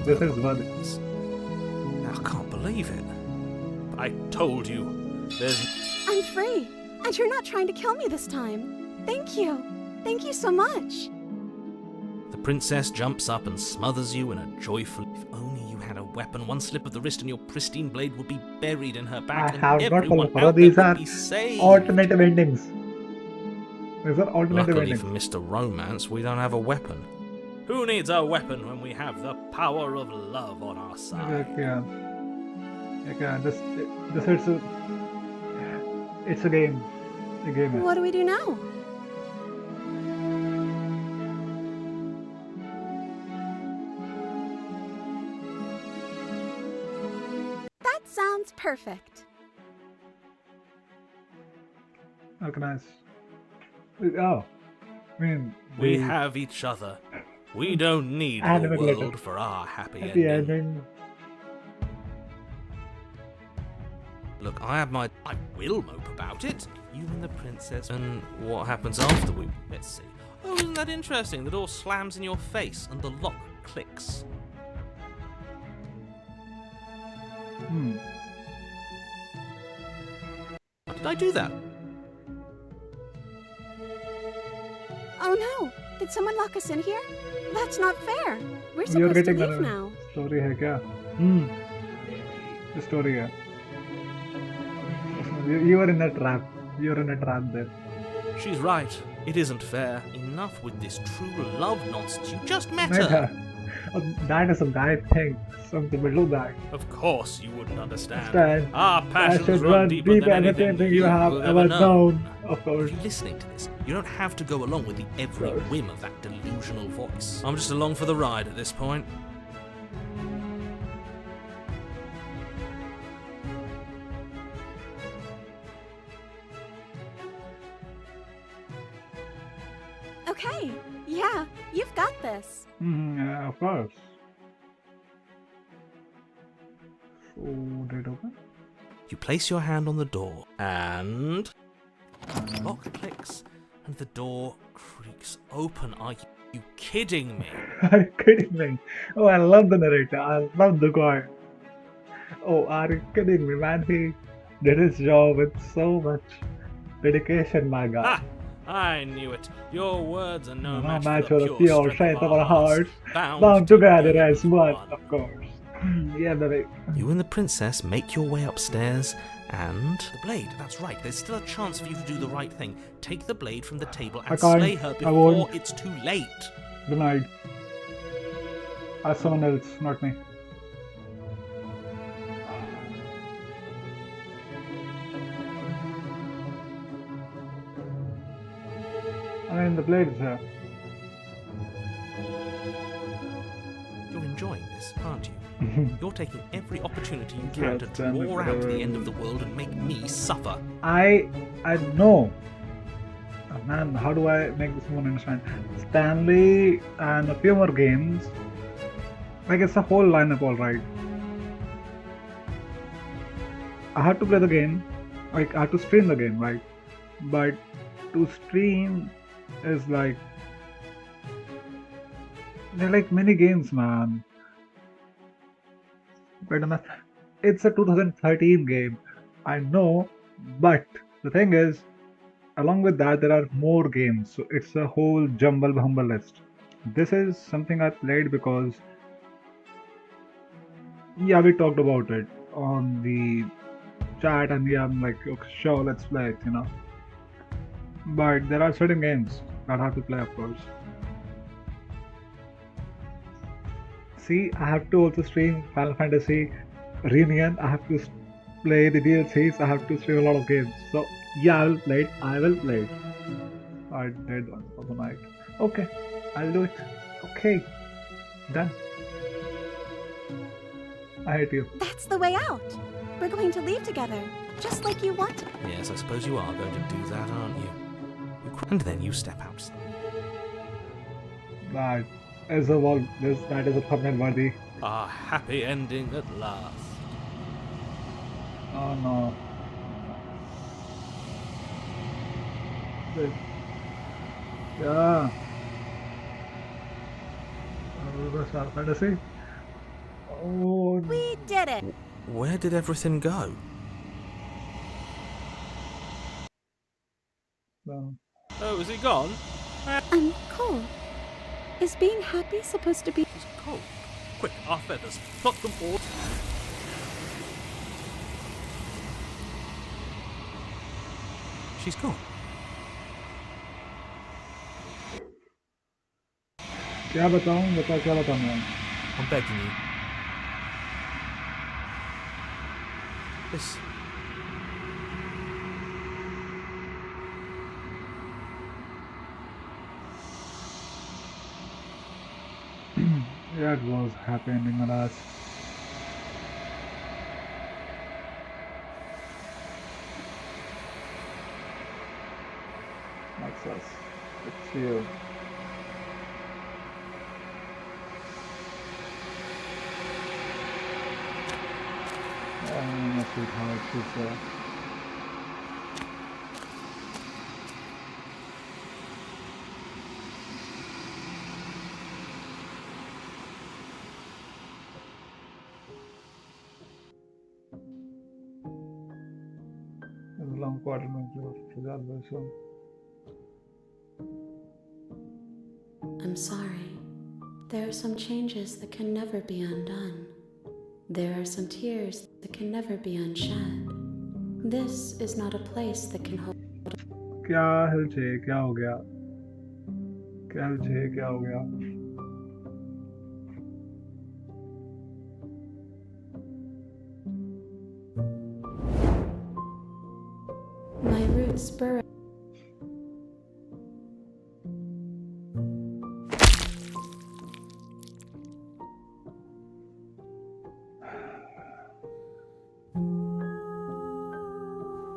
I can't believe it. I told you. There's... I'm free, and you're not trying to kill me this time. Thank you. Thank you so much. The princess jumps up and smothers you in a joyful... If only you had a weapon, one slip of the wrist and your pristine blade would be buried in her back, I and have not everyone followed. out These there are would be saved. alternative endings. These are alternative Luckily endings. for Mr. Romance, we don't have a weapon. Who needs a weapon when we have the power of love on our side? Yeah. It's a game. A game. What do we do now? That sounds perfect. Okay, nice. Oh, I mean, We have each other. We don't need the Animate letter. world for our happy happy ending. ending. Look, I will mope about it. You and the princess. And what happens after we... Let's see. Oh, isn't that interesting? The door slams in your face and the lock clicks. Did I do that? Oh no! Did someone lock us in here? That's not fair. We're You're supposed to getting leave a now. story है क्या? The story है. You were in a trap. You were in a trap there. She's right. It isn't fair. Enough with this true love nonsense. You just met Met her. her. Oh, that is a guy thing. Something below that. Of course you wouldn't understand. Understand. Our passions Passions run deeper than anything you have will ever known. Of If course. you're listening to this, you don't have to go along with the every whim of that delusional voice. I'm just along for the ride at this point. Okay, yeah, you've got this. Yeah, of course. So, did it open? You place your hand on the door, and... the lock clicks, and the door creaks open. Are you kidding me? Are you kidding me? Oh, I love the narrator. I love the guy. Oh, are you kidding me, man? He did his job with so much dedication, my guy. Ha! I knew it. Your words are no match match for the for the pure pure strength of our our hearts, hearts, bound bound together as one, of course. Yeah, baby. You and the princess make your way upstairs, and... The blade, that's right. There's still a chance for you to do the right thing. Take the blade from the table and can't. slay her I before won't. it's too late. Denied. As someone else, not me. I mean, the blade is here. You're enjoying this, aren't you? You're taking every opportunity you can to draw out the end of the world and make me suffer. I know. Oh, man, how do I make this one understand? Stanley and a few more games. Like, it's a whole lineup, alright. I had to play the game. Like, I had to stream the game, right? But to stream is like... They're like mini games, man. But it's a 2013 game. I know, but the thing is, along with that, there are more games. So it's a whole jumble bumble list. This is something I played because, yeah, we talked about it on the chat, and yeah, I'm like, okay, sure, let's play it, you know. But there are certain games that I have to play, of course. See, I have to also stream Final Fantasy Reunion. I have to play the DLCs, I have to stream a lot of games. So yeah, I will play it. I will play it. I did one for the night. Okay, I'll do it. Okay, done. I hate you. That's the way out. We're going to leave together, just like you wanted. Yes, I suppose you are going to do that, aren't you? And then you step out. That is a that is a thumbnail worthy. A happy ending at last. Oh no. Yeah. Star Fantasy. Oh. We did it. Where did everything go? No. Oh, is he gone? I'm cold. Is being happy supposed to be? He's cold. Quick, our feathers. Pluck them all. She's gone. क्या बताऊं? बता क्या बताऊं मैं? I'm begging you. This. Yeah, it was happy ending, my last. That's us. It's you. My sweetheart, she's long quarterman of I'm sorry. There are some changes that can never be undone. There are some tears that can never be unshed. This is not a place that can hold. क्या हिल छे क्या हो गया क्या हिल छे क्या हो गया My roots burrow.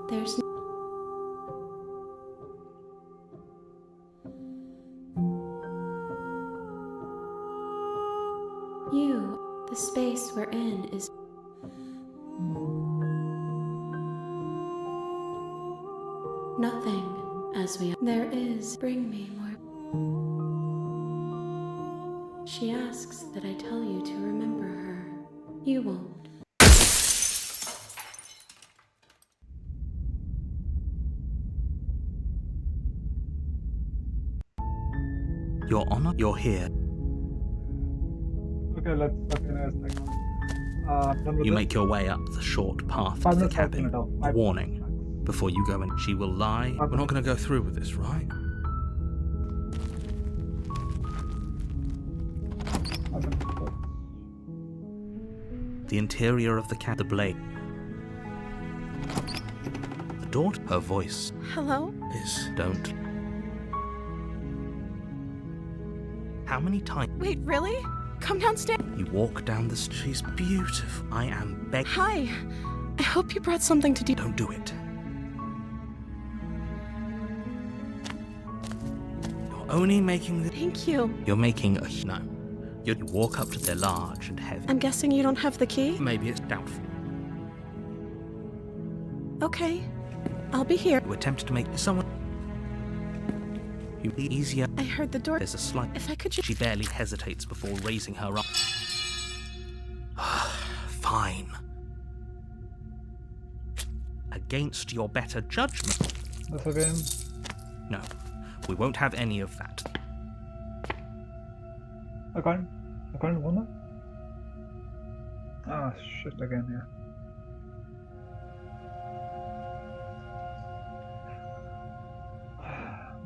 There's you. The space we're in is nothing as we. There is. Bring me more. She asks that I tell you to remember her. You won't. Your Honor, you're here. Okay, let's finish next one. Done with You this? make your way up the short path to 5 the minutes, cabin. open it up. A 5 warning. minutes. Before you go in, she will lie. We're not going to go through with this, right? The interior of the cabin, the blade. The door, her voice Hello? is don't. How many times Wait, really? Come downstairs. you walk down the street? She's beautiful. I am begging. Hi. I hope you brought something to do. Don't do it. You're only making the. Thank you. You're making a. No. You walk up to the large and heavy. I'm guessing you don't have the key? Maybe it's doubtful. Okay. I'll be here. You attempt to make someone. You be easier. I heard the door. There's a slight. If I could just. She barely hesitates before raising her up. Fine. Against your better judgment. That's again. No, we won't have any of that. I can't wanna. Ah, shit again, yeah.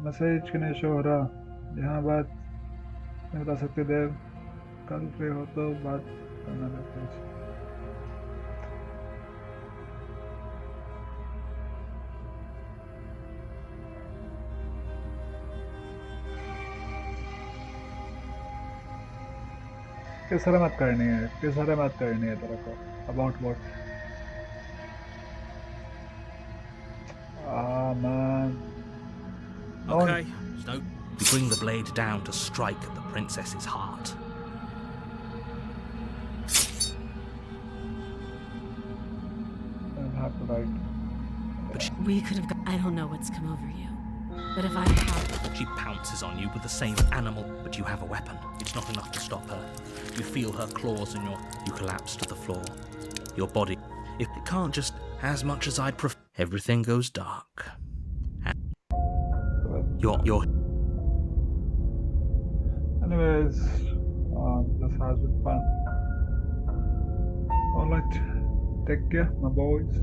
Message क्यों नहीं show हो रहा? यहाँ बात नहीं बता सकते देव. कल फ्री हो तो बात करना है प्लीज. किसरे मत करनी है तेरे को about what? Ah man. Okay, so you bring the blade down to strike at the princess's heart. I'll have to write. We could have. I don't know what's come over you, but if I had. She pounces on you with the same animal, but you have a weapon. It's not enough to stop her. You feel her claws in you collapse to the floor. Your body, it can't just as much as I'd prefer. Everything goes dark. Your Anyways, this has been fun. Alright, take care, my boys.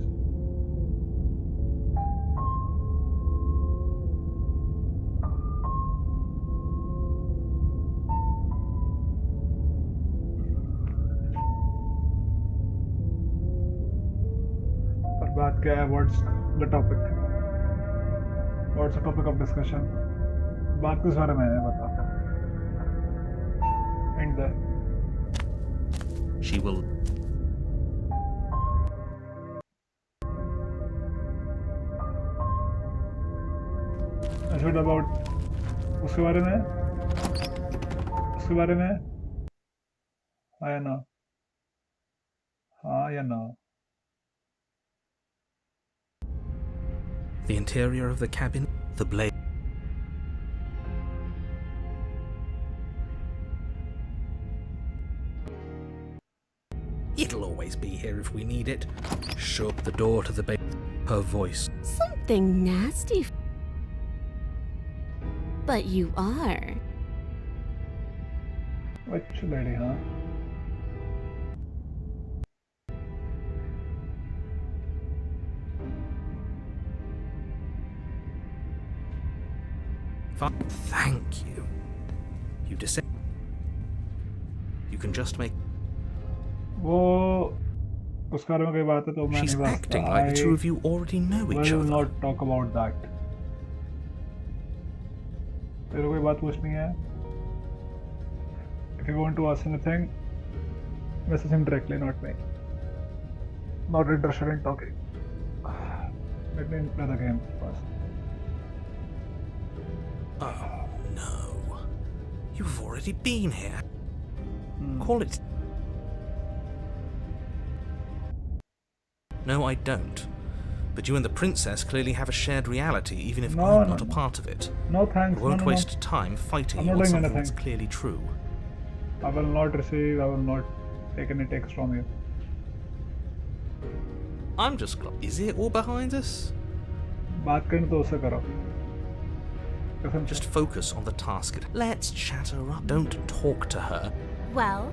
पर बात क्या है? What's the topic? What's the topic of discussion? बात किस बारे में है बता. And she will. I should about उसके बारे में. उसके बारे में. हाँ या ना. हाँ या ना. The interior of the cabin, the blade. It'll always be here if we need it. Shut the door to the bed. Her voice. Something nasty. But you are. Which lady, huh? Thank you. You descend. You can just make. वो उस बारे में कोई बात है तो मैं She's नहीं बता. acting like the two of you already know each will other. not talk about that. तेरे को कोई बात पूछनी है? If you want to ask anything, message him directly, not me. Not interested in talking. Let me play the game first. Oh no. You've already been here. Call it. No, I don't. But you and the princess clearly have a shared reality, even if I'm not a part of it. No thanks. I won't no. waste time fighting I'm you not on doing something anything. that's clearly true. I will not receive. I will not take any text from you. I'm just glad. Is it all behind us? बात करनी तो उससे करो. कसम से. Just focus on the task. Let's chat her up. Don't talk to her. Well,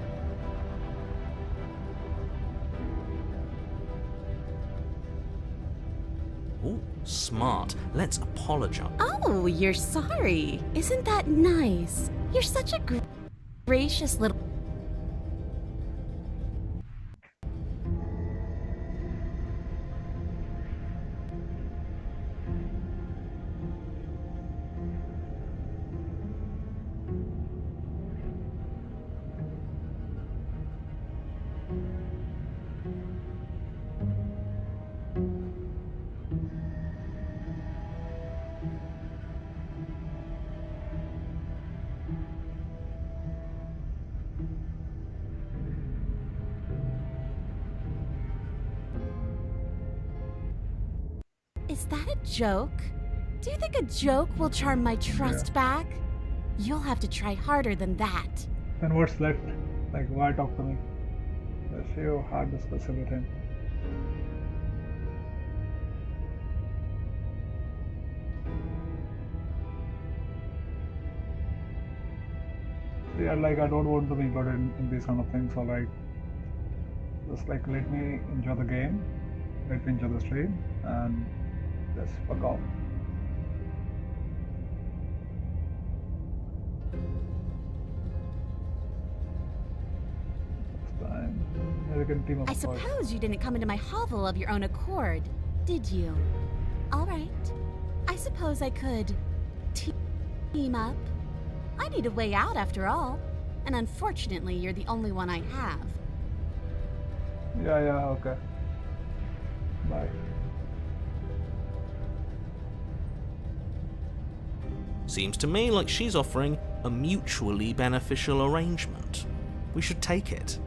Ooh, smart. Let's apologize. oh, you're sorry. Isn't that nice? You're such a gracious little. Is that a joke? Do you think a joke will charm my trust back? You'll have to try harder than that. Then what's left? Like, why talk to me? Let's see how hard discuss everything. Yeah, like I don't want to be good in these kind of things. Alright, just like let me enjoy the game, let me enjoy the stream, and just fuck off. I suppose you didn't come into my hovel of your own accord, did you? All right. I suppose I could team up. I need a way out after all, and unfortunately, you're the only one I have. Yeah, okay. Bye. Seems to me like she's offering a mutually beneficial arrangement. We should take it.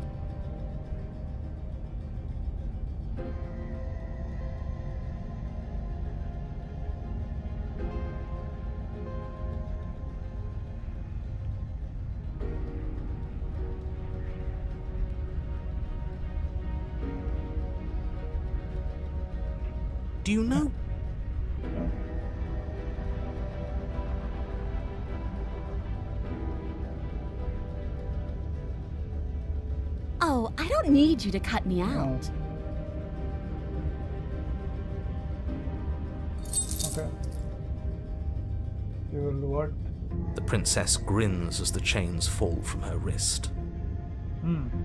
Do you know? Oh, I don't need you to cut me out. Okay. You will what? The princess grins as the chains fall from her wrist.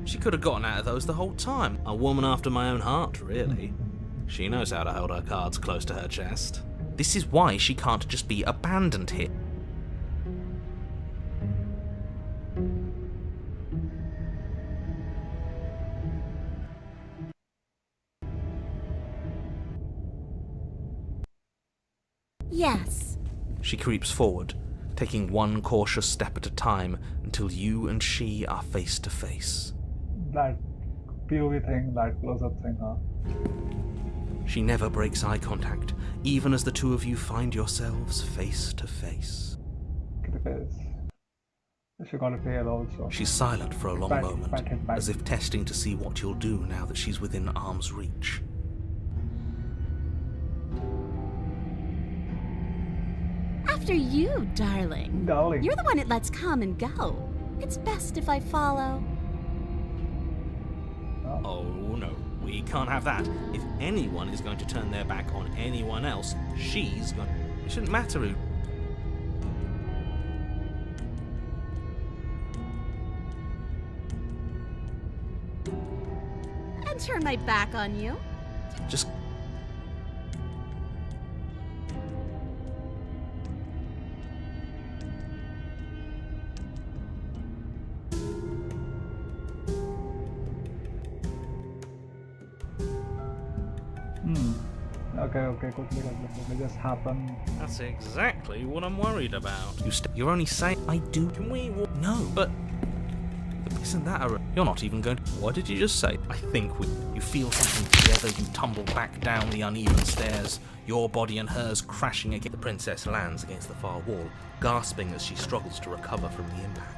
She could have gotten out of those the whole time. A woman after my own heart, really. She knows how to hold her cards close to her chest. This is why she can't just be abandoned here. Yes. She creeps forward, taking one cautious step at a time until you and she are face to face. That POV thing, that close-up thing, huh? She never breaks eye contact, even as the two of you find yourselves face to face. She got a tail also. She's silent for a long moment, as if testing to see what you'll do now that she's within arm's reach. After you, darling. Darling. You're the one it lets come and go. It's best if I follow. Oh no, we can't have that. If anyone is going to turn their back on anyone else, she's going. It shouldn't matter who. And turn my back on you. Just. Okay, quickly, just happen. That's exactly what I'm worried about. You're only saying I do. Can we? No, but isn't that a? You're not even going to. What did you just say? I think you feel something together. You tumble back down the uneven stairs, your body and hers crashing against. The princess lands against the far wall, gasping as she struggles to recover from the impact.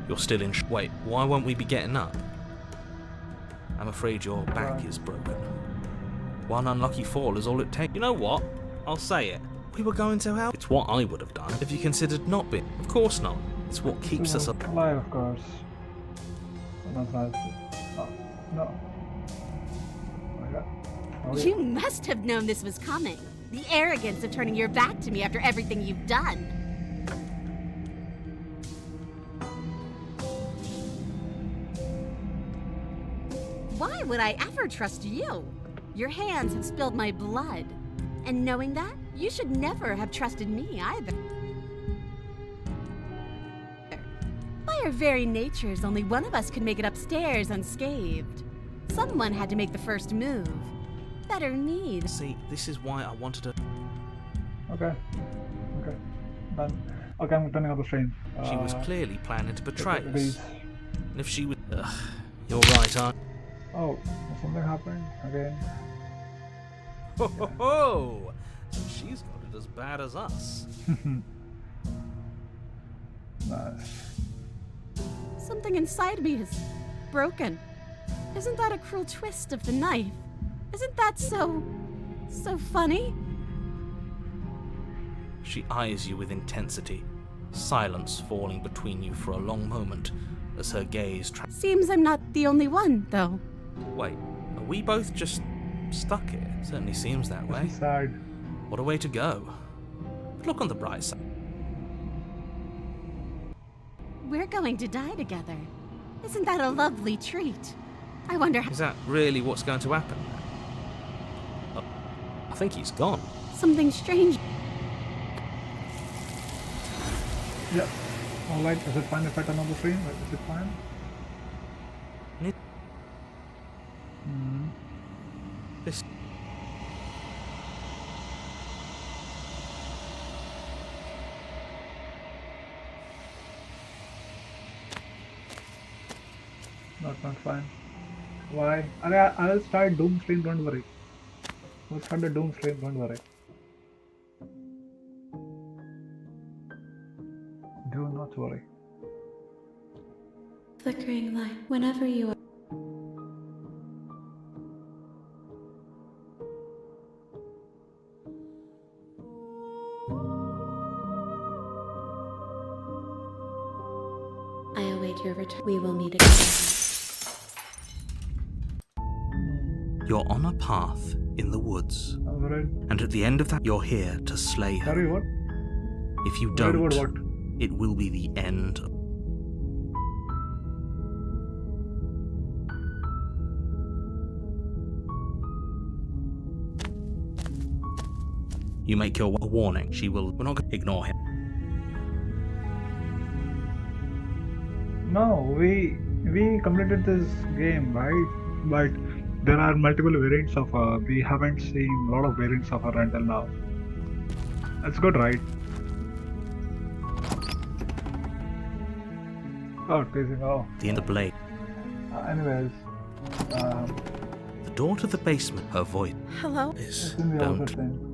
You're still in. Wait, why won't we be getting up? I'm afraid your back is broken. One unlucky fall is all it takes. You know what? I'll say it. We were going to help. It's what I would have done if you considered not being. Of course not. It's what keeps us up. Alive, of course. That's nice. Oh, no. Oh my God. Oh, yeah. You must have known this was coming. The arrogance of turning your back to me after everything you've done. Why would I ever trust you? Your hands have spilled my blood. And knowing that, you should never have trusted me either. By our very natures, only one of us could make it upstairs unscathed. Someone had to make the first move. Better me. See, this is why I wanted to. Okay. Done. Okay, I'm turning off the stream. She was clearly planning to betray us. Please. And if she was. You're right, aren't you? Oh, something happened again. Ho ho ho! So she's got it as bad as us. Nice. Something inside me is broken. Isn't that a cruel twist of the knife? Isn't that so funny? She eyes you with intensity, silence falling between you for a long moment as her gaze Seems I'm not the only one, though. Wait, are we both just stuck here? Certainly seems that way. Sad. What a way to go. But look on the bright side. We're going to die together. Isn't that a lovely treat? I wonder how. Is that really what's going to happen? think he's gone. Something strange. Yeah. Alright, is it fine if I turn on the stream? Is it fine? This. Not fine. Why? I'll start Doom stream, don't worry. I'll start the Doom stream, don't worry. Do not worry. Flickering light whenever you are. I await your return. We will meet again. You're on a path in the woods, Alright. and at the end of that, you're here to slay her. Sorry, what? If you Worried don't, about what? it will be the end. You make your warning. She will. We're not going to ignore him. No, we completed this game, right? But there are multiple variants of her. We haven't seen a lot of variants of her until now. That's good, right? Oh, facing off. The end of the blade. Anyways, The door to the basement. Her voice Hello? is. it's in the other Don't. thing.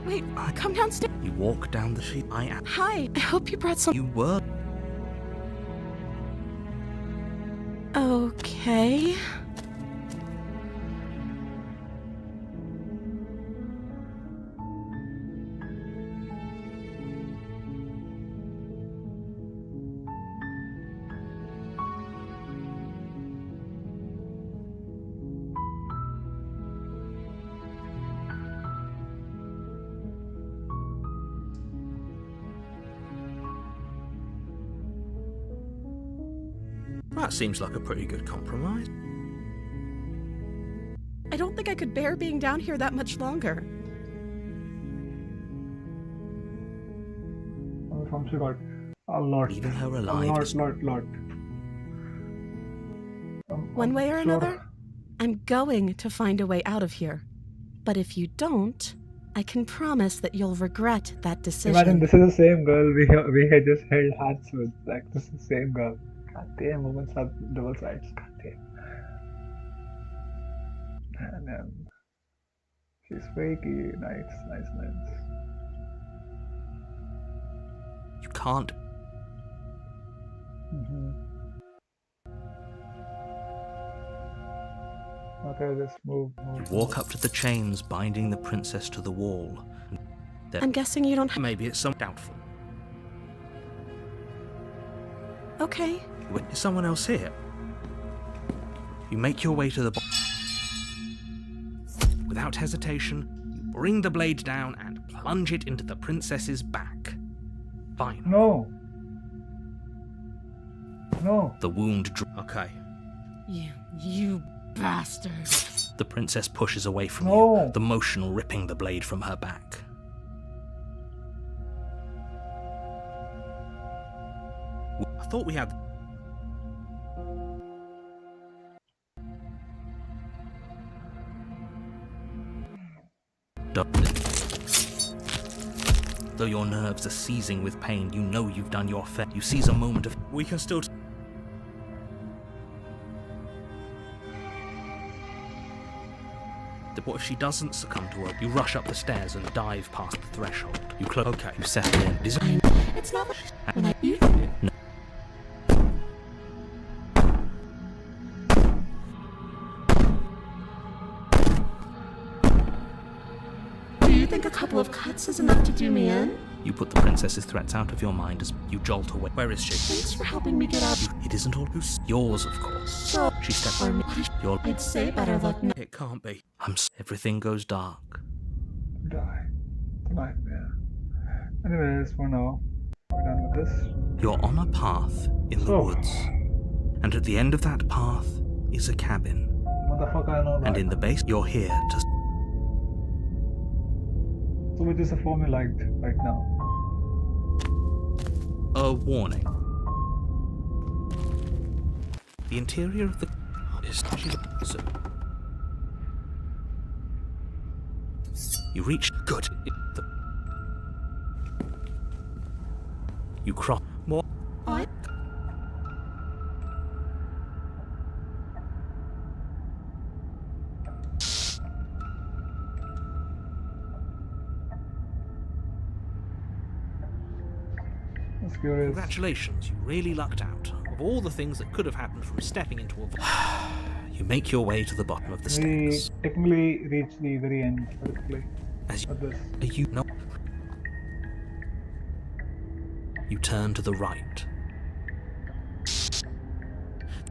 Wait, come downstairs. You walk down the sheet. I am. Hi, I hope you brought some. You were. Okay. That seems like a pretty good compromise. I don't think I could bear being down here that much longer. From she got a lot. Leaving her A alive. is- lot. One way or sure. another, I'm going to find a way out of here. But if you don't, I can promise that you'll regret that decision. Imagine this is the same girl we had just held hands with. Like, this is the same girl. God damn, moments have double sides. God damn. And then she's fakey. Nice. You can't. Okay, just move. You walk up to the chains binding the princess to the wall. I'm guessing you don't have. Maybe it's some doubtful. Okay. Is someone else here? You make your way to the Without hesitation, you bring the blade down and plunge it into the princess's back. Fine. No. The wound. Okay. You bastard. The princess pushes away from No. you, the motion ripping the blade from her back. I thought we had. Though your nerves are seizing with pain, you know you've done your fair. You seize a moment of. We can still. What if she doesn't succumb to her? You rush up the stairs and dive past the threshold. You close. Okay, you settle in. It's not when I eat. No. Do you think a couple of cuts is enough to do me in? You put the princess's threats out of your mind as you jolt away. Where is she? Thanks for helping me get out. It isn't all who's yours, of course. So, She steps. for me, Your. I'd say better luck now. It can't be. Everything goes dark. Die. Nightmare. Anyways, for now, we're done with this. You're on a path in the So. woods, and at the end of that path is a cabin. Motherfucker, I know that. And in the base, you're here to. So which is the form you liked right now? A warning. The interior of the is so. You reach good. You cross more. What? That's curious. Congratulations, you really lucked out. Of all the things that could have happened from stepping into a you make your way to the bottom of the We stairs. technically reached the very end, basically. As Of this. you know, you turn to the right.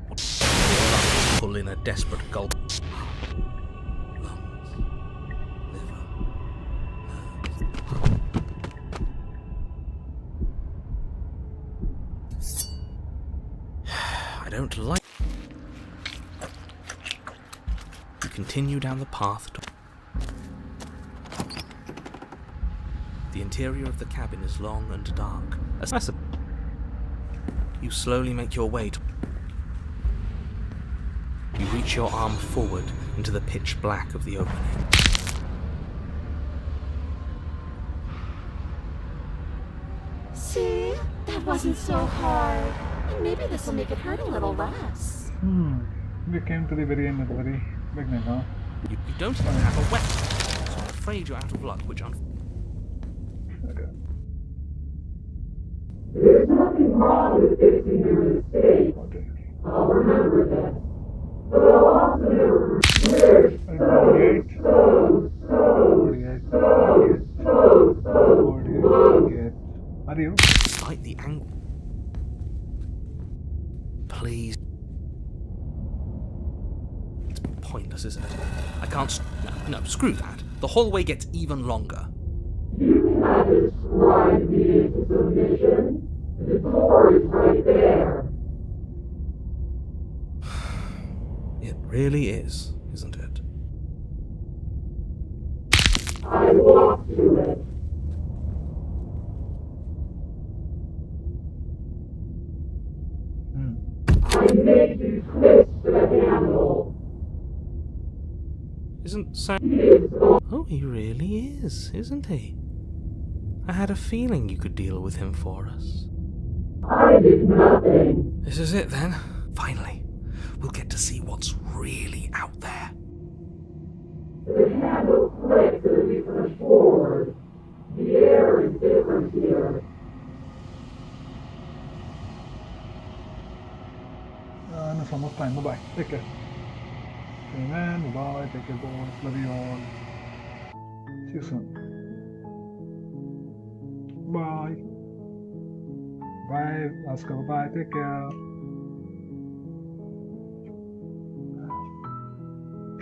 Your lungs pull in a desperate gulp. Lungs, liver, nerves. I don't like. You continue down the path to. The interior of the cabin is long and dark. You slowly make your way to. You reach your arm forward into the pitch black of the opening. See? That wasn't so hard. And maybe this will make it hurt a little less. We came to the very end of the very beginning, huh? You don't even have a weapon, so I'm afraid you're out of luck, which Okay. There's nothing wrong with fixing your mistake. Okay. I'll remember that. But I'll also never wish 48. 48. Are you? despite the angle. Please. It's pointless, isn't it? I can't. No, screw that. The hallway gets even longer. You cannot describe me into submission. The door is right there. It really is, isn't it? I walk to it. I made you twist the handle. Isn't Sam? It's gone. Oh, he really is, isn't he? I had a feeling you could deal with him for us. I did nothing. This is it then. Finally, we'll get to see what's really out there. The handle clicks as we push forward. The air is different here. And it's almost time. Bye-bye. Take care. Amen. Bye. Take care, boys. Love you all. See you soon. Bye. Bye. Oscar. Bye. Take care.